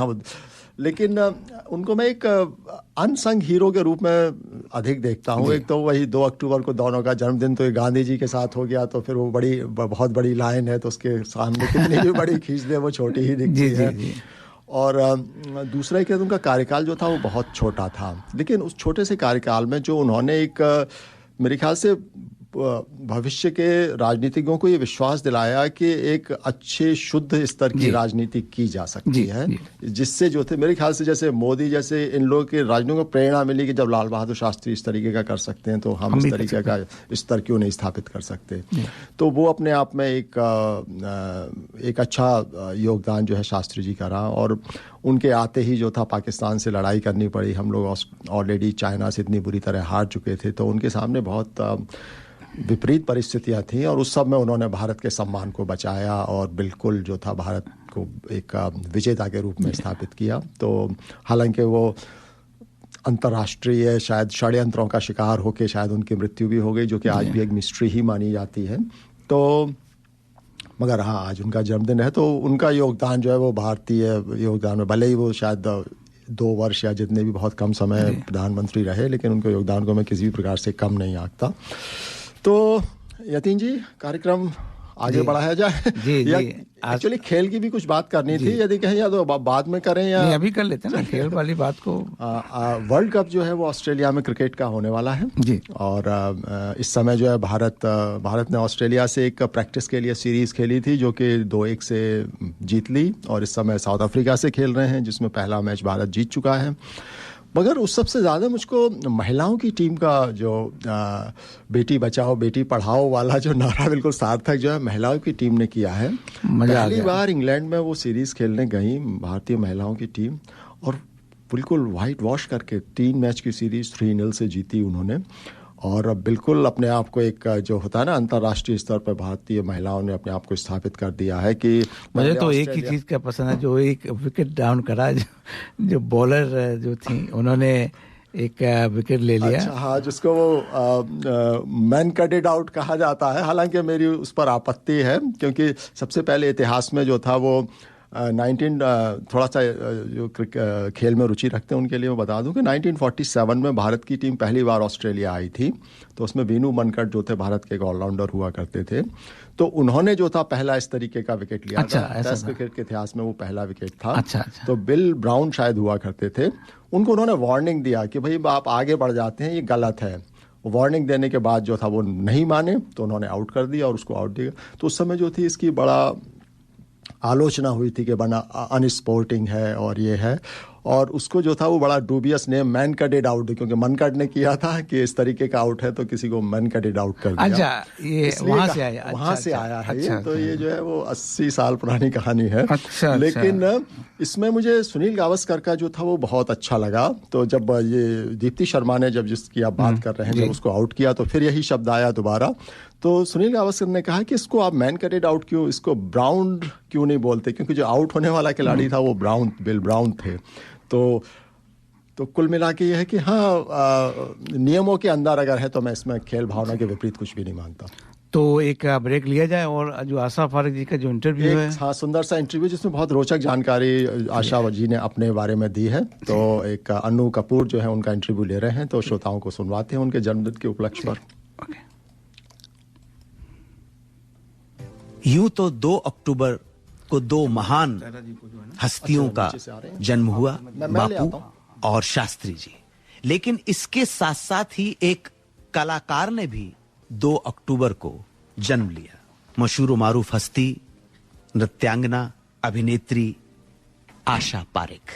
लेकिन उनको मैं एक अनसंग हीरो के रूप में अधिक देखता हूँ। एक तो वही 2 अक्टूबर को दोनों का जन्मदिन तो गांधी जी के साथ हो गया, तो फिर वो बहुत बड़ी लाइन है, तो उसके सामने कितनी भी बड़ी खींच दे वो छोटी ही दिखती है। और दूसरा कि उनका कार्यकाल जो था वो बहुत छोटा था, लेकिन उस छोटे से कार्यकाल में जो उन्होंने एक मेरे ख्याल से भविष्य के राजनीतिज्ञों को ये विश्वास दिलाया कि एक अच्छे शुद्ध स्तर की राजनीति की जा सकती है, जिससे जो थे मेरे ख्याल से जैसे मोदी जैसे इन लोगों के राजनीतियों को प्रेरणा मिली कि जब लाल बहादुर शास्त्री इस तरीके का कर सकते हैं तो हम इस तरीके का स्तर क्यों नहीं स्थापित कर सकते। तो वो अपने आप में एक अच्छा योगदान जो है शास्त्री जी का रहा। और उनके आते ही जो था पाकिस्तान से लड़ाई करनी पड़ी। हम लोग ऑलरेडी चाइना से इतनी बुरी तरह हार चुके थे, तो उनके सामने बहुत विपरीत परिस्थितियां थी और उस सब में उन्होंने भारत के सम्मान को बचाया और बिल्कुल जो था भारत को एक विजेता के रूप में स्थापित किया। तो हालांकि वो अंतर्राष्ट्रीय शायद षड्यंत्रों का शिकार होकर शायद उनकी मृत्यु भी हो गई, जो कि आज भी एक मिस्ट्री ही मानी जाती है। तो मगर हाँ, आज उनका जन्मदिन है, तो उनका योगदान जो है वो भारतीय योगदान में, भले ही वो शायद 2 वर्ष या जितने भी बहुत कम समय प्रधानमंत्री रहे, लेकिन उनके योगदान को मैं किसी भी प्रकार से कम नहीं आंकता। तो यतीन जी, कार्यक्रम आगे बढ़ाया जाए। एक्चुअली खेल की भी कुछ बात करनी थी, यदि कहें या तो बाद में करें या अभी कर लेते हैं ना खेल वाली बात को। वर्ल्ड कप जो है वो ऑस्ट्रेलिया में क्रिकेट का होने वाला है जी। और इस समय जो है भारत ने ऑस्ट्रेलिया से एक प्रैक्टिस के लिए सीरीज खेली थी, जो कि 2-1 से जीत ली। और इस समय साउथ अफ्रीका से खेल रहे हैं, जिसमें पहला मैच भारत जीत चुका है। मगर उस सबसे ज़्यादा मुझको महिलाओं की टीम का जो बेटी बचाओ बेटी पढ़ाओ वाला जो नारा बिल्कुल सार्थक जो है महिलाओं की टीम ने किया है। पहली बार इंग्लैंड में वो सीरीज़ खेलने गई भारतीय महिलाओं की टीम और बिल्कुल वाइट वॉश करके 3 मैच की सीरीज़ 3-0 से जीती उन्होंने। और बिल्कुल अपने आप को एक जो होता है ना अंतर्राष्ट्रीय स्तर पर भारतीय महिलाओं ने अपने आप को स्थापित कर दिया है कि मुझे तो एक ही चीज़ का पसंद है, जो एक विकेट डाउन करा, जो बॉलर जो थी उन्होंने एक विकेट ले लिया। अच्छा, हाँ, जिसको वो मैन कटेड आउट कहा जाता है। हालांकि मेरी उस पर आपत्ति है, क्योंकि सबसे पहले इतिहास में जो था वो थोड़ा सा जो खेल में रुचि रखते हैं उनके लिए मैं बता दूं कि 1947 में भारत की टीम पहली बार ऑस्ट्रेलिया आई थी। तो उसमें वीनू मनकट जो थे भारत के एक ऑलराउंडर हुआ करते थे, तो उन्होंने जो था पहला इस तरीके का विकेट लिया। अच्छा, था टेस्ट क्रिकेट के इतिहास में वो पहला विकेट था। अच्छा। तो बिल ब्राउन शायद हुआ करते थे, उनको उन्होंने वार्निंग दिया कि भाई आप आगे बढ़ जाते हैं, ये गलत है। वार्निंग देने के बाद जो था वो नहीं माने, तो उन्होंने आउट कर दिया और उसको आउट दिया। तो उस समय जो थी इसकी बड़ा आलोचना हुई थी कि बना अनस्पोर्टिंग है और ये है। और उसको जो था वो बड़ा डूबियस नेम मैन कटेड आउट, क्योंकि मनकट ने किया था कि इस तरीके का आउट है तो किसी को मैन कटेड आउट कर दिया। अच्छा, ये वहां से आया? वहां से आया है ये। तो ये जो है वो 80 साल पुरानी कहानी है। लेकिन इसमें मुझे सुनील गावस्कर का जो था वो बहुत अच्छा लगा। तो जब ये दीप्ति शर्मा ने जब जिसकी आप बात कर रहे हैं, जब उसको आउट किया तो फिर यही शब्द आया दोबारा। तो सुनील गावस्कर ने कहा कि इसको आप मैन कटेड आउट क्यों, इसको ब्राउन क्यों नहीं बोलते, क्योंकि जो आउट होने वाला खिलाड़ी था वो बिल ब्राउन थे। तो कुल मिला के ये है कि हाँ, नियमों के अंदर अगर है तो मैं इसमें खेल भावना के विपरीत कुछ भी नहीं मानता। तो एक ब्रेक लिया जाए और जो आशा फारिक जी का जो इंटरव्यू है, हाँ, सुंदर सा इंटरव्यू जिसमें बहुत रोचक जानकारी आशा जी ने अपने बारे में दी है। तो एक अनु कपूर जो है उनका इंटरव्यू ले रहे हैं, तो श्रोताओं को सुनवाते हैं उनके जन्मदिन के उपलक्ष्य पर। यूं तो 2 अक्टूबर को 2 महान हस्तियों का जन्म हुआ, बापू और शास्त्री जी। लेकिन इसके साथ साथ ही एक कलाकार ने भी 2 अक्टूबर को जन्म लिया। मशहूर मारूफ हस्ती, नृत्यांगना, अभिनेत्री आशा पारेख।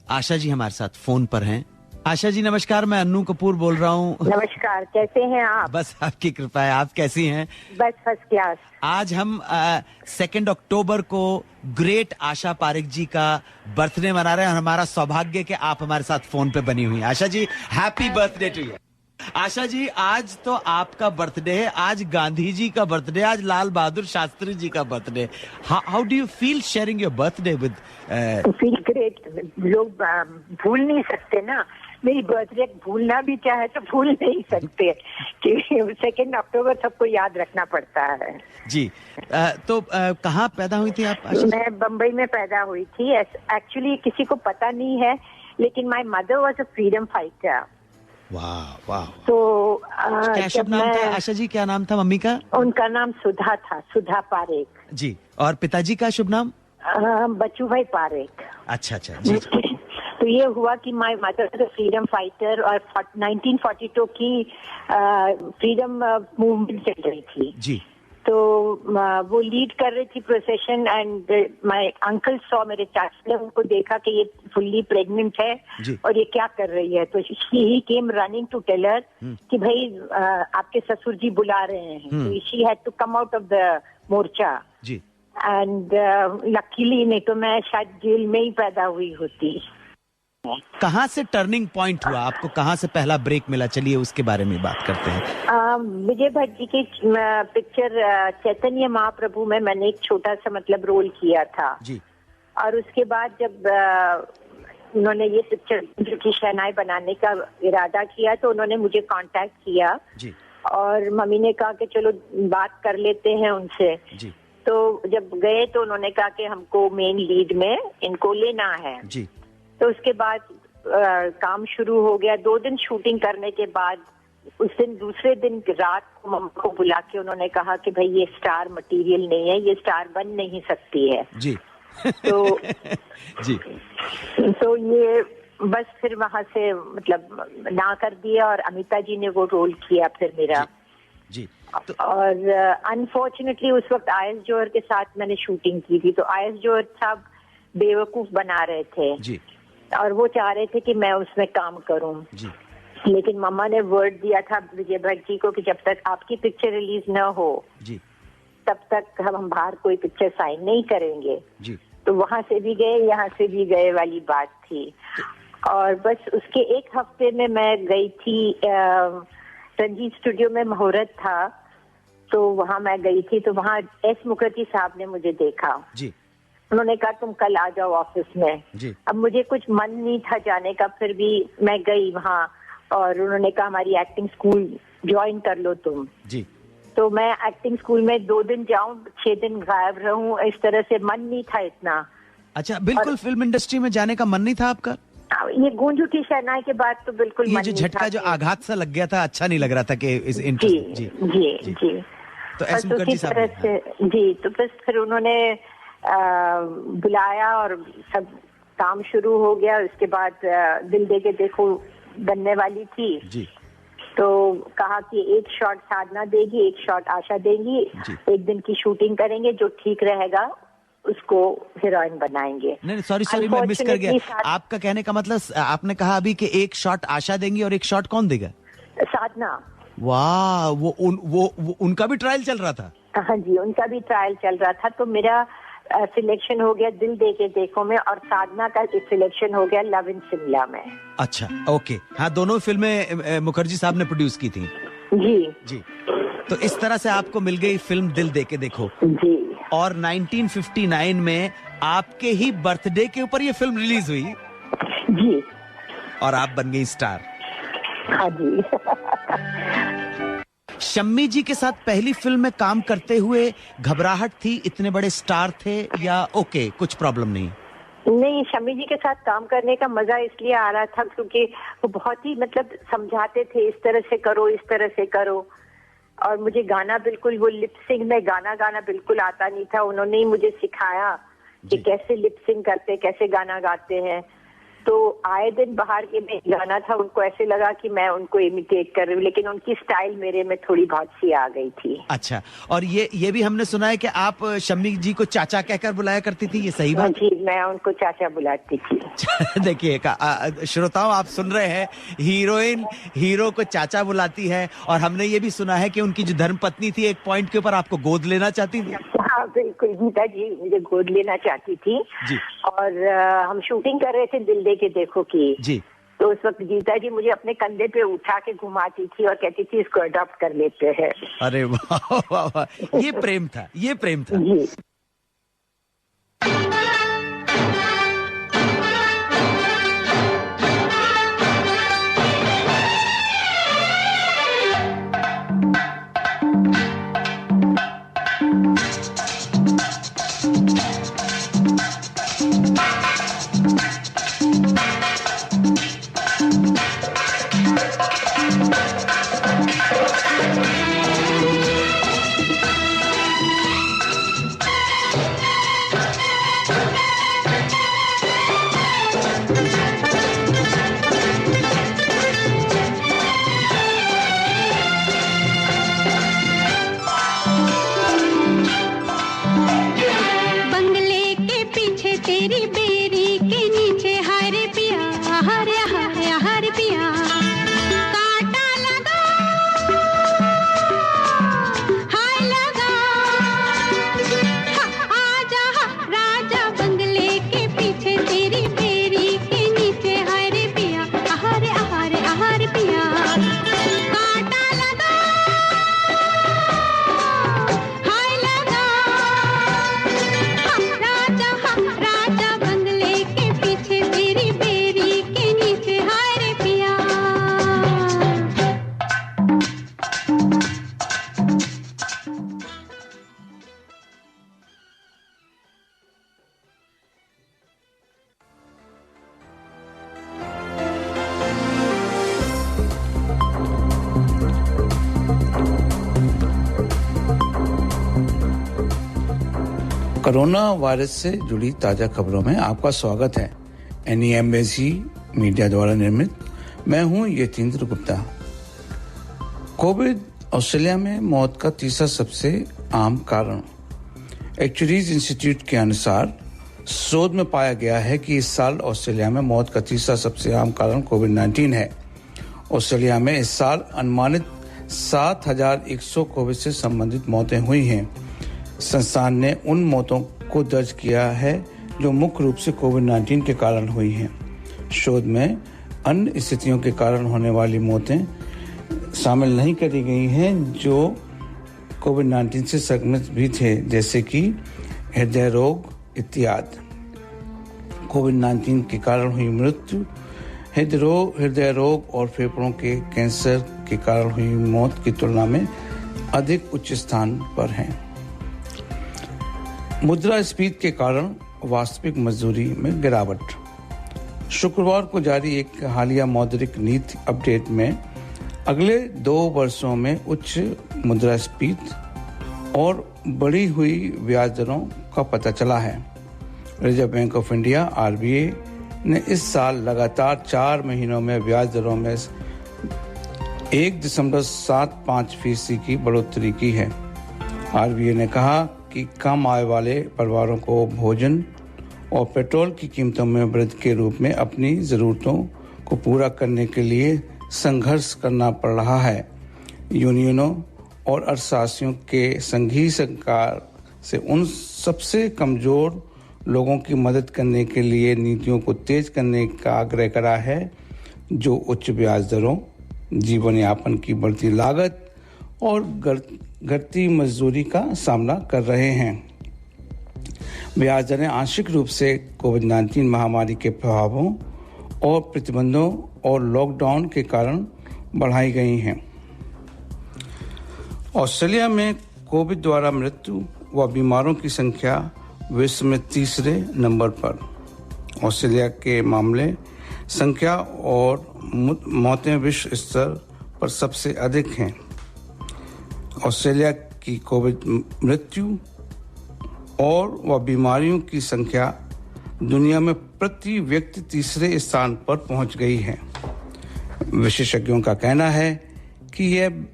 आशा जी हमारे साथ फोन पर हैं। आशा जी नमस्कार, मैं अन्नू कपूर बोल रहा हूँ। नमस्कार, कैसे हैं आप? बस आपकी कृपा है, आप कैसी हैं? बस फर्स्ट क्लास। आज हम 2 अक्टूबर को ग्रेट आशा पारेख जी का बर्थडे मना रहे हैं। हमारा सौभाग्य कि आप हमारे साथ फोन पे बनी हुई हैं। Asha ji happy birthday to you. Asha ji आज तो आपका बर्थडे है, आज गांधी जी का बर्थडे, आज लाल बहादुर शास्त्री जी का birthday. How do you feel sharing your birthday with? Feel great. लोग भूल नहीं सकते ना, मेरी बर्थडे भूलना भी चाहे तो भूल नहीं सकते कि 2 अक्टूबर सबको याद रखना पड़ता है। जी, तो कहाँ पैदा हुई थी आप? मैं बम्बई में पैदा हुई थी। एक्चुअली किसी को पता नहीं है, लेकिन my mother was a freedom fighter. वाह वाह। तो क्या शुभ नाम था आशा जी? क्या नाम था मम्मी का? उनका नाम सुधा था, सुधा पारेख जी। और पिताजी का शुभ नाम? बच्चू भाई पारेख। अच्छा जी। तो ये हुआ कि माय मदर फ्रीडम फाइटर, और 1942 की फ्रीडम मूवमेंट चल रही थी जी। तो वो लीड कर रही थी procession, and my uncle saw, मेरे चाचा ने उनको देखा कि ये फुल्ली प्रेग्नेंट है और ये क्या कर रही है। तो he came running to tell her कि भाई आपके ससुर जी बुला रहे हैं। तो she had to come out of the मोर्चा जी। एंड लकीली, नहीं तो मैं शायद जेल में ही पैदा हुई होती। कहाँ से टर्निंग पॉइंट हुआ आपको? कहाँ से पहला ब्रेक मिला? चलिए उसके बारे में बात करते हैं। विजय भट्ट जी की पिक्चर चैतन्य महाप्रभु में मैंने एक छोटा सा मतलब रोल किया था जी। और उसके बाद जब उन्होंने ये पिक्चर की शहनाई बनाने का इरादा किया तो उन्होंने मुझे कांटेक्ट किया जी। और मम्मी ने कहा कि चलो बात कर लेते हैं उनसे जी। तो जब गए तो उन्होंने कहा कि हमको मेन लीड में इनको लेना है जी। तो उसके बाद काम शुरू हो गया। 2 दिन शूटिंग करने के बाद उस दिन दूसरे दिन रात को मम्मा को बुला के उन्होंने कहा कि भाई ये स्टार मटेरियल नहीं है, ये स्टार बन नहीं सकती है जी। तो जी। तो ये बस फिर वहां से मतलब ना कर दिया और अमिता जी ने वो रोल किया फिर मेरा जी। और अनफॉर्चुनेटली उस वक्त आयस जौहर के साथ मैंने शूटिंग की थी। तो आयस जौहर साहब बेवकूफ बना रहे थे जी। और वो चाह रहे थे कि मैं उसमें काम करूं जी। लेकिन मम्मा ने वर्ड दिया था विजय भट्ट जी को कि जब तक आपकी पिक्चर रिलीज न हो जी तब तक हम बाहर कोई पिक्चर साइन नहीं करेंगे जी। तो वहां से भी गए, यहाँ से भी गए वाली बात थी। और बस उसके 1 हफ्ते में मैं गई थी, रंजीत स्टूडियो में मुहूर्त था तो वहां मैं गई थी। तो वहां एस मुखर्जी साहब ने मुझे देखा जी। उन्होंने कहा तुम कल आ जाओ ऑफिस में जी। अब मुझे कुछ मन नहीं था जाने का, फिर भी मैं गई वहाँ और उन्होंने कहा हमारी एक्टिंग स्कूल ज्वाइन कर लो तुम जी। तो मैं एक्टिंग स्कूल में 2 दिन जाऊं, 6 दिन गायब रहूं, इस तरह से मन नहीं था इतना। अच्छा, बिल्कुल फिल्म इंडस्ट्री में जाने का मन नहीं था आपका? ये गूंज उठी शहनाई के बाद तो बिल्कुल ये जो झटका जो आघात सा लग गया था, अच्छा नहीं लग रहा था कि इस इंटरेस्ट। जी जी जी, जी। तो एस मुखर्जी साहब से जी, तो बस फिर उन्होंने बुलाया और सब काम शुरू हो गया। उसके बाद दिल दे के देखो बनने वाली थी जी। तो कहा कि 1 शॉट साधना देगी, 1 शॉट आशा देगी, 1 दिन की शूटिंग करेंगे, जो ठीक रहेगा उसको हीरोइन बनाएंगे। नहीं सॉरी मैं मिस कर गया। आपका कहने का मतलब आपने कहा अभी कि एक शॉट आशा देंगी और एक शॉट कौन देगा? साधना। वाह, वो उनका भी ट्रायल चल रहा था? हाँ जी, उनका भी ट्रायल चल रहा था। तो मेरा सिलेक्शन हो गया दिल दे के देखो में, और साधना का सिलेक्शन हो गया लव इन शिमला में। अच्छा, ओके। हाँ, दोनों फिल्में मुखर्जी साहब ने प्रोड्यूस की थी। जी। तो इस तरह से आपको मिल गई फिल्म दिल दे के देखो जी। और 1959 में आपके ही बर्थडे के ऊपर ये फिल्म रिलीज हुई जी, और आप बन गई स्टार। हाँ जी। शम्मी जी के साथ पहली फिल्म में काम करते हुए घबराहट थी? इतने बड़े स्टार थे या ओके कुछ प्रॉब्लम नहीं? नहीं, शम्मी जी के साथ काम करने का मजा इसलिए आ रहा था क्योंकि वो बहुत ही मतलब समझाते थे, इस तरह से करो, इस तरह से करो। और मुझे गाना बिल्कुल, वो लिपसिंग में गाना बिल्कुल आता नहीं था। उन्होंने ही मुझे सिखाया कि कैसे लिपसिंग करते, कैसे गाना गाते हैं। तो आए दिन बाहर के में गाना था, उनको ऐसे लगा कि मैं उनको इमिटेट कर रही हूँ, लेकिन उनकी स्टाइल मेरे में थोड़ी बहुत सी आ गई थी। अच्छा, और ये भी हमने सुना है कि आप शम्मी जी को चाचा कहकर बुलाया करती थी, ये सही बात? जी, मैं उनको चाचा बुलाती थी। देखिए श्रोताओं, आप सुन रहे हैं, हीरोइन हीरो को चाचा बुलाती है। और हमने ये भी सुना है कि उनकी जो धर्मपत्नी थी एक पॉइंट के ऊपर आपको गोद लेना चाहती थी। हाँ बिल्कुल, गीता जी मुझे गोद लेना चाहती थी जी। और हम शूटिंग कर रहे थे दिल दे के देखो की जी। तो उस वक्त गीता जी मुझे अपने कंधे पे उठा के घुमाती थी और कहती थी इसको अडॉप्ट कर लेते हैं। अरे वाह वाह वाह, ये प्रेम था, ये प्रेम था जी। कोरोना वायरस से जुड़ी ताजा खबरों में आपका स्वागत है। NEMAC मीडिया द्वारा निर्मित मैं हूं यतीन्द्र गुप्ता। कोविड ऑस्ट्रेलिया में मौत का तीसरा सबसे आम कारण। एक्चुअरीज इंस्टीट्यूट के अनुसार शोध में पाया गया है कि इस साल ऑस्ट्रेलिया में मौत का तीसरा सबसे आम कारण कोविड-19 है। ऑस्ट्रेलिया में इस साल अनुमानित 7,100 कोविड से संबंधित मौतें हुई हैं। संस्थान ने उन मौतों को दर्ज किया है जो मुख्य रूप से कोविड-19 के कारण हुई हैं। शोध में अन्य स्थितियों के कारण होने वाली मौतें शामिल नहीं करी गई हैं जो कोविड-19 से संक्रमित भी थे, जैसे कि हृदय रोग इत्यादि। कोविड-19 के कारण हुई मृत्यु हृदय रोग और फेफड़ों के कैंसर के कारण हुई मौत की तुलना में अधिक उच्च स्थान पर हैं। मुद्रास्फीति के कारण वास्तविक मजदूरी में गिरावट। शुक्रवार को जारी एक हालिया मौद्रिक नीति अपडेट में अगले 2 वर्षों में उच्च मुद्रास्फीति और बढ़ी हुई ब्याज दरों का पता चला है। Reserve bank of India RBI ने इस साल लगातार 4 महीनों में ब्याज दरों में 1.75% की बढ़ोतरी की है। RBI ने कहा कि कम आय वाले परिवारों को भोजन और पेट्रोल की कीमतों में वृद्धि के रूप में अपनी ज़रूरतों को पूरा करने के लिए संघर्ष करना पड़ रहा है। यूनियनों और अर्थशास्त्रियों के संघीय सरकार से उन सबसे कमज़ोर लोगों की मदद करने के लिए नीतियों को तेज करने का आग्रह करा है जो उच्च ब्याज दरों, जीवन यापन की बढ़ती लागत और घटती मजदूरी का सामना कर रहे हैं। ब्याज दरें आंशिक रूप से कोविड-19 महामारी के प्रभावों और प्रतिबंधों और लॉकडाउन के कारण बढ़ाई गई हैं। ऑस्ट्रेलिया में कोविड द्वारा मृत्यु व बीमारों की संख्या विश्व में तीसरे नंबर पर। ऑस्ट्रेलिया के मामले संख्या और मौतें विश्व स्तर पर सबसे अधिक हैं। ऑस्ट्रेलिया की कोविड मृत्यु और व बीमारियों की संख्या दुनिया में प्रति व्यक्ति तीसरे स्थान पर पहुंच गई है। विशेषज्ञों का कहना है कि यह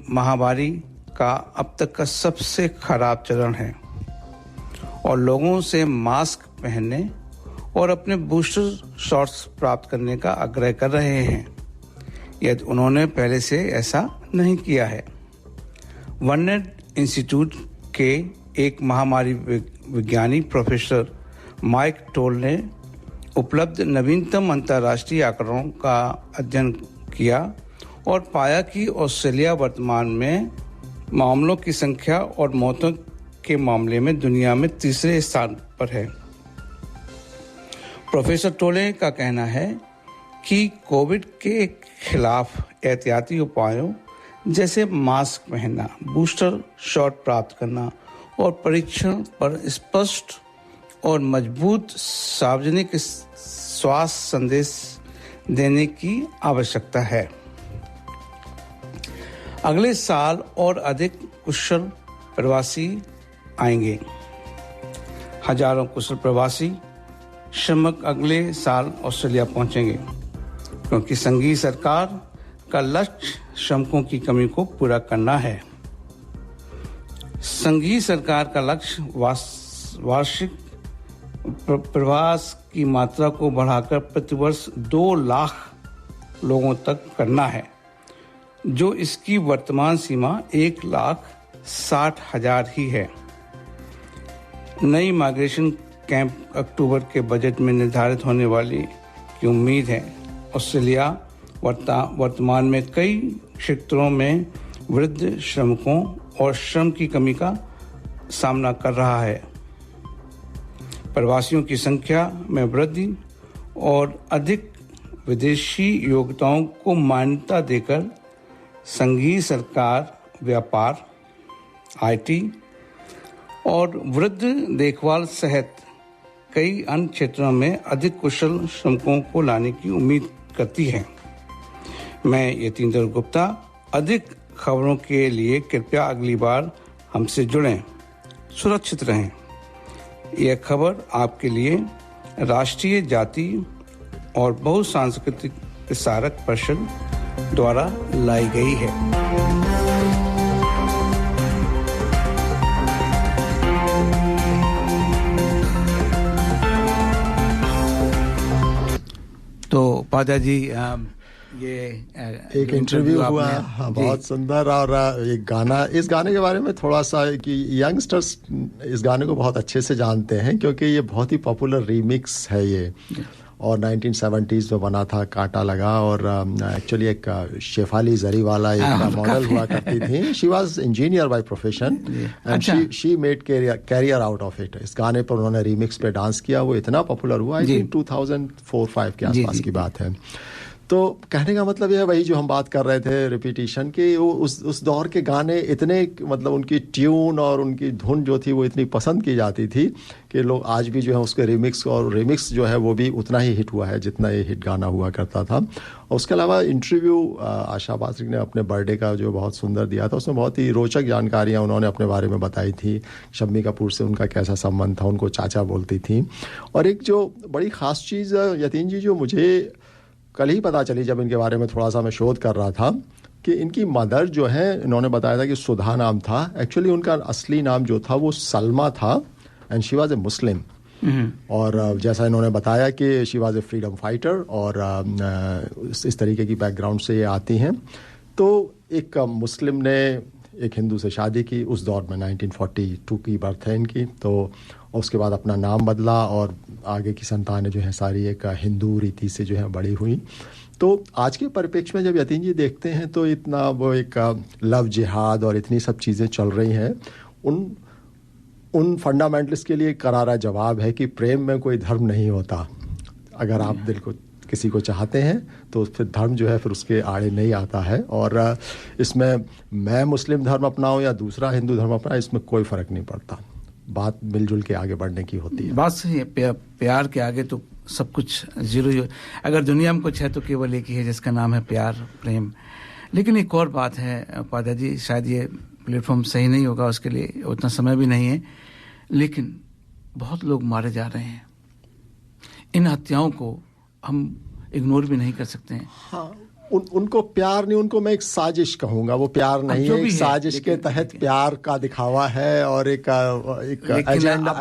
महामारी का अब तक का सबसे खराब चरण है और लोगों से मास्क पहनने और अपने बूस्टर शॉट्स प्राप्त करने का आग्रह कर रहे हैं यदि उन्होंने पहले से ऐसा नहीं किया है। वर्नेड इंस्टीट्यूट के एक महामारी विज्ञानी प्रोफेसर माइक टोल ने उपलब्ध नवीनतम अंतर्राष्ट्रीय आंकड़ों का अध्ययन किया और पाया कि ऑस्ट्रेलिया वर्तमान में मामलों की संख्या और मौतों के मामले में दुनिया में तीसरे स्थान पर है। प्रोफेसर टोले का कहना है कि कोविड के खिलाफ एहतियाती उपायों जैसे मास्क पहनना, बूस्टर शॉट प्राप्त करना और परीक्षण पर स्पष्ट और मजबूत सार्वजनिक स्वास्थ्य संदेश देने की आवश्यकता है। अगले साल और अधिक कुशल प्रवासी आएंगे। हजारों कुशल प्रवासी श्रमिक अगले साल ऑस्ट्रेलिया पहुंचेंगे क्योंकि संघीय सरकार का लक्ष्य श्रमिकों की कमी को पूरा करना है। संघीय सरकार का लक्ष्य वार्षिक प्रवास की मात्रा को बढ़ाकर प्रतिवर्ष 2 लाख लोगों तक करना है, जो इसकी वर्तमान सीमा 1,60,000 ही है। नई माइग्रेशन कैंप अक्टूबर के बजट में निर्धारित होने वाली की उम्मीद है। ऑस्ट्रेलिया वर्तमान में कई क्षेत्रों में वृद्ध श्रमिकों और श्रम की कमी का सामना कर रहा है। प्रवासियों की संख्या में वृद्धि और अधिक विदेशी योग्यताओं को मान्यता देकर संघीय सरकार व्यापार, आईटी और वृद्ध देखभाल सहित कई अन्य क्षेत्रों में अधिक कुशल श्रमिकों को लाने की उम्मीद करती है। मैं यतीन्द्र गुप्ता। अधिक खबरों के लिए कृपया अगली बार हमसे जुड़ें। सुरक्षित रहें। यह खबर आपके लिए राष्ट्रीय जाति और बहुसांस्कृतिक प्रसारक परिषद द्वारा लाई गई है। तो पादा जी ये एक इंटरव्यू हुआ, हाँ, बहुत सुंदर। और एक गाना, इस गाने के बारे में थोड़ा सा कि यंगस्टर्स इस गाने को बहुत अच्छे से जानते हैं क्योंकि ये बहुत ही पॉपुलर रीमिक्स है ये, और 1970s में बना था, कांटा लगा। और एक्चुअली एक शेफाली जरीवाला एक मॉडल हुआ करती थी। She was engineer by profession and she made career out of it. इस गाने पर उन्होंने रीमिक्स पे डांस किया, वो इतना पॉपुलर हुआ। आई थिंक 2004-05 के आसपास की बात है। तो कहने का मतलब यह है, वही जो हम बात कर रहे थे रिपीटिशन की, वो उस दौर के गाने इतने, मतलब उनकी ट्यून और उनकी धुन जो थी वो इतनी पसंद की जाती थी कि लोग आज भी जो है उसके रिमिक्स जो है वो भी उतना ही हिट हुआ है जितना ये हिट गाना हुआ करता था। और उसके अलावा इंटरव्यू आशा बासरिक ने अपने बर्थडे का जो बहुत सुंदर दिया था, उसमें बहुत ही रोचक जानकारियाँ उन्होंने अपने बारे में बताई थी। शम्मी कपूर से उनका कैसा संबंध था, उनको चाचा बोलती थी। और एक जो बड़ी ख़ास चीज़ यतीन जी जो मुझे कल ही पता चली जब इनके बारे में थोड़ा सा मैं शोध कर रहा था, कि इनकी मदर जो है, इन्होंने बताया था कि सुधा नाम था, एक्चुअली उनका असली नाम जो था वो सलमा था, एंड शी वाज ए मुस्लिम। और जैसा इन्होंने बताया कि she was a freedom fighter, और इस तरीके की बैकग्राउंड से ये आती हैं। तो एक मुस्लिम ने एक हिंदू से शादी की, उस दौर में 1942 की बर्थ है इनकी, तो उसके बाद अपना नाम बदला और आगे की संतानें जो है सारी एक हिंदू रीति से जो है बड़ी हुई। तो आज के परिप्रेक्ष्य में जब यतीन जी देखते हैं तो इतना वो एक लव जिहाद और इतनी सब चीज़ें चल रही हैं, उन फंडामेंटलिस्ट के लिए करारा जवाब है कि प्रेम में कोई धर्म नहीं होता। अगर आप दिल को किसी को चाहते हैं तो फिर धर्म जो है फिर उसके आड़े नहीं आता है। और इसमें मैं मुस्लिम धर्म अपनाऊं या दूसरा हिंदू धर्म अपनाऊं, इसमें कोई फ़र्क नहीं पड़ता। बात मिलजुल के आगे बढ़ने की होती है। बात सही है, प्यार के आगे तो सब कुछ जीरो ही। अगर दुनिया में कुछ है तो केवल एक ही है, जिसका नाम है प्यार, प्रेम। लेकिन एक और बात है उपाध्याय जी, शायद ये प्लेटफॉर्म सही नहीं होगा, उसके लिए उतना समय भी नहीं है, लेकिन बहुत लोग मारे जा रहे हैं। इन हत्याओं को हम इग्नोर भी नहीं कर सकते हैं। हाँ, उनको प्यार नहीं, उनको मैं एक साजिश कहूंगा। वो प्यार नहीं है, एक साजिश के तहत प्यार का दिखावा है और एक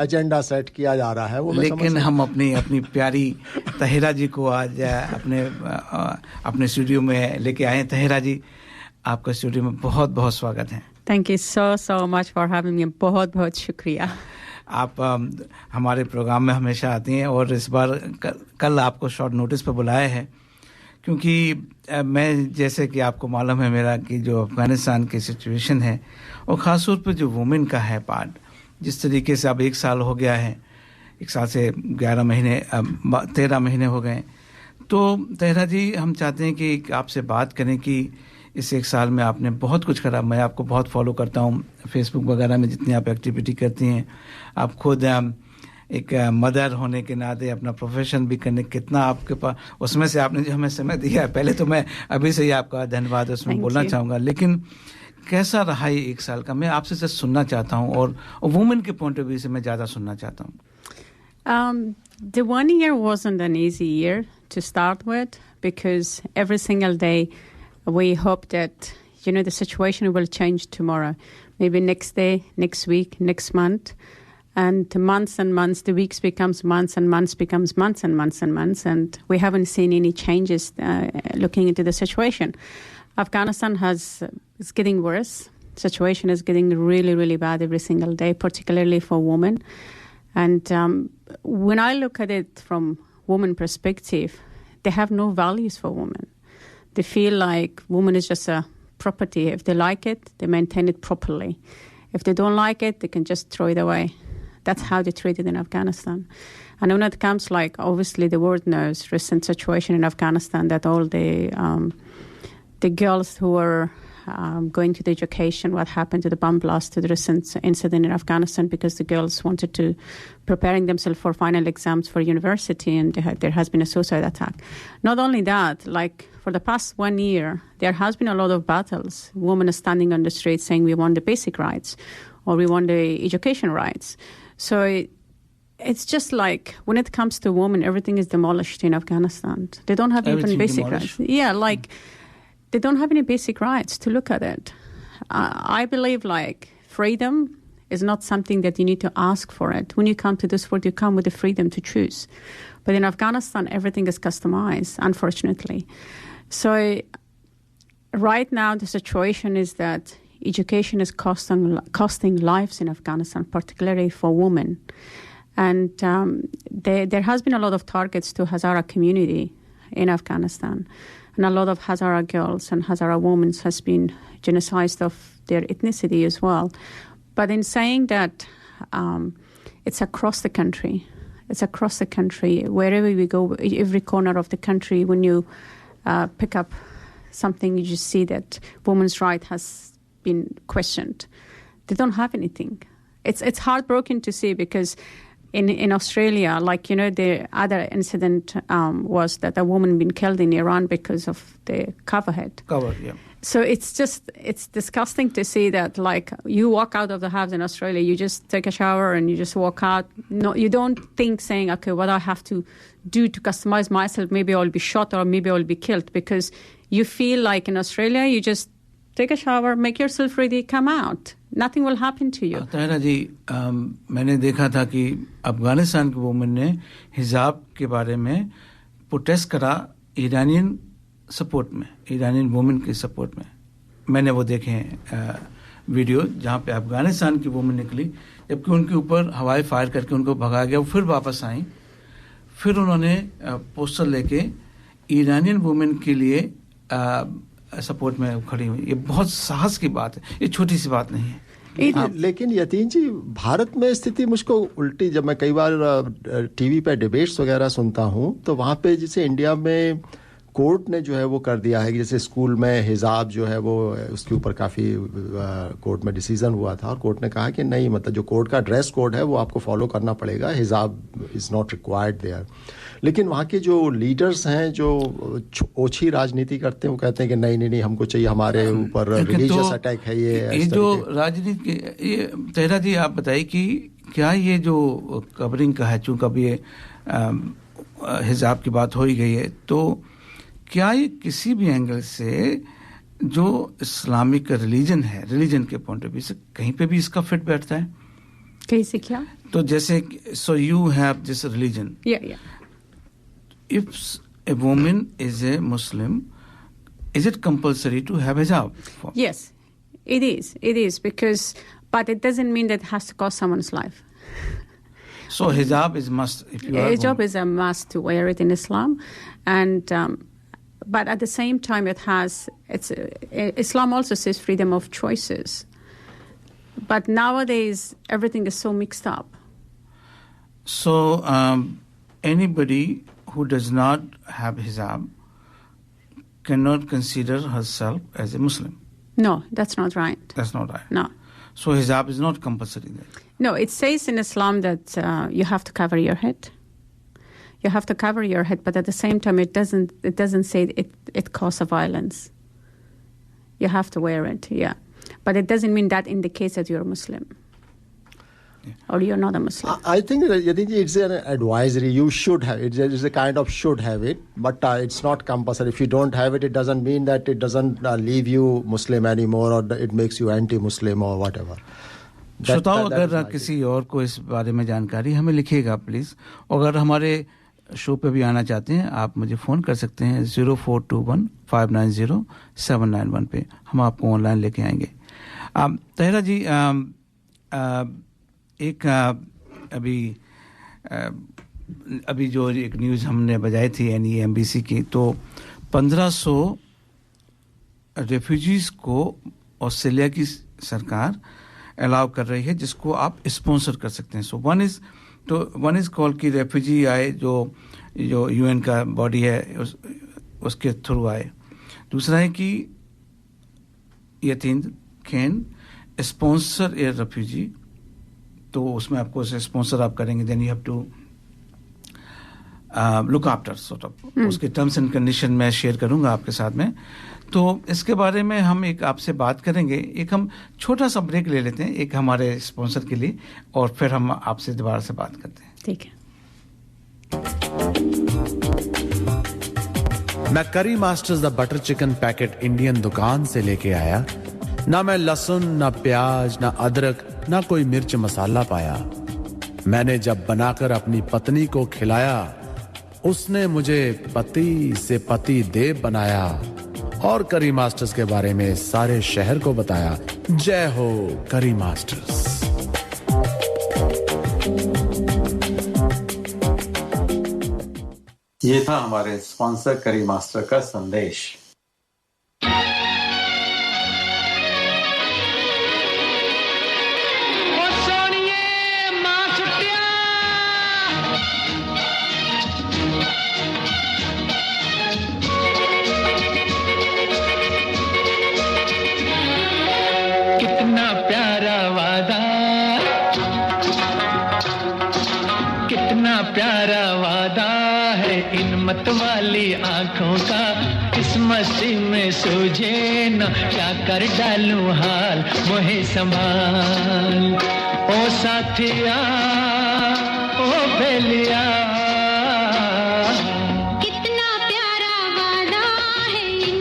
एजेंडा सेट किया जा रहा है। वो लेकिन हम अपनी प्यारी तहेरा जी को आज अपने स्टूडियो में लेके आए। तहेरा जी, आपका स्टूडियो में बहुत बहुत स्वागत है। Thank you so much for having me. बहुत बहुत शुक्रिया। आप हमारे प्रोग्राम में हमेशा आती हैं और इस बार कल आपको शॉर्ट नोटिस पर बुलाया है, क्योंकि मैं, जैसे कि आपको मालूम है मेरा, कि जो अफ़गानिस्तान की सिचुएशन है और ख़ास तौर पर जो वुमेन का है पार्ट, जिस तरीके से अब 1 साल हो गया है, 1 साल से 13 महीने हो गए। तो तहेरा जी, हम चाहते हैं कि आपसे बात करें कि इस 1 साल में आपने बहुत कुछ करा। मैं आपको बहुत फॉलो करता हूँ फेसबुक वगैरह में, जितनी आप एक्टिविटी करती हैं। आप खुद एक मदर होने के नाते अपना प्रोफेशन भी करने, कितना आपके पास, उसमें से आपने जो हमें समय दिया है, पहले तो मैं अभी से ही आपका धन्यवाद उसमें बोलना चाहूँगा। लेकिन कैसा रहा ये 1 साल का, मैं आपसे सिर्फ सुनना चाहता हूँ, और वुमेन के पॉइंट ऑफ व्यू से मैं ज़्यादा सुनना चाहता हूँ। The 1 year wasn't an easy year to start with, because every single day we hope that, the situation will change tomorrow, maybe next day, next week, next month. And months and months, the weeks becomes months and months becomes months and months and months. And we haven't seen any changes looking into the situation. Afghanistan is getting worse. Situation is getting really, really bad every single day, particularly for women. And when I look at it from women perspective, they have no values for women. They feel like woman is just a property. If they like it, they maintain it properly. If they don't like it, they can just throw it away. That's how they treat it in Afghanistan. And when it comes, like, obviously the world knows recent situation in Afghanistan, that all the girls who were going to the education, what happened to the bomb blast, to the recent incident in Afghanistan, because the girls wanted to preparing themselves for final exams for university, and there has been a suicide attack. Not only that, like, for the past 1 year, there has been a lot of battles. Women are standing on the street saying we want the basic rights, or we want the education rights. So it's just like, when it comes to women, everything is demolished in Afghanistan. They don't have even basic rights. Yeah, like, they don't have any basic rights to look at it. I believe, like, freedom is not something that you need to ask for it. When you come to this world, you come with the freedom to choose. But in Afghanistan, everything is customized, unfortunately. So right now, the situation is that education is costing lives in Afghanistan, particularly for women. And there has been a lot of targets to Hazara community in Afghanistan. And a lot of Hazara girls and Hazara women has been genocided of their ethnicity as well. But in saying that, it's across the country. It's across the country. Wherever we go, every corner of the country, when you pick up something, you just see that women's right has been questioned. They don't have anything. It's heartbroken to see, because in Australia, like, the other incident was that a woman been killed in Iran because of the cover, yeah. So it's disgusting to see that, like, you walk out of the house in Australia, you just take a shower and you just walk out. No, you don't think saying, okay, what I have to do to customize myself, maybe I'll be shot or maybe I'll be killed, because You feel like in Australia, you just take a shower, make yourself ready, come out. Nothing will happen to you. Tahira जी, मैंने देखा था कि अफगानिस्तान की women ने हिजाब के बारे में प्रोटेस्ट करा ईरानियन सपोर्ट में, ईरानियन वुमेन के सपोर्ट में. मैंने वो देखे हैं वीडियो जहाँ पे अफगानिस्तान की वुमेन निकली, जबकि उनके ऊपर हवाई फायर करके उनको भगाया गया. वो फिर वापस आई, फिर उन्होंने पोस्टर लेके ईरानियन वुमेन के लिए सपोर्ट में खड़ी हुई. ये बहुत साहस की बात है, ये छोटी सी बात नहीं है. लेकिन यतीन जी, भारत में स्थिति मुझको उल्टी, जब मैं कई बार टीवी पे डिबेट्स वगैरह सुनता हूँ तो वहाँ पे जैसे इंडिया में कोर्ट ने जो है वो कर दिया है कि जैसे स्कूल में हिजाब जो है वो उसके ऊपर काफ़ी कोर्ट में डिसीजन हुआ था और कोर्ट ने कहा कि नहीं, मतलब जो कोर्ट का ड्रेस कोड है वो आपको फॉलो करना पड़ेगा, हिजाब इज़ नॉट रिक्वायर्ड देयर. लेकिन वहाँ के जो लीडर्स हैं जो ओछी राजनीति करते हैं वो कहते हैं कि नहीं नहीं नहीं, हमको चाहिए, हमारे ऊपर रिलीजियस अटैक है. ये जो राजनीति, ये ताहिरा जी आप बताइए कि क्या ये जो कवरिंग का है, चूँकि अब ये हिजाब की बात हो ही गई है, तो क्या ये किसी भी एंगल से जो इस्लामिक रिलीजन है, रिलीजन के पॉइंट ऑफ व्यू से कहीं पे भी इसका फिट बैठता है? कैसे क्या? तो जैसे so you have this religion, if a woman is a Muslim, is it compulsory to have hijab? Yes, it is. It is because, but it doesn't mean that it has to cost someone's life. So hijab is must. If you are hijab is a must to wear it in Islam, and but at the same time, Islam also says freedom of choices. But nowadays, everything is so mixed up. So anybody who does not have hijab cannot consider herself as a Muslim. No, that's not right. That's not right. No. So hijab is not compulsory then? No, it says in Islam that you have to cover your head. You have to cover your head, but at the same time, it doesn't say it causes violence. You have to wear it, yeah. But it doesn't mean that indicates that you're a Muslim. Or you're not a Muslim. I think it's an advisory. You should have it. It's a kind of should have it, but it's not compulsory. If you don't have it, it doesn't mean that it doesn't leave you Muslim anymore, or it makes you anti-Muslim or whatever. श्रोताओं, अगर किसी और को इस बारे में जानकारी हमें लिखिएगा प्लीज. अगर हमारे शो पे भी आना चाहते हैं, आप मुझे फ़ोन कर सकते हैं 0421-590-791 पे. हम आपको ऑनलाइन लेके आएंगे. ताहिरा जी, एक अभी जो एक न्यूज़ हमने बजाई थी NEMBC की, तो 1500 रेफ्यूजीज़ को ऑस्ट्रेलिया की सरकार अलाउ कर रही है, जिसको आप स्पॉन्सर कर सकते हैं. सो वन इज़ कॉल की रेफ्यूजी आए, जो UN का बॉडी है उसके थ्रू आए. दूसरा है कि यतीम कैन स्पॉन्सर ए रेफ्यूजी, तो उसमें आपको स्पॉन्सर आप करेंगे, then you have to look after sort of. उसके टर्म्स एंड कंडीशन मैं शेयर करूंगा आपके साथ में. तो इसके बारे में हम एक आपसे बात करेंगे. एक हम छोटा सा ब्रेक ले लेते हैं एक हमारे स्पॉन्सर के लिए, और फिर हम आपसे दोबारा से बात करते हैं. ठीक है. मैं करी masters the butter chicken packet Indian दुकान से लेके आया. ना मैं लहसुन, ना प्याज, ना अदरक, ना कोई मिर्च मसाला पाया. मैंने जब बनाकर अपनी पत्नी को खिलाया, उसने मुझे पति से पति देव बनाया और करी मास्टर्स के बारे में सारे शहर को बताया. जय हो करी मास्टर्स. ये था हमारे स्पॉन्सर करी मास्टर का संदेश. वाली आंखों का इस मस्ती में सूझे न, क्या कर डालूं हाल मोहे संभाल. ओ साथिया, ओ बेलिया, कितना प्यारा वादा है इन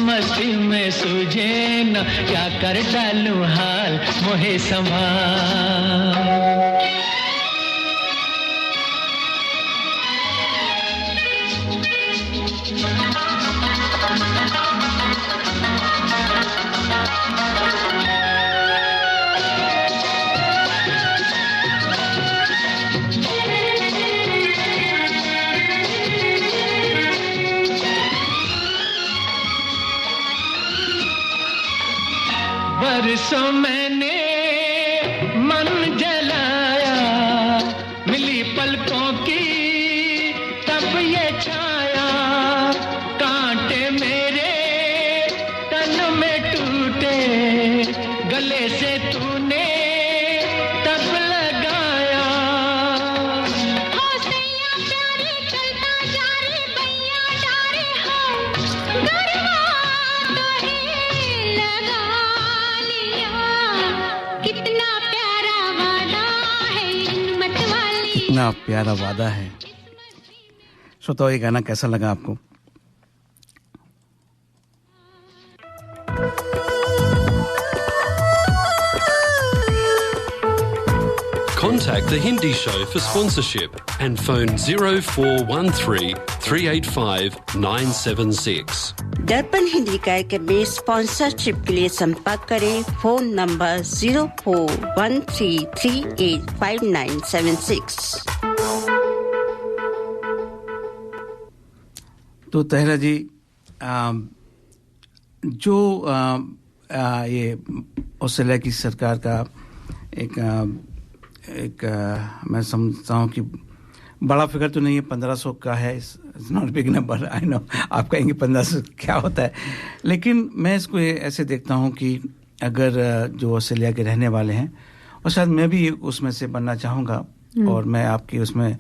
मस्ती में सूझे न क्या कर डालूं हाल मोहे संभाल बरसों मैंने मन जलाया मिली पलकों की तब ये छाया कांटे मेरे तन में टूटे गले से तूने तब लगाया हो सैया प्यारे चलता जा रे भैया डारे हो गरबा तो है लगा कितना प्यारा वादा है। श्रोताओ, ये गाना कैसा लगा आपको? Contact the Hindi Show for sponsorship and phone 0413 385 976. दर्पण हिंदी कार्यक्रम में स्पॉन्सरशिप के लिए संपर्क करें फोन नंबर 0413385976। तो तहरा जी, जो ये ऑस्ट्रेलिया की सरकार का एक मैं समझता हूँ कि बड़ा फिगर तो नहीं है, 1500 का है, it's not big number, I know. आप कहेंगे 1500 क्या होता है, लेकिन मैं इसको ऐसे देखता हूँ कि अगर जो ऑस्ट्रेलिया के रहने वाले हैं, और शायद मैं भी उसमें से बनना चाहूँगा, और मैं आपकी उसमें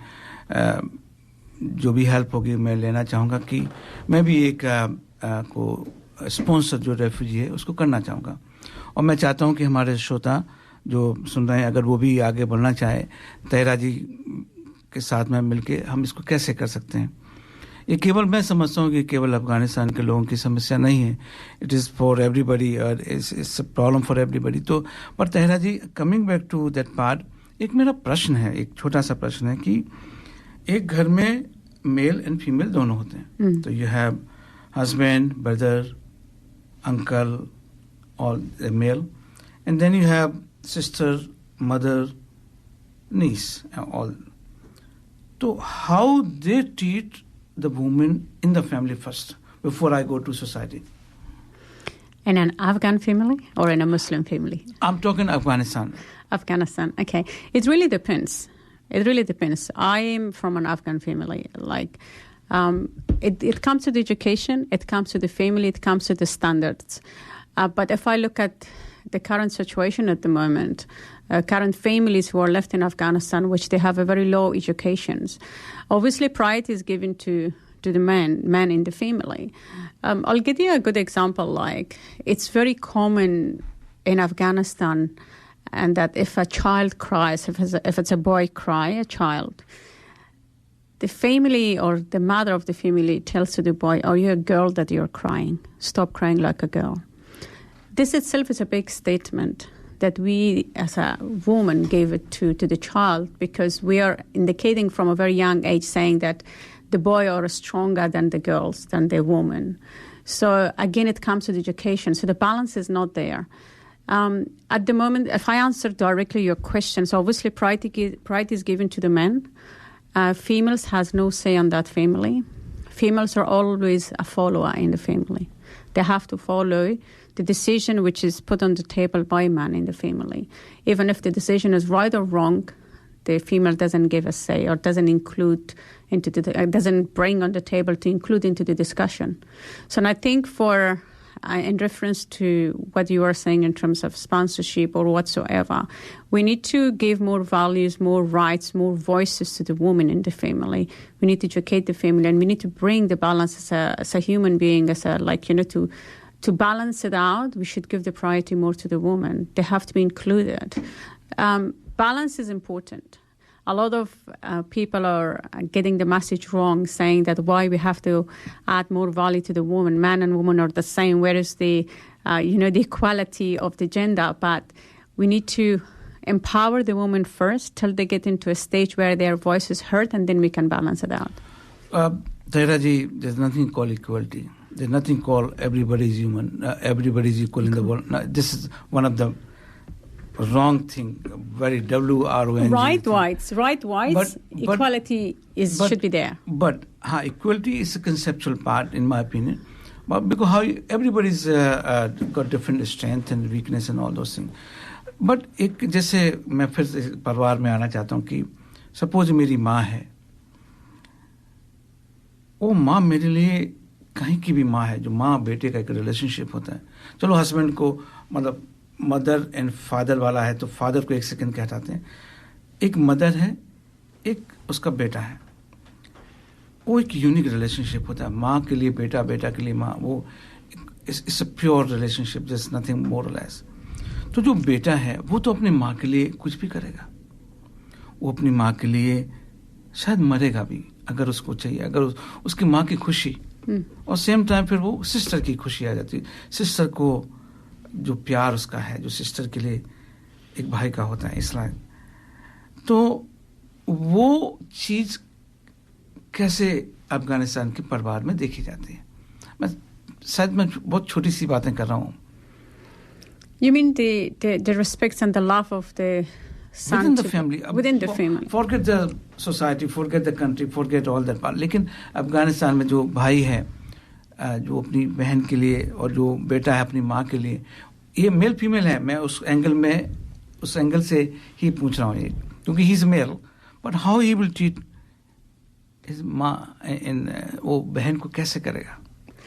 जो भी हेल्प होगी मैं लेना चाहूँगा कि मैं भी एक को स्पॉन्सर जो रेफ्यूजी है उसको करना चाहूँगा। और मैं चाहता हूँ कि हमारे श्रोता जो सुन रहे हैं, अगर वो भी आगे बढ़ना चाहे, तहरा जी के साथ में मिलके हम इसको कैसे कर सकते हैं। ये केवल मैं समझता हूँ कि केवल अफगानिस्तान के लोगों की समस्या नहीं है, इट इज़ फॉर एवरीबडी और it's a problem for everybody. तो पर तहरा जी, coming back to that part, एक मेरा प्रश्न है, एक छोटा सा प्रश्न है कि एक घर में मेल एंड फीमेल दोनों होते हैं, तो you have husband, brother, uncle, all male, and then you have sister, mother, niece, all. So how they treat the woman in the family first before I go to society? In an Afghan family or in a Muslim family? I'm talking Afghanistan. Afghanistan, okay. It really depends. It really depends. I am from an Afghan family. Like, it comes to the education, it comes to the family, it comes to the standards. But if I look at the current situation at the moment, current families who are left in Afghanistan, which they have a very low educations, obviously priority is given to the man in the family. I'll give you a good example. Like, it's very common in Afghanistan, and that if a child cries, if it's a boy cry, a child, the family or the mother of the family tells to the boy, "Are you a girl that you're crying? Stop crying like a girl." This itself is a big statement that we as a woman gave it to the child, because we are indicating from a very young age saying that the boy are stronger than the girls, than the woman. So again, it comes to the education. So the balance is not there. At the moment, if I answer directly your question, so obviously priority is given to the men. Females has no say on that family. Females are always a follower in the family. They have to follow the decision which is put on the table by a man in the family. Even if the decision is right or wrong, the female doesn't give a say or doesn't include into doesn't bring on the table to include into the discussion. So and I think for in reference to what you are saying in terms of sponsorship or whatsoever, we need to give more values, more rights, more voices to the woman in the family. We need to educate the family, and we need to bring the balance as a human being, to balance it out. We should give the priority more to the woman. They have to be included. Balance is important. A lot of people are getting the message wrong, saying that why we have to add more value to the woman. Man and woman are the same. Where is the equality of the gender? But we need to empower the woman first till they get into a stage where their voice is heard, and then we can balance it out. Tahira ji, there's nothing called equality. There's nothing called everybody is human. Everybody is equal in the world. Now, this is one of the wrong thing, very WRONG. Right, equality should be there. But equality is a conceptual part, in my opinion. But because everybody's got different strength and weakness and all those things. But जैसे मैं फिर परिवार में आना चाहता हूँ कि suppose मेरी माँ है, वो माँ मेरे लिए कहीं की भी माँ है, जो माँ बेटे का एक रिलेशनशिप होता है. चलो हस्बैंड को मतलब मदर एंड फादर वाला है तो फादर को एक सेकंड के हटाते हैं. एक मदर है, एक उसका बेटा है. वो एक यूनिक रिलेशनशिप होता है. माँ के लिए बेटा, बेटा के लिए माँ. वो it's a pure relationship, just nothing more और लेस. तो जो बेटा है वो तो अपनी माँ के लिए कुछ भी करेगा. वो अपनी माँ के लिए शायद मरेगा भी अगर उसको चाहिए, अगर उसकी माँ की खुशी और सेम टाइम फिर वो सिस्टर की खुशी आ जाती है. सिस्टर को जो प्यार उसका है, जो सिस्टर के लिए एक भाई का होता है, इसलिए तो वो चीज कैसे अफगानिस्तान के परिवार में देखी जाती है. मैं बहुत छोटी सी बातें कर रहा हूँ. You mean the respect and the love of the son within the family. Forget the society, forget the country, forget all that part. लेकिन अफगानिस्तान में जो भाई है, जो अपनी बहन के लिए और जो बेटा है अपनी माँ के लिए, ये मेल फीमेल है. मैं उस एंगल से ही पूछ रहा हूँ, क्योंकि he is male. But how he will treat his माँ इन वो बहन को कैसे करेगा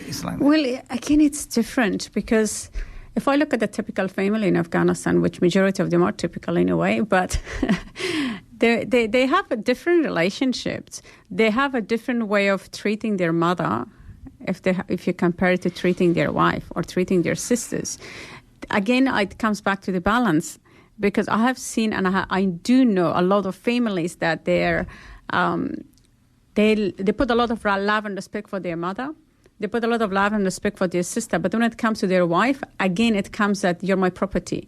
इस्लाम में? Well, again, it's different because if I look at the typical family in Afghanistan, which majority of them are typical in a way, but they have a different relationships. They have a different way of treating their mother if you compare it to treating their wife or treating their sisters. Again, it comes back to the balance, because I have seen and I do know a lot of families that they put a lot of love and respect for their mother. They put a lot of love and respect for their sister. But when it comes to their wife, again, it comes that you're my property.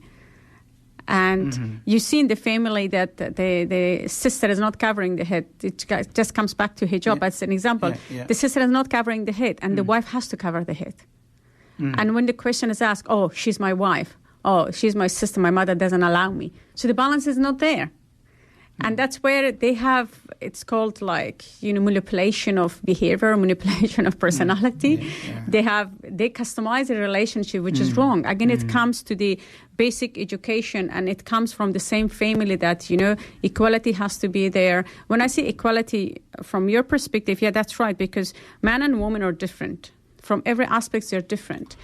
And you see in the family that the sister is not covering the head. It just comes back to hijab as an example. The sister is not covering the head, and the wife has to cover the head. And when the question is asked, oh, she's my wife. Oh, she's my sister. My mother doesn't allow me. So the balance is not there. And that's where they have, it's called manipulation of behavior, manipulation of personality. They customize a relationship, which is wrong. Again, it comes to the basic education, and it comes from the same family that, equality has to be there. When I say equality from your perspective, that's right, because man and woman are different. From every aspect, they're different.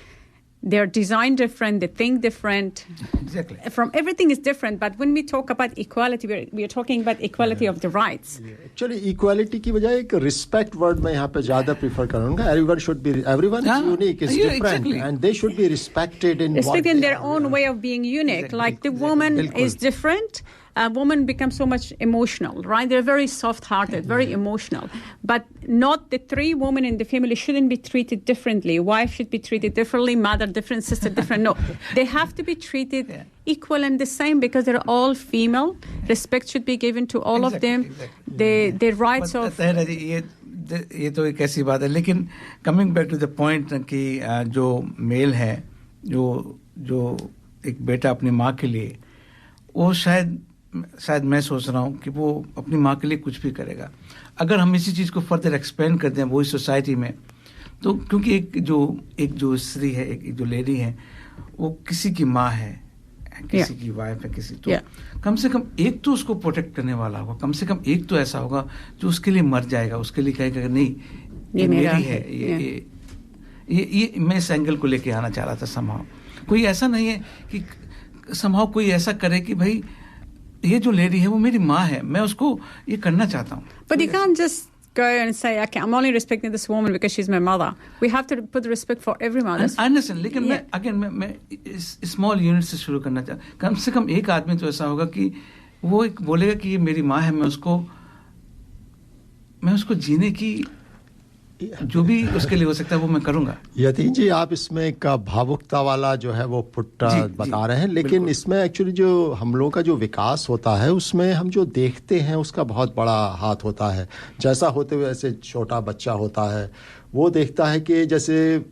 They're designed different, they think different. Exactly. From everything is different. But when we talk about equality, we are talking about equality of the rights. Actually, equality की बजाय एक respect word मैं यहाँ पे ज़्यादा prefer करूँगा. Everyone is unique, is different, and they should be respected in their own way of being unique. Exactly. Like the woman is different. A woman becomes so much emotional, right? They're very soft-hearted, very emotional. But not the three women in the family shouldn't be treated differently. Wife should be treated differently, mother different, sister different. No, they have to be treated equal and the same, because they're all female. Respect should be given to all of them. The rights of... ये तो एक ऐसी बात है, लेकिन coming back to the point कि जो mail है, जो एक बेटा अपनी माँ के लिए, वो शायद मैं सोच रहा हूँ कि वो अपनी माँ के लिए कुछ भी करेगा। अगर हम इसी चीज़ को फर्दर एक्सपेंड करते हैं वही सोसाइटी में, तो क्योंकि एक जो स्त्री है, एक जो लेडी है, वो किसी की माँ है, किसी की वाइफ है, किसी, तो कम से कम एक तो उसको प्रोटेक्ट करने वाला होगा, कम से कम एक तो ऐसा होगा जो उसके लिए मर जाएगा, उसके लिए कहेगा नहीं ये मेरी है, ये मैं इस एंगल को लेके आना चाह रहा था। समाव कोई ऐसा नहीं है कि समाव कोई ऐसा करे कि भाई ये जो लेडी है वो मेरी माँ है, मैं उसको ये करना चाहता हूँ। But you can't just go and say, okay, I'm only respecting this woman because she's my mother. We have to put respect for every mother. I understand, लेकिन मैं स्मॉल यूनिट से शुरू करना चाहता। कम से कम एक आदमी तो ऐसा होगा कि वो एक बोलेगा कि ये मेरी माँ है, मैं उसको जीने की जो भी उसके लिए हो सकता है वो मैं करूंगा। यतीन जी, आप इसमें एक भावुकता वाला जो है वो पुट्टा बता रहे हैं, लेकिन इसमें एक्चुअली जो हम लोगों का जो विकास होता है उसमें हम जो देखते हैं उसका बहुत बड़ा हाथ होता है। जैसा होते हुए ऐसे छोटा बच्चा होता है, वो देखता है कि जैसे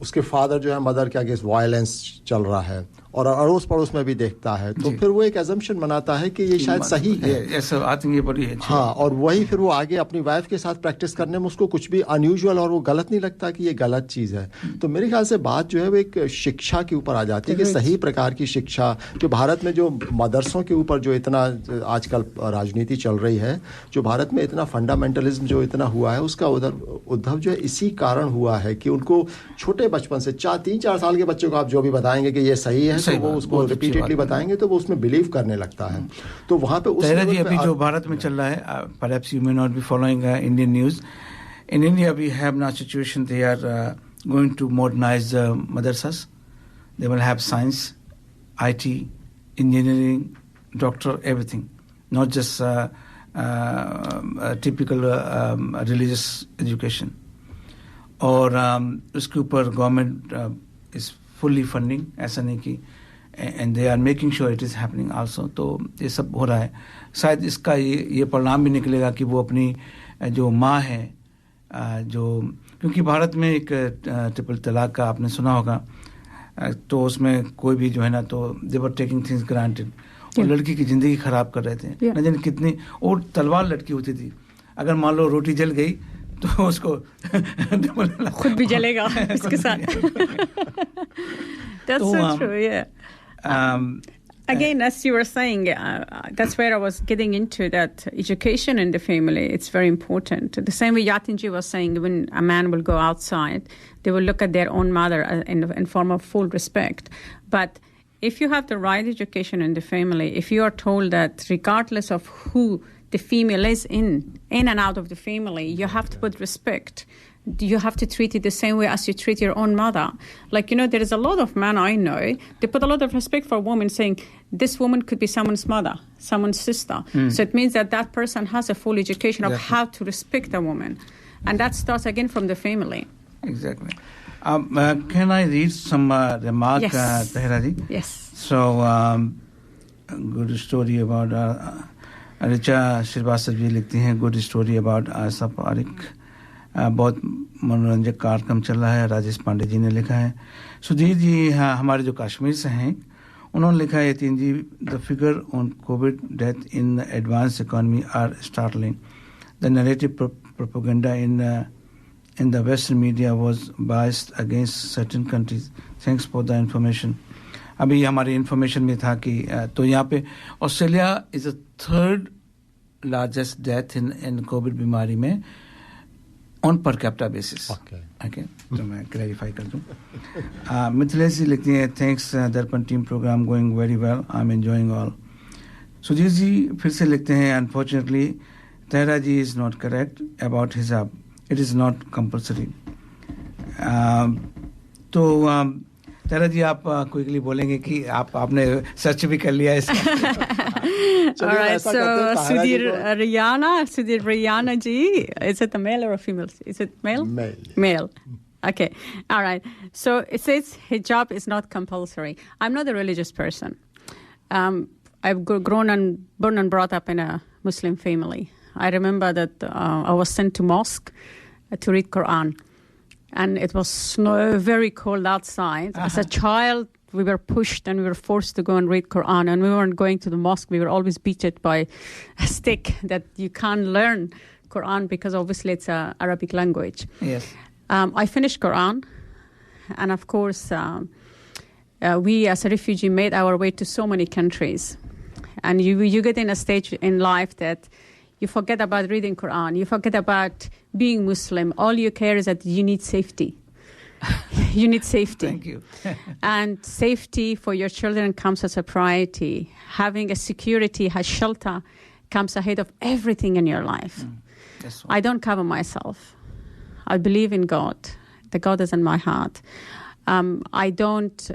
उसके फादर जो है मदर के अगेंस्ट वायलेंस चल रहा है, और अड़ोस पड़ोस में भी देखता है, तो फिर वो एक एजम्पशन बनाता है कि ये शायद सही है। ऐसा आई थिंक ये बड़ी है। हाँ, और वही फिर वो आगे अपनी वाइफ के साथ प्रैक्टिस करने में उसको कुछ भी अनयूजुअल और वो गलत नहीं लगता कि ये गलत चीज़ है। तो मेरे ख्याल से बात जो है वो एक शिक्षा के ऊपर आ जाती है कि सही प्रकार की शिक्षा, जो भारत में जो मदरसों के ऊपर जो इतना आजकल राजनीति चल रही है, जो भारत में इतना फंडामेंटलिज्म जो इतना हुआ है, उसका उद्भव जो है इसी कारण हुआ है कि उनको छोटे बचपन से 3-4 साल के बच्चों को आप जो भी बताएंगे कि ये सही है, तो वो उसको रिपीटेडली बताएंगे तो वो उसमें बिलीव करने लगता है। तो वहाँ पे उस जी अभी जो भारत में चल रहा है, perhaps you may not be following Indian news. In India we have now situation they are going to modernize madrasas. They will have science, IT, engineering, doctor, everything, not just typical religious education. और उसके ऊपर government is fully funding, ऐसा नहीं कि, and they are making sure it is happening also. तो ये सब हो रहा है। शायद इसका ये परिणाम भी निकलेगा कि वो अपनी जो माँ है, जो क्योंकि भारत में एक ट्रिपल तलाक का आपने सुना होगा, तो उसमें कोई भी जो है ना, तो दे वर टेकिंग थिंग्स ग्रांटेड, और लड़की की ज़िंदगी ख़राब कर रहे थे। न जाने कितनी, और तलवार लटकी होती थी, अगर मान लो रोटी जल गई तो उसको खुद भी जलेगा इसके साथ। That's so true, yeah. Again, as you were saying, that's where I was getting into, that education in the family, it's very important. The same way Yatinji was saying, when a man will go outside, they will look at their own mother in form of full respect. But if you have the right education in the family, if you are told that regardless of who the female is in and out of the family, you have to put respect. You have to treat it the same way as you treat your own mother. Like, there is a lot of men I know, they put a lot of respect for a woman, saying this woman could be someone's mother, someone's sister. So it means that person has a full education of how to respect a woman. And that starts again from the family. Exactly. Can I read some remark, Tahira ji? Yes. So, good story about Richa Srivastava जी लिखती हैं, good story about आशा पारिक, बहुत मनोरंजक कार्यक्रम चल रहा है। राजेश पांडे जी ने लिखा है। सुधीर जी हमारे जो कश्मीर से हैं, उन्होंने लिखा है, Yatin ji, the figure on COVID death in advance economy are startling, the narrative propaganda in the Western media was biased against certain countries. Thanks for the information. अभी हमारी इन्फॉर्मेशन में था कि तो यहाँ पे Australia is a third largest death in Covid बीमारी में on per capita basis. Okay, तो मैं क्लैरिफाई कर दूँ। मिथिलेश जी लिखती हैं, thanks Darpan team programme going very well, I am enjoying all. Sujeet ji फिर से लिखते हैं, unfortunately Tahra ji is not correct about hijab, it is not compulsory. तो तहरा जी आप क्विकली बोलेंगे कि आपने सर्च भी कर लिया इसका। All right, so Sudhir Rihanna ji, is it a male or a female? Is it male? Male. Okay, all right. So it says hijab is not compulsory. I'm not a religious person. I've grown and born and brought up in a Muslim family. I remember that I was sent to mosque to read Quran. And it was snow, very cold outside. As a child, we were pushed and we were forced to go and read Quran, and we weren't going to the mosque. We were always beaten by a stick that you can't learn Quran because obviously it's a Arabic language. Yes. I finished Quran, and of course, we as a refugee made our way to so many countries, and you get in a stage in life that you forget about reading Quran, you forget about being Muslim. All you care is that you need safety. You need safety. Thank you. And safety for your children comes as a priority. Having a security, a shelter, comes ahead of everything in your life. I don't cover myself. I believe in God. The God is in my heart. I don't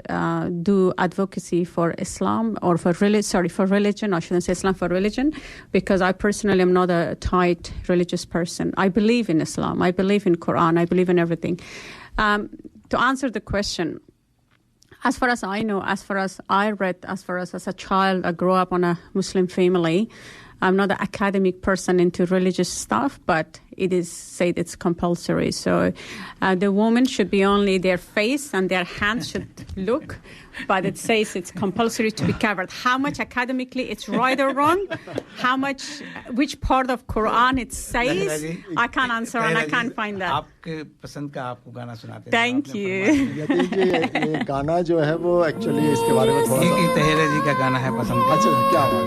do advocacy for Islam or for religion. I shouldn't say Islam, for religion, because I personally am not a tight religious person. I believe in Islam. I believe in Quran. I believe in everything. To answer the question, as far as I know, as far as I read, as far as a child, I grew up on a Muslim family. I'm not an academic person into religious stuff, but it is said it's compulsory. So the woman should be only their face and their hands should look, but it says it's compulsory to be covered. How much academically it's right or wrong, which part of Quran it says, I can't answer and I can't find that. आपके पसंद का आपको गाना सुनाते हैं. Thank you. ये गाना जो है वो एक्चुअली इसके बारे में थोड़ा सा तहेरा जी का गाना है पसंद का. अच्छा, क्या बात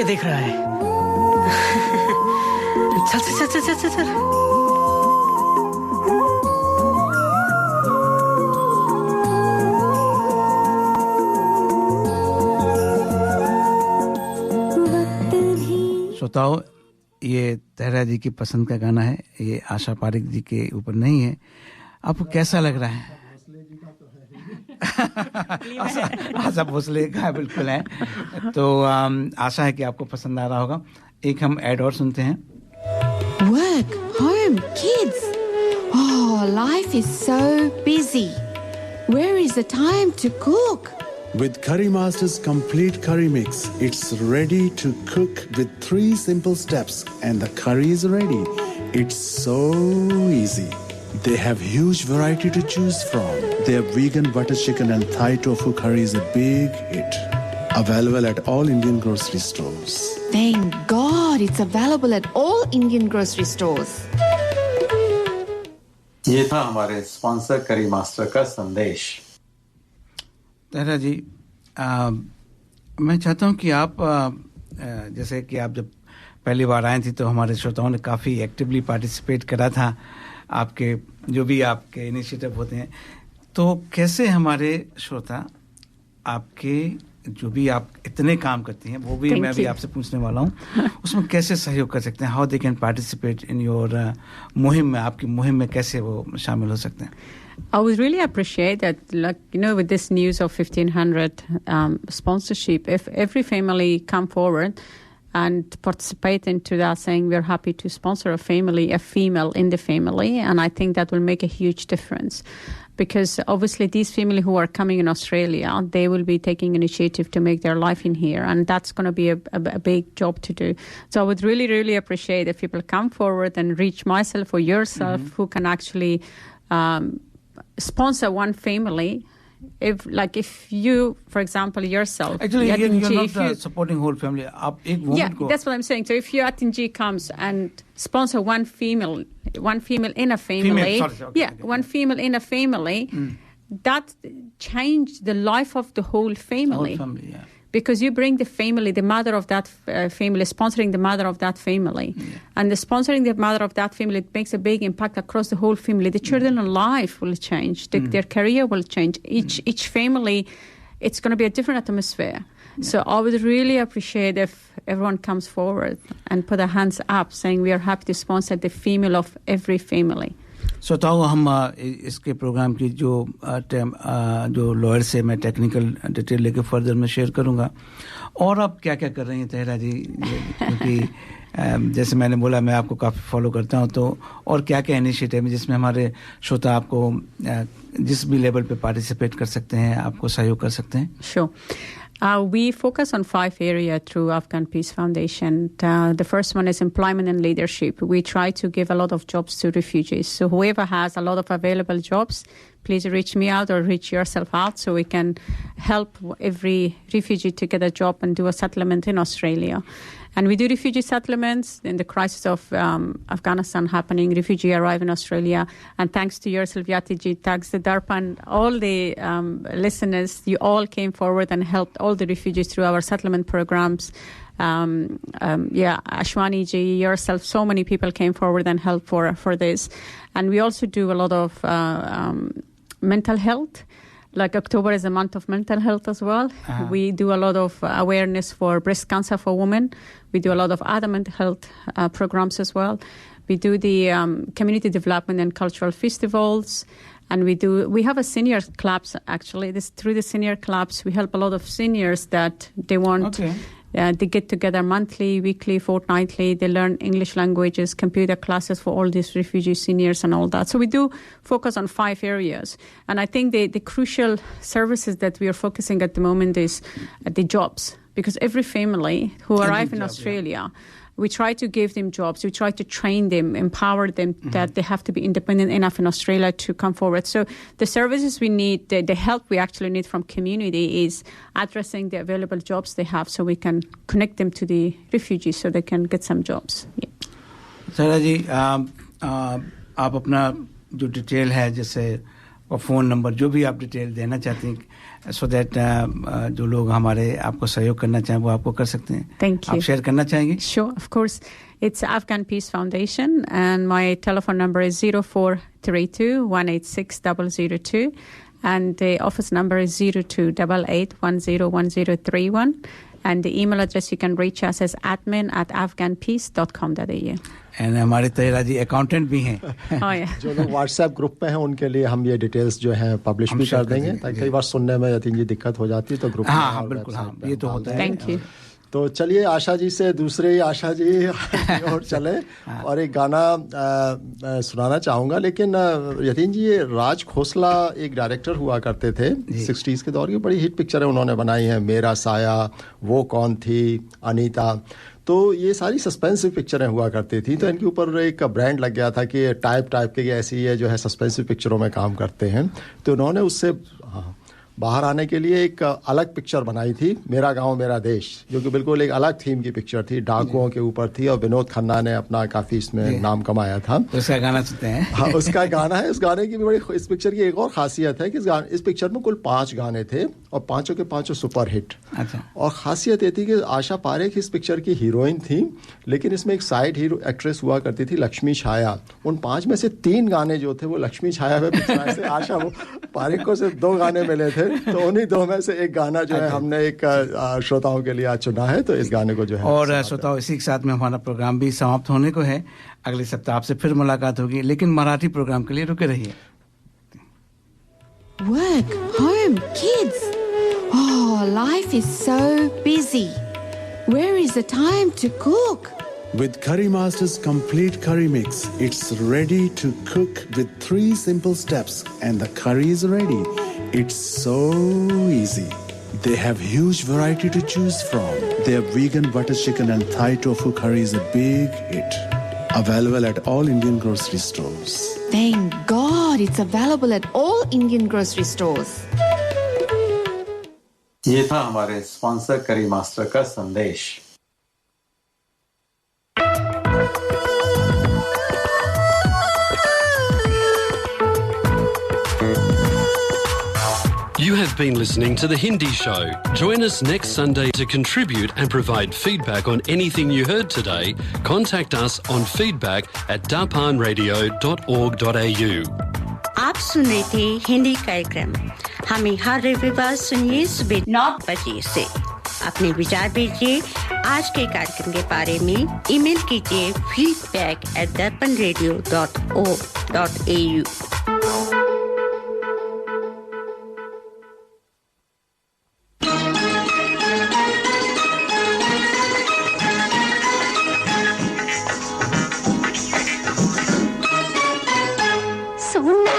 देख रहा है. चल चल चल चल चल. श्रोताओं, ये तहरा जी की पसंद का गाना है. ये आशा पारिक जी के ऊपर नहीं है. आपको कैसा लग रहा है? आशा भोसले का बिल्कुल है. तो आशा है कि आपको पसंद आ रहा होगा. एक हम ऐड और सुनते हैं. Work, home, kids. Oh, life is so busy. Where is the time to cook? With Curry Master's complete curry mix, it's ready to cook with 3 simple steps and the curry is ready. It's so easy. They have huge variety to choose from. Their vegan butter chicken and Thai tofu curry is a big hit. Available at all Indian grocery stores. Thank God it's available at all Indian grocery stores. ये था हमारे sponsor करी master का संदेश. तहरा जी, मैं चाहता हूँ कि आप जैसे कि आप जब पहली बार आए थे तो हमारे श्रोताओं ने काफ़ी एक्टिवली पार्टिसिपेट करा था. आपके जो भी आपके इनिशिएटिव होते हैं, तो कैसे हमारे श्रोता आपके जो भी आप इतने काम करती हैं वो भी मैं भी आपसे पूछने वाला हूँ, उसमें कैसे सहयोग कर सकते हैं? How they can participate in your मुहिम में, आपकी मुहिम में कैसे वो शामिल हो सकते हैं? I would really appreciate that, like, you know, with this news of 1,500 sponsorship, if every family come forward and participate into that, saying we're happy to sponsor a family, a female in the family, and I think that will make a huge difference. Because obviously these family who are coming in Australia, they will be taking initiative to make their life in here, and that's going to be a big job to do. So I would really, really appreciate if people come forward and reach myself or yourself, who can actually sponsor one family. If you, for example, yourself, actually you're not supporting whole family. That's what I'm saying. So if Yatinji comes and sponsor one female in a family, one female in a family, that changed the life of the whole family. Whole family, yeah. Because you bring the family, the mother of that family, sponsoring the mother of that family. And the sponsoring the mother of that family, it makes a big impact across the whole family. The children's life will change. Their career will change. Each family, it's going to be a different atmosphere. So I would really appreciate if everyone comes forward and put their hands up saying we are happy to sponsor the female of every family. श्रोताओं, हम इसके programme की जो lawyer से मैं technical detail लेके further में share करूंगा. और अब क्या क्या कर रही हैं तहरा जी, क्योंकि जैसे मैंने बोला मैं आपको काफ़ी फॉलो करता हूं, तो और क्या क्या इनिशिएटिव है जिसमें हमारे श्रोता आपको जिस भी लेवल पे पार्टिसिपेट कर सकते हैं, आपको सहयोग कर सकते हैं? Sure. We focus on 5 areas through Afghan Peace Foundation. The first one is employment and leadership. We try to give a lot of jobs to refugees. So whoever has a lot of available jobs, please reach me out or reach yourself out so we can help every refugee to get a job and do a settlement in Australia. And we do refugee settlements in the crisis of Afghanistan happening. Refugee arrive in Australia. And thanks to yourself, Yatiji, thanks to Darpan, all the listeners, you all came forward and helped all the refugees through our settlement programs. Ashwani ji, yourself, so many people came forward and helped for this. And we also do a lot of mental health. Like October is a month of mental health as well. We do a lot of awareness for breast cancer for women. We do a lot of other mental health programs as well. We do the community development and cultural festivals. And we have a senior clubs, actually. Through the senior clubs, we help a lot of seniors that they want... Okay. They get together monthly, weekly, fortnightly. They learn English languages, computer classes for all these refugee seniors and all that. So we do focus on 5 areas. And I think the crucial services that we are focusing at the moment is the jobs. Because every family who arrive in Australia, we try to give them jobs. We try to train them, empower them that they have to be independent enough in Australia to come forward. So the services we need, the help we actually need from community is addressing the available jobs they have so we can connect them to the refugees so they can get some jobs. Sarah ji, आप अपना जो detail है, जैसे phone number, जो भी आप detail देना चाहते हैं, so that जो लोग हमारे आपको सहयोग करना चाहें वो आपको कर सकते हैं. Thank you. आप शेयर करना चाहेंगे? Sure, of course. It's Afghan Peace Foundation and my telephone number is 0432 186 002 and the office number is 0288101031 and the email address you can reach us is admin@afghanpeace.com.au. And हमारे तैरा जी accountant भी हैं. जो लोग WhatsApp group पे हैं उनके लिए हम ये डिटेल्स जो हैं पब्लिश भी कर देंगे, ताकि कई बार सुनने में यतीन जी दिक्कत हो जाती है तो ग्रुप हाँ बिल्कुल, हाँ ये तो होता है. Thank you. तो चलिए आशा जी से दूसरे आशा जी और चले और एक गाना सुनाना चाहूँगा. लेकिन यतीन जी, ये राज खोसला एक डायरेक्टर हुआ करते थे 60s के दौर की. बड़ी हिट पिक्चरें उन्होंने बनाई हैं, मेरा साया, वो कौन थी, अनीता. तो ये सारी सस्पेंसिव पिक्चरें हुआ करती थी. तो इनके ऊपर एक ब्रांड लग गया था कि टाइप के ऐसी है जो है सस्पेंसिव पिक्चरों में काम करते हैं. तो उन्होंने उससे बाहर आने के लिए एक अलग पिक्चर बनाई थी, मेरा गांव मेरा देश, जो कि बिल्कुल एक अलग थीम की पिक्चर थी, डाकुओं के ऊपर थी और विनोद खन्ना ने अपना काफी इसमें नाम कमाया था. उसका गाना सुनते हैं. हाँ, उसका गाना है. उस गाने की भी बड़ी, इस पिक्चर की एक और खासियत है कि इस पिक्चर में कुल 5 गाने थे और पांचों के पांचों सुपर हिट. अच्छा. और खासियत ये थी कि आशा पारेख इस पिक्चर की हीरोइन थी, लेकिन इसमें एक साइड हीरो एक्ट्रेस हुआ करती थी लक्ष्मी छाया. उन 5 में से 3 गाने जो थे वो लक्ष्मी छाया में पिक्चराइज थे. आशा वो पारिक को सिर्फ 2 गाने मिले थे, तो उन्हीं 2 में से एक गाना जो है हमने एक श्रोताओं के लिए आज चुना है, तो इस गाने को जो है। और श्रोताओं, इसी के साथ में हमारा प्रोग्राम भी समाप्त होने को है। अगले सप्ताह आपसे फिर मुलाकात होगी, लेकिन मराठी प्रोग्राम के लिए रुके रहिए। Work, home, kids. Oh, life is so busy. Where is the time to cook? With Curry Master's complete curry mix, it's ready to cook with 3 simple steps and the curry is ready. It's so easy. They have huge variety to choose from. Their vegan butter chicken and Thai tofu curry is a big hit. Available at all Indian grocery stores. Thank God it's available at all Indian grocery stores. ये था हमारे sponsor करी master का संदेश। You have been listening to The Hindi Show. Join us next Sunday to contribute and provide feedback on anything you heard today. Contact us on feedback@darpanradio.org.au. आप सुन रहे थे हिंदी कार्यक्रम। हमें हर रविवार सुनिए सुबह 9 बजे से। अपने विचार भेजिए आज के कार्यक्रम के बारे में। ईमेल कीजिए feedback@darpanradio.org.au। सुना